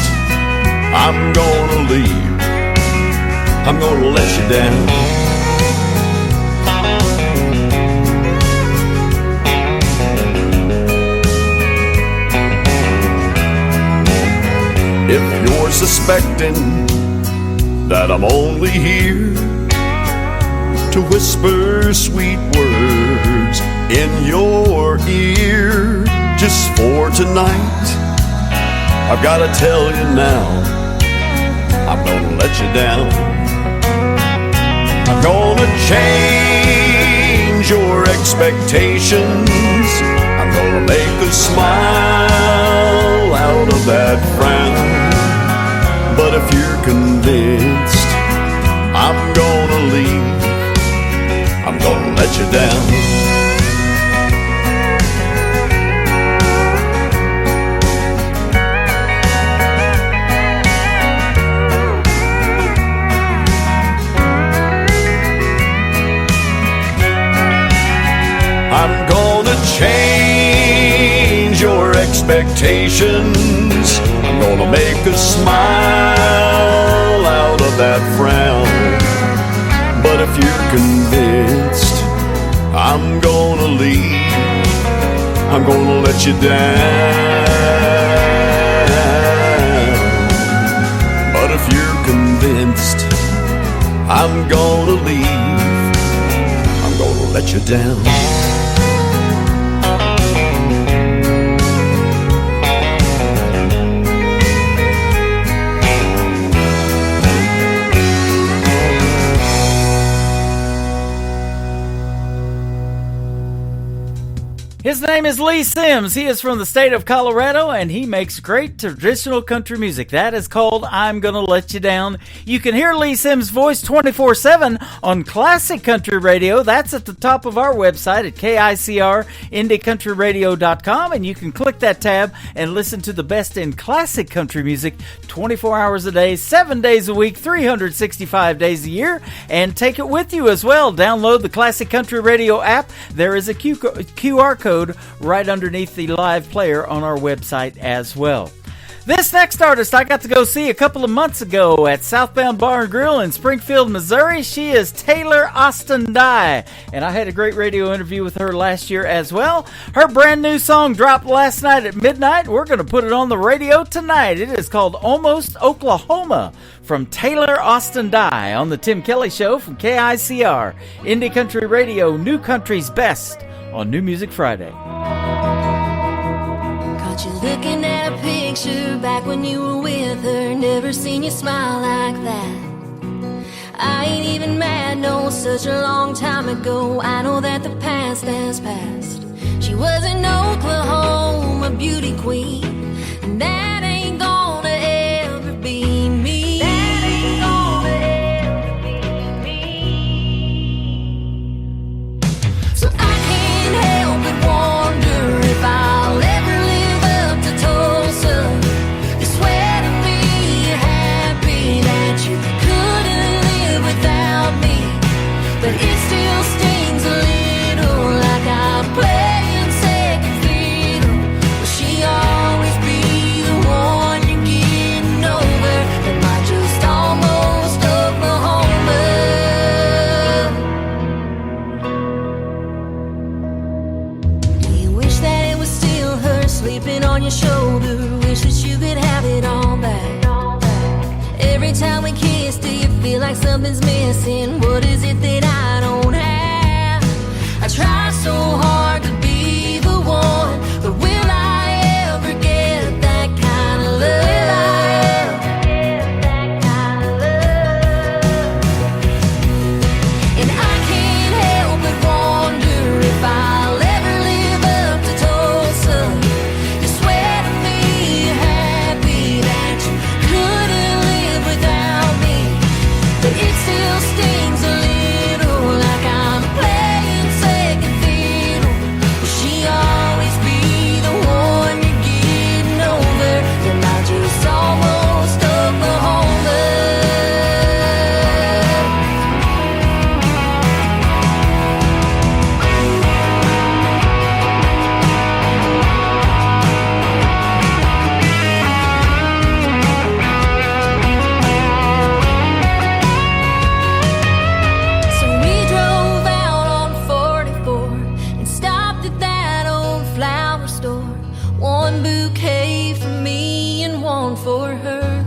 I'm gonna leave, I'm gonna let you down. If you're suspecting that I'm only here to whisper sweet words in your ear just for tonight, I've gotta tell you now, I'm gonna let you down. I'm gonna change your expectations. I'm gonna make a smile out of that frown. But if you're convinced I'm gonna leave, I'm gonna let you down. I'm gonna change your expectations. I'm gonna make a smile out of that frown. But if you're convinced I'm gonna leave, I'm gonna let you down. But if you're convinced I'm gonna leave, I'm gonna let you down. His name is Lee Sims. He is from the state of Colorado, and he makes great traditional country music. That is called I'm Gonna Let You Down. You can hear Lee Sims' voice 24/7 on Classic Country Radio. That's at the top of our website at KICR-IndieCountryRadio.com, and you can click that tab and listen to the best in classic country music 24 hours a day, 7 days a week, 365 days a year, and take it with you as well. Download the Classic Country Radio app. There is a QR code right underneath the live player on our website as well. This next artist I got to go see a couple of months ago at Southbound Bar and Grill in Springfield, Missouri. She is Taylor Austin Dye, and I had a great radio interview with her last year as well. Her brand new song dropped last night at midnight. We're going to put it on the radio tonight. It is called Almost Oklahoma from Taylor Austin Dye on the Tim Kelly Show from KICR, Indie Country Radio, New Country's Best on New Music Friday. Caught you looking at a picture back when you were with her. Never seen you smile like that. I ain't even mad, no, such a long time ago. I know that the past has passed. She was an Oklahoma beauty queen, and that ain't gonna ever be me. That ain't gonna ever be me. So I can't help but wonder if I'll ever live up to Tulsa. You swear to me you're happy that you couldn't live without me, but it still stings a little like I'm playing second fiddle. Will she always be the one you're getting over? Am I just almost Oklahoma? Do you wish that it was still her sleeping on your shoulder? Wish that you could have it all back. Every time we kiss, do you feel like something's missing? What is it that I don't have? I try so hard to be the one, but will I ever get that kind of love? Will I ever get that kind of love? And I can't help but wonder if I'll ever live up to Tulsa. You swear to me you're happy that you couldn't live without me, but it still stings a little like I'm playing second fiddle. one bouquet for me and one for her.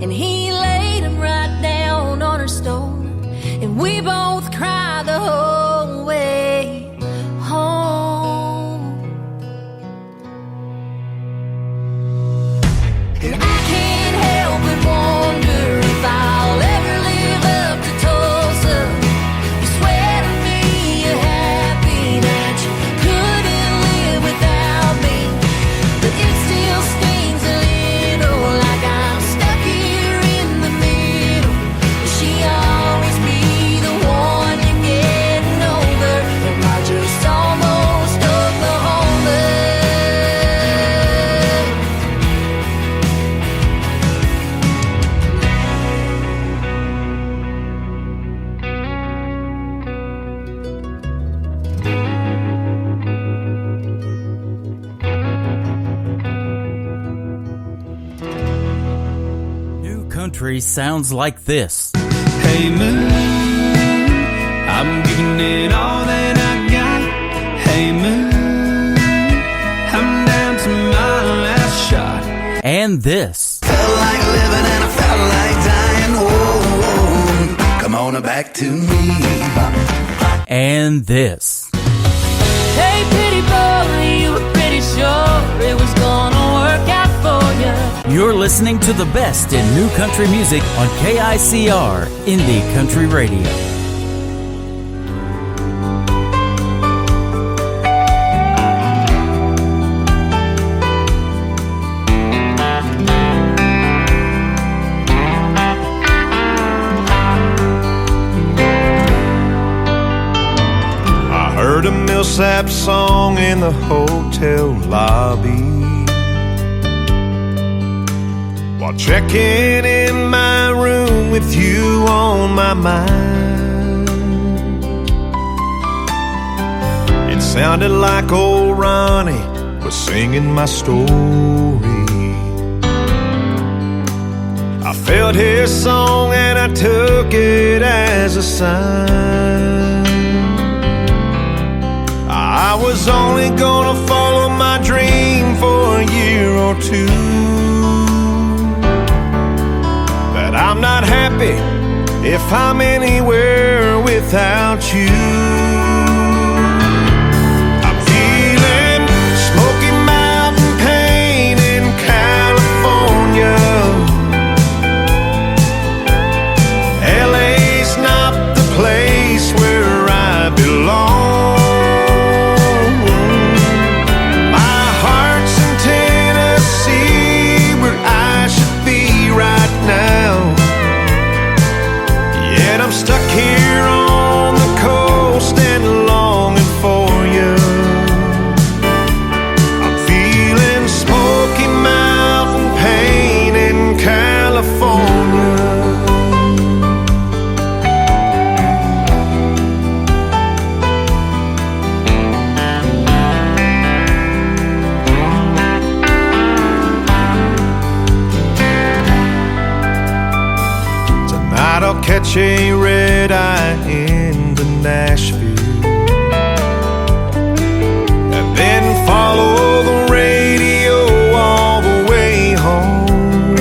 And he laid them right down on her stone, and we both cried the whole way home. And I can't help but wonder if I'll ever live up to Tulsa. You swear to me you're happy that you couldn't live without me, but it still stings a little like I'm stuck here in the middle. Will she always be the one you're getting over? Am I just almost Oklahoma? New country sounds like this. Hey moon, I'm giving it all that I got. Hey moon, I'm down to my last shot. And this. Felt like living and I felt like dying. Oh, come on back to me. And this. Hey pretty boy, you were pretty sure it was gonna work out for you. You're listening to the best in new country music on KICR Indie Country Radio. I heard a Millsap song in the hotel lobby while checking in my room with you on my mind. It sounded like old Ronnie was singing my story. I felt his song and I took it as a sign. I was only gonna follow my dream for a year or two, but I'm not happy if I'm anywhere without you. I'm feeling Smoky Mountain pain in California. LA's not the place where I belong. I'm stuck here on the coast and longing for you. I'm feeling Smoky Mountain pain in California. Tonight I'll catch a red eye into Nashville and then follow the radio all the way home.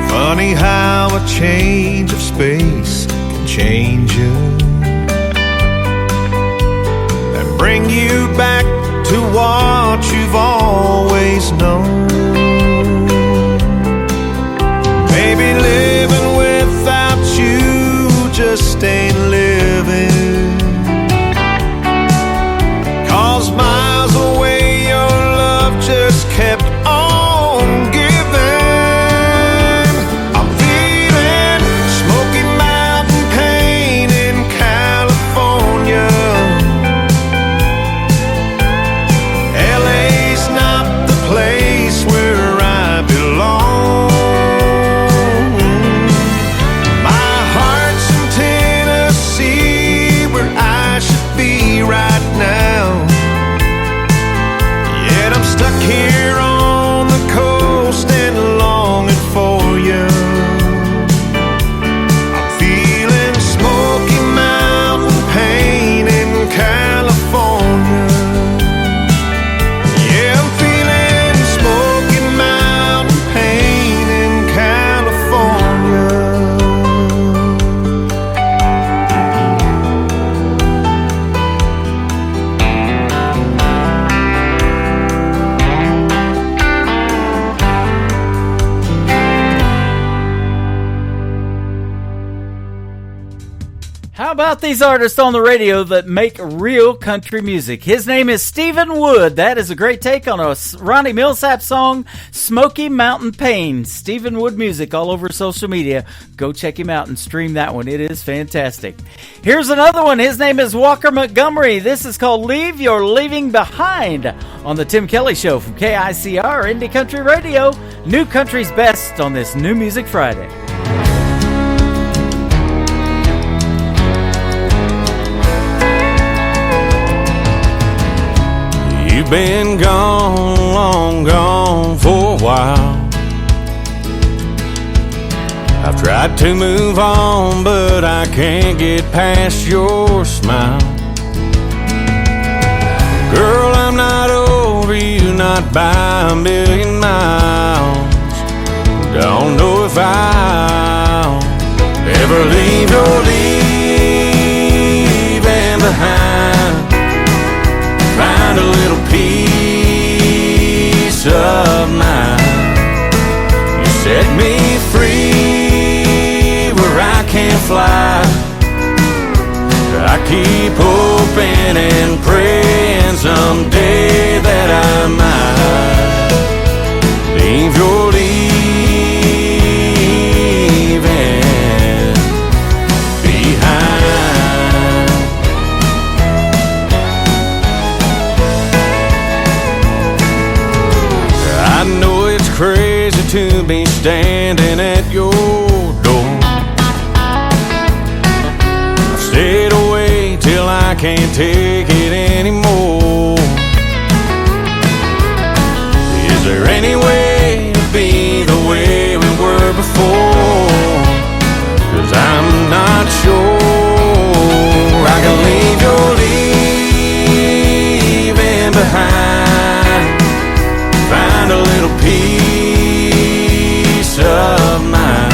Funny how a change of space can change you and bring you back to what you've always known. Maybe living without you just ain't living, 'cause miles away your love just kept on giving. I'm feeling Smoky Mountain pain in California. LA's How about these artists on the radio that make real country music? His name is Stephen Wood. That is a great take on a Ronnie Millsap song, Smoky Mountain Pain. Stephen Wood music all over social media. Go check him out and stream that one. It is fantastic. Here's another one. His name is Walker Montgomery. This is called Leave Your Leaving Behind on the Tim Kelly Show from KICR Indie Country Radio. New Country's best on this New Music Friday. You've been gone, long gone for a while. I've tried to move on, but I can't get past your smile. Girl, I'm not over you, not by a million miles. Don't know if I'll ever leave your leaving behind. Find a little peace of mind. You set me free where I can't fly. I keep hoping and praying someday that I might leave your leaving behind. I know it's crazy to be standing at your door. I've stayed away till I can't take it anymore. Is there any way to be the way we were before? 'Cause I'm not sure I can leave your leaving behind. Find a little peace of mind.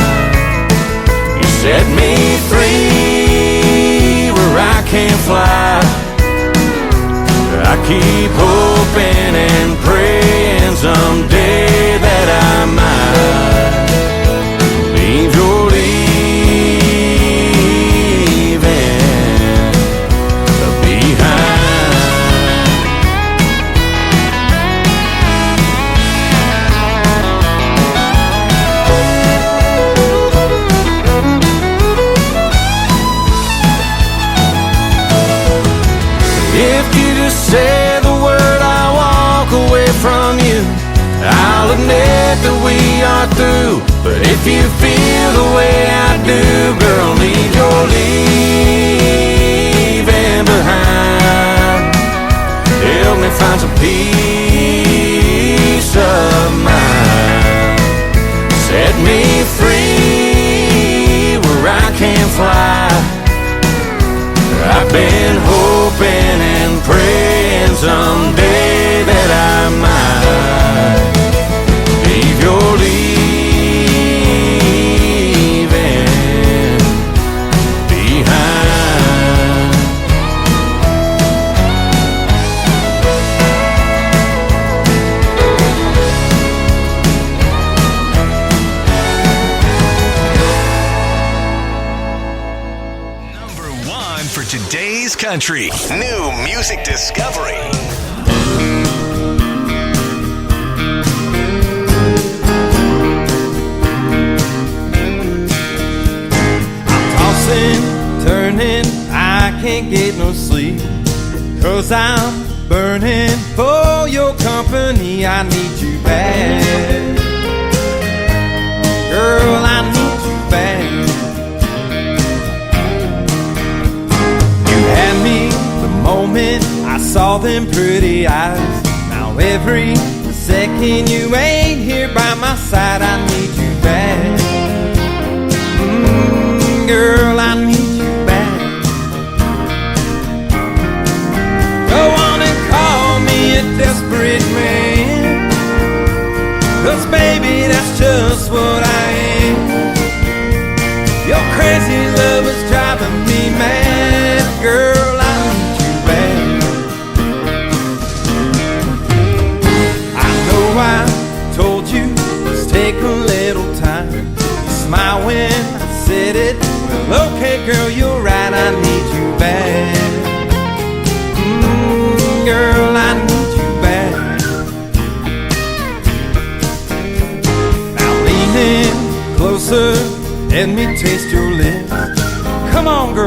You set me free where I can't fly. I keep hoping and praying someday that I might leave your leaving behind. If you just say the word, I walk away from you. I'll admit that we are through. But if you feel the way I do, girl, leave your leaving behind. Help me find some peace of mind. Set me free where I can't fly. I've been hoping and praying someday that I might leave your leaving behind. Number one for today's country. New music discovery. Tossing, turning, I can't get no sleep. 'Cause I'm burning for your company. I need you bad. Girl, I need you bad. You had me the moment I saw them pretty eyes. Now every second you ain't here by my side, I need you bad. Girl, I need you back. Go on and call me a desperate man. 'Cause baby, that's just what I am. Your crazy love is driving me mad. Girl, I need you back. I know I told you, just take a little time. Smile when I said it. Well, okay, girl, you're right, I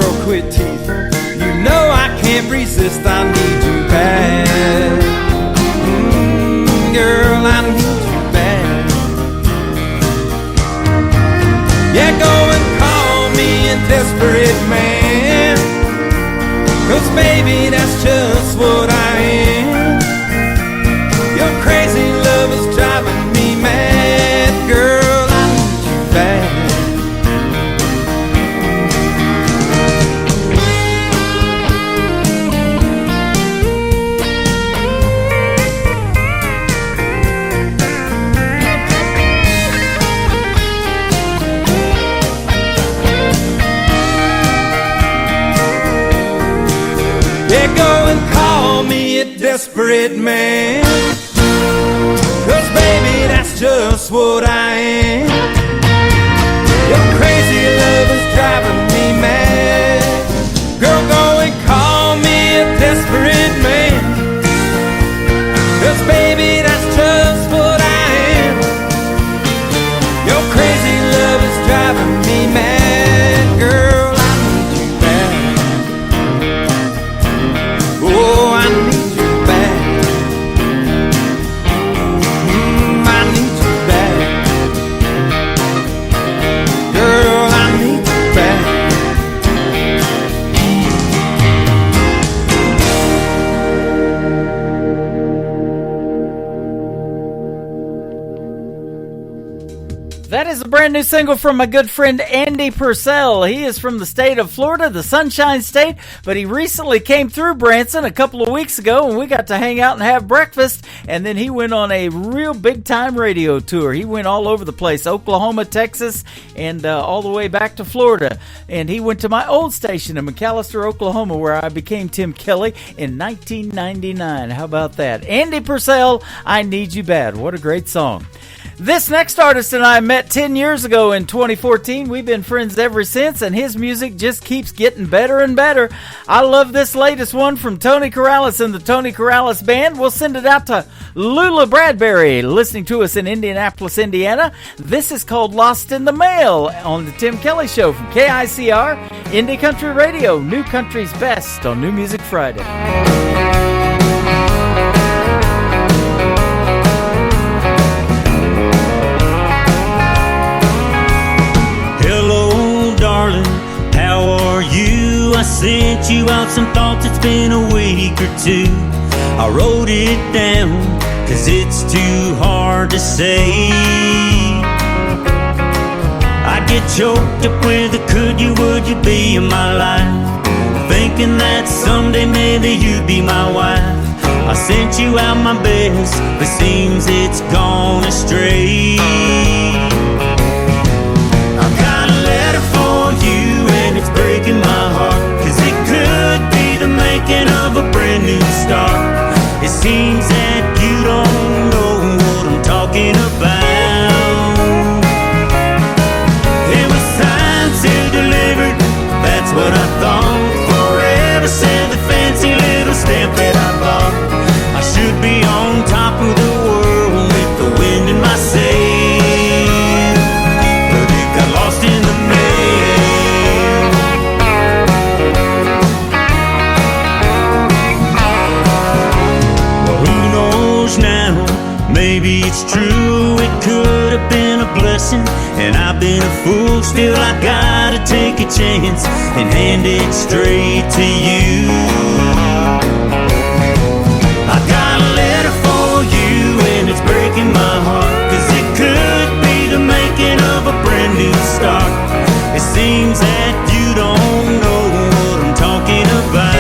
girl, quit teasing. You know I can't resist, I need you bad. Girl, I need you bad. Yeah, go and call me a desperate man, 'cause baby, that's just what I am. Your crazy love is driving me mad. Girl, I need you bad. Yeah, go and call me a desperate man, 'cause baby, that's just what I am. Your crazy love is driving me mad. Girl, go and call me a desperate man, 'cause baby, that's just what I am. Your crazy love is driving me mad. Girl, I need you bad. Oh, I need you bad. I need you bad. Girl, I need you bad. That is a brand new single from my good friend Andy Purcell. He is from the state of Florida, the Sunshine State, but he recently came through Branson a couple of weeks ago, and we got to hang out and have breakfast, and then he went on a real big-time radio tour. He went all over the place, Oklahoma, Texas, and all the way back to Florida. And he went to my old station in McAlester, Oklahoma, where I became Tim Kelly in 1999. How about that? Andy Purcell, I Need You Bad. What a great song. This next artist and I met 10 years ago in 2014. We've been friends ever since, and his music just keeps getting better and better. I love this latest one from Tony Corrales and the Tony Corrales Band. We'll send it out to Lula Bradbury, listening to us in Indianapolis, Indiana. This is called Lost in the Mail on the Tim Kelly Show from KICR, Indie Country Radio, New Country's Best on New Music Friday. I sent you out some thoughts, it's been a week or two. I wrote it down, 'cause it's too hard to say. I get choked up with a could you, would you be in my life, thinking that someday maybe you'd be my wife. I sent you out my best, but seems it's gone astray. I've got a letter for you and it's breaking my heart, 'cause it could be the making of a brand new start. It seems that you don't know what I'm talking about. It was signed, sealed, delivered, that's what I thought. Forever said the fancy little stamp that I bought. I should be on top of the world with the wind in my sail, but it got lost in the mail. Well, who knows now? Maybe it's true, it could have been a blessing, and I've been a fool. Still I gotta take a chance and hand it straight to you. I got a letter for you and it's breaking my heart, 'cause it could be the making of a brand new start. It seems that you don't know what I'm talking about.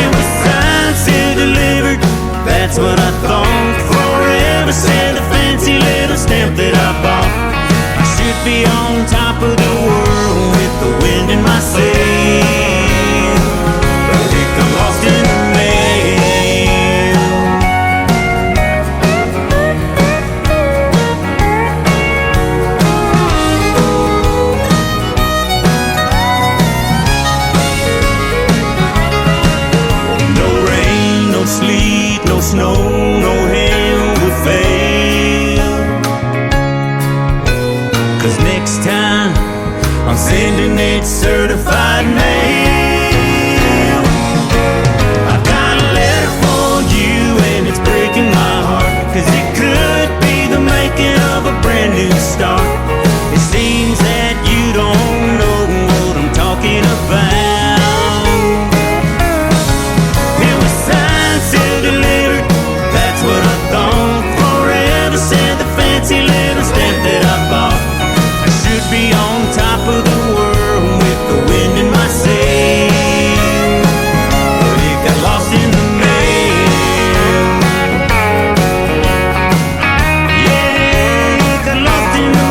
It was signed, sealed, delivered, that's what I thought. Forever said the fancy little stamp that I bought. I should be on top of the world with the wind in my sail, but it got lost in the mail. sending it certified mail. I've got a letter for you and it's breaking my heart, 'cause it could be the making of a brand new start. It seems that you don't know what I'm talking about. It was signed, sealed, delivered, that's what I thought. Forever said the fancy little stamp that I bought. I should be on top of the world with the wind in my sail, but it got lost in the mail. Yeah, it got lost in the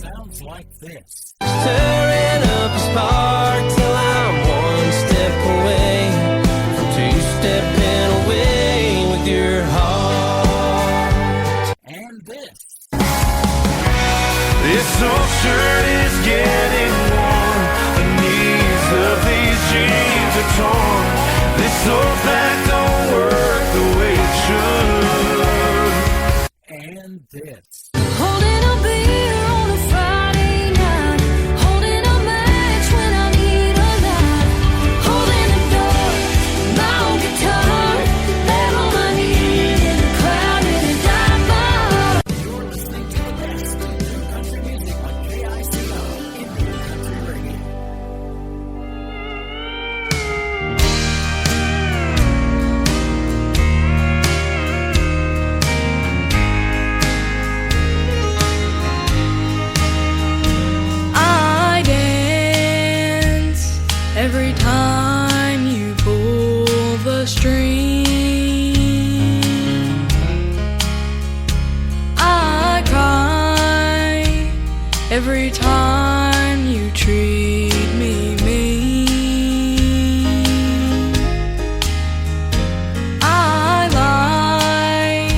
Sounds like this. Stirring up a spark till I'm one step away from two-stepping away with your heart. And this. This old shirt is getting worn. The knees of these jeans are torn. This old back don't work the way it should. And this. Holding a beer on a Friday night, holding a match when I need a light, holding the door, my own guitar, lay on my knees in the crowd and it died my heart. You're listening to the best in new country music on KICO in New Country Radio. I dance every time you pull the string. I cry every time you treat me mean. I lie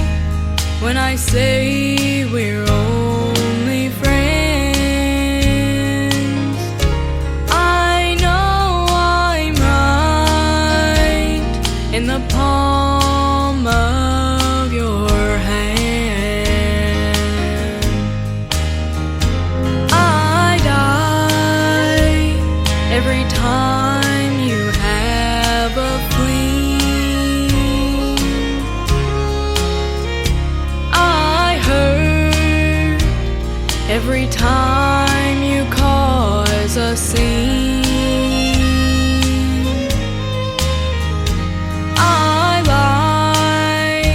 when I say we're only friends. I know I'm right in the palm of your hand. I die every time you have a fling. I hurt every time you cause a scene. I lie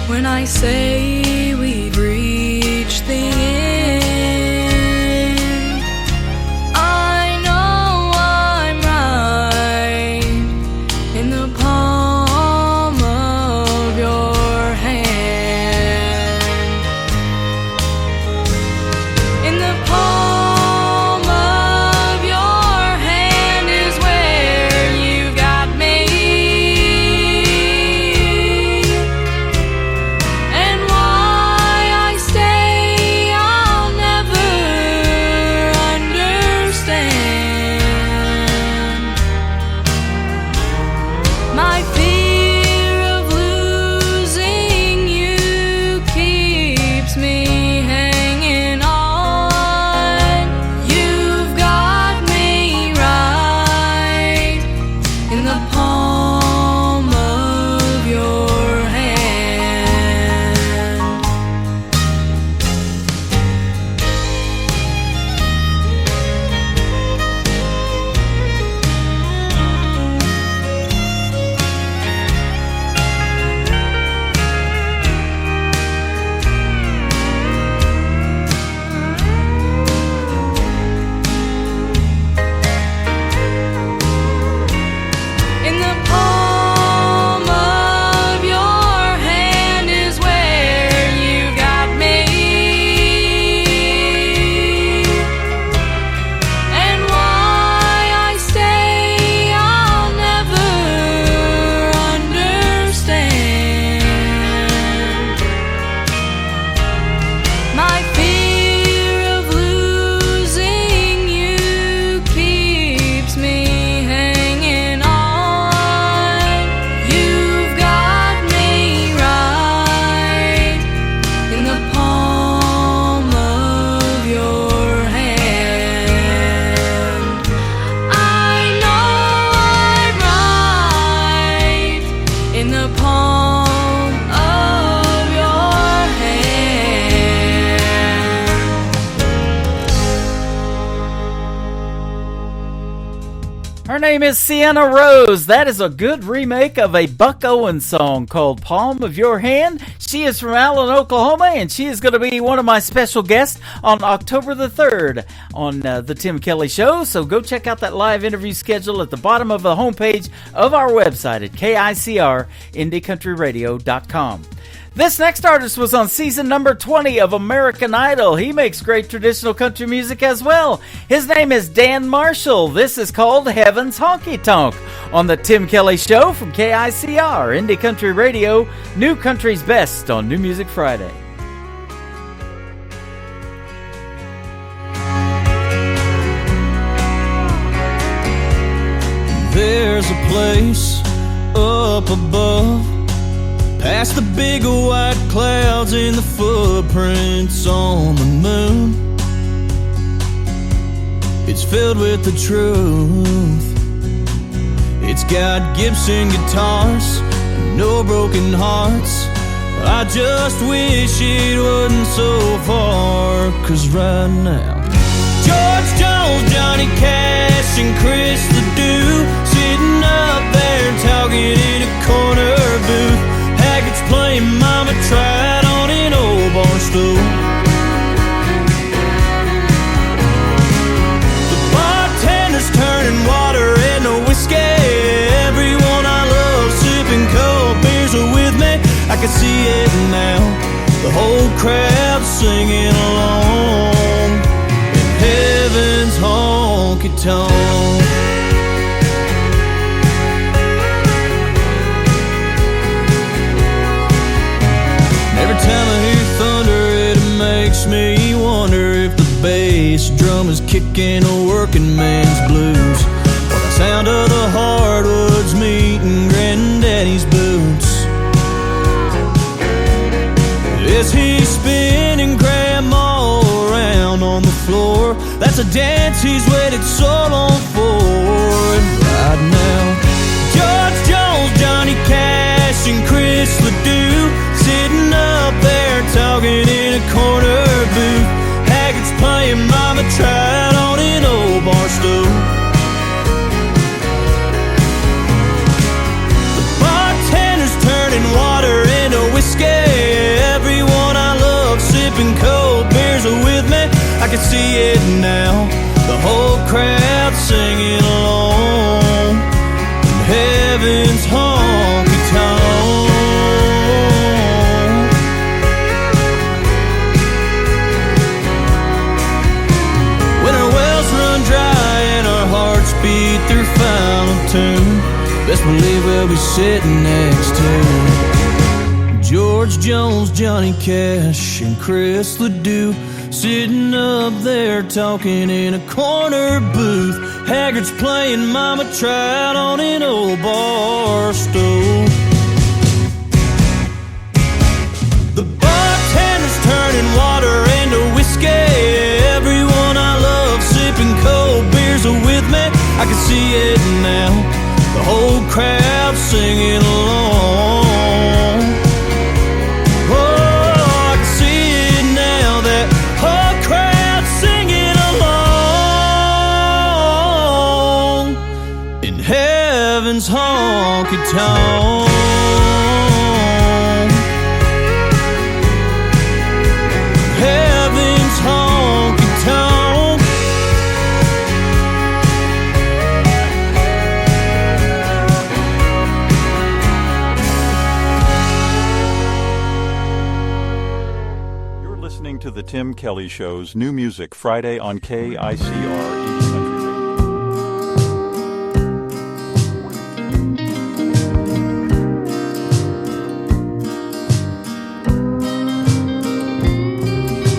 when I say we've reached the end. I know I'm Her name is Sienna Rose. That is a good remake of a Buck Owens song called Palm of Your Hand. She is from Allen, Oklahoma, and she is going to be one of my special guests on October the 3rd on The Tim Kelly Show. So go check out that live interview schedule at the bottom of the homepage of our website at KICR-IndieCountryRadio.com. This next artist was on season number 20 of American Idol. He makes great traditional country music as well. His name is Dan Marshall. This is called Heaven's Honky Tonk on The Tim Kelly Show from KICR, Indie Country Radio, New Country's Best on New Music Friday. There's a place up above, past the big white clouds and the footprints on the moon. It's filled with the truth. It's got Gibson guitars and no broken hearts. I just wish it wasn't so far, 'cause right now George Jones, Johnny Cash, and Chris Ledoux sitting up there talking in a corner booth. Haggards playing Mama Tried on an old bar stool. The bartender's turning water into whiskey. Everyone I love sipping cold beers are with me. I can see it now, the whole crowd singing along in Heaven's Honky Tonk. Every time I hear thunder, it makes me wonder if the bass drum is kicking a working man's blues, or the sound of the hardwoods meeting Granddaddy's boots. Is he spinning Grandma around on the floor? That's a dance he's waited so long for. And right now, George Jones, Johnny Cash, and Chris Ledoux sitting up there talking in a corner booth. Haggards playing Mama Tried on an old bar stool. The bartender's turning water into whiskey. Everyone I love sipping cold beers are with me. I can see it now, the whole crowd singing along in Heaven's Honky Tonk. When our wells run dry and our hearts beat their final tune, best believe we'll be sitting next to George Jones, Johnny Cash, and Chris Ledoux sitting up there talking in a corner booth. Haggards playing Mama Tried on an old bar stool. The bartender's turning water into whiskey. Everyone I love sipping cold beers are with me. I can see it now, the whole crowd singing along. Oh, I can see it now, that whole crowd singing along in Heaven's Honky Tonk. Heaven's Honky Tonk. You're listening to The Tim Kelly Show's New Music Friday on KICR Indie Country Radio.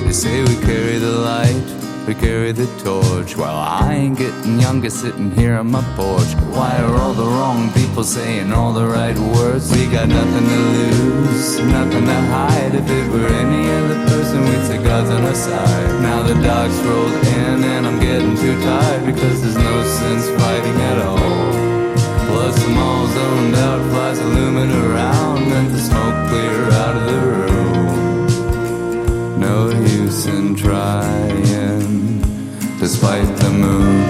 They say we carry the light, we carry the torch, while I ain't getting younger sitting here on my porch. Why are all the wrong people saying all the right words? We got nothing to lose, nothing to hide. If it were any other person, we'd say God's on our side. Now the dogs rolled in and I'm getting too tired, because there's no sense fighting at all. Plus I'm all zoned out, flies are looming around, and the smoke clear out of the room. No use in trying, despite the moon.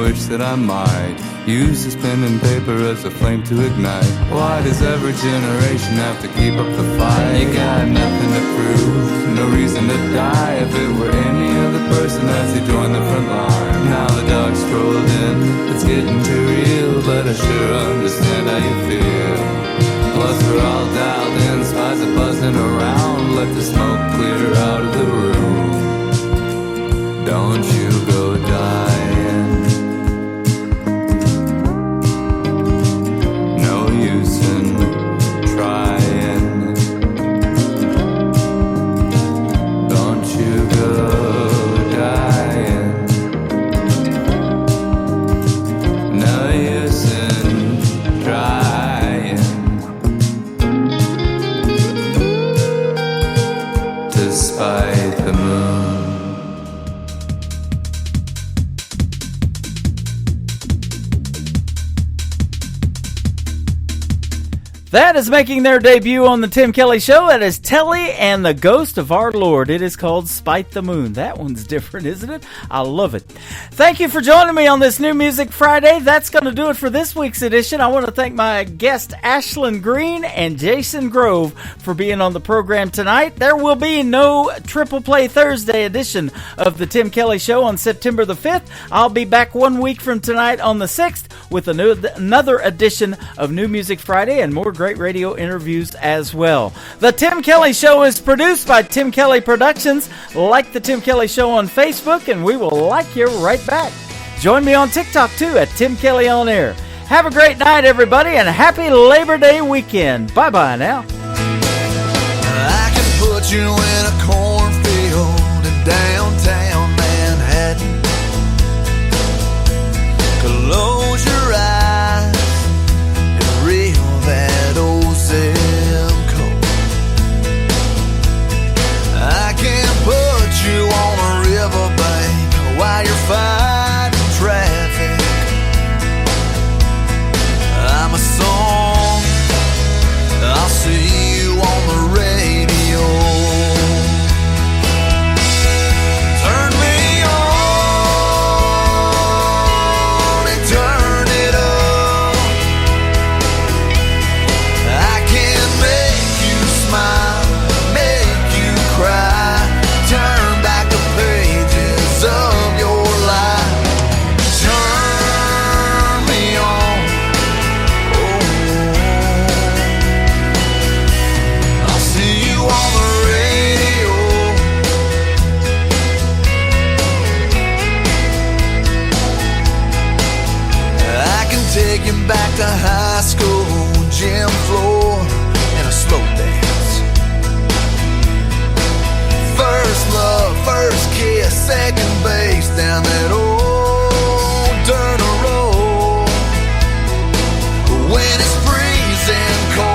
wish that I might use this pen and paper as a flame to ignite. Why does every generation have to keep up the fight? You got nothing to prove, no reason to die. If it were any other person as he joined the front line. Now the dog's rolled in, it's getting too real, but I sure understand how you feel. Plus we're all dialed in, spies are buzzing around. Let the smoke clear out of the room. Don't you go dying. No use in trying. Don't you go dying. No use in trying to spite the moon. That is making their debut on the Tim Kelly Show. That is Telly and the Ghost of Our Lord. It is called Spite the Moon. That one's different, isn't it? I love it. Thank you for joining me on this New Music Friday. That's going to do it for this week's edition. I want to thank my guests Ashlyn Green and Jason Grove for being on the program tonight. There will be no Triple Play Thursday edition of the Tim Kelly Show on September the 5th. I'll be back 1 week from tonight on the 6th with another edition of New Music Friday and more great radio interviews as well. The Tim Kelly Show is produced by Tim Kelly Productions. Like the Tim Kelly Show on Facebook, and we will like you right back. Join me on TikTok, too, at Tim Kelly On Air. Have a great night, everybody, and happy Labor Day weekend. Bye-bye now. I can put you in a cornfield in downtown Manhattan. Close your eyes and reel that old zip code. I can put you on a riverbank while you're fighting traffic. I'm a song, I'll see you on the radio. Turn me on and turn it up. I can make you smile, make you cry, turn back the pages of your life. Turn me on, oh, I'll see you on the radio. I can take you back to high school, gym floor, and a slow dance. First love, first kiss, second base down that old dirt road. When it's freezing cold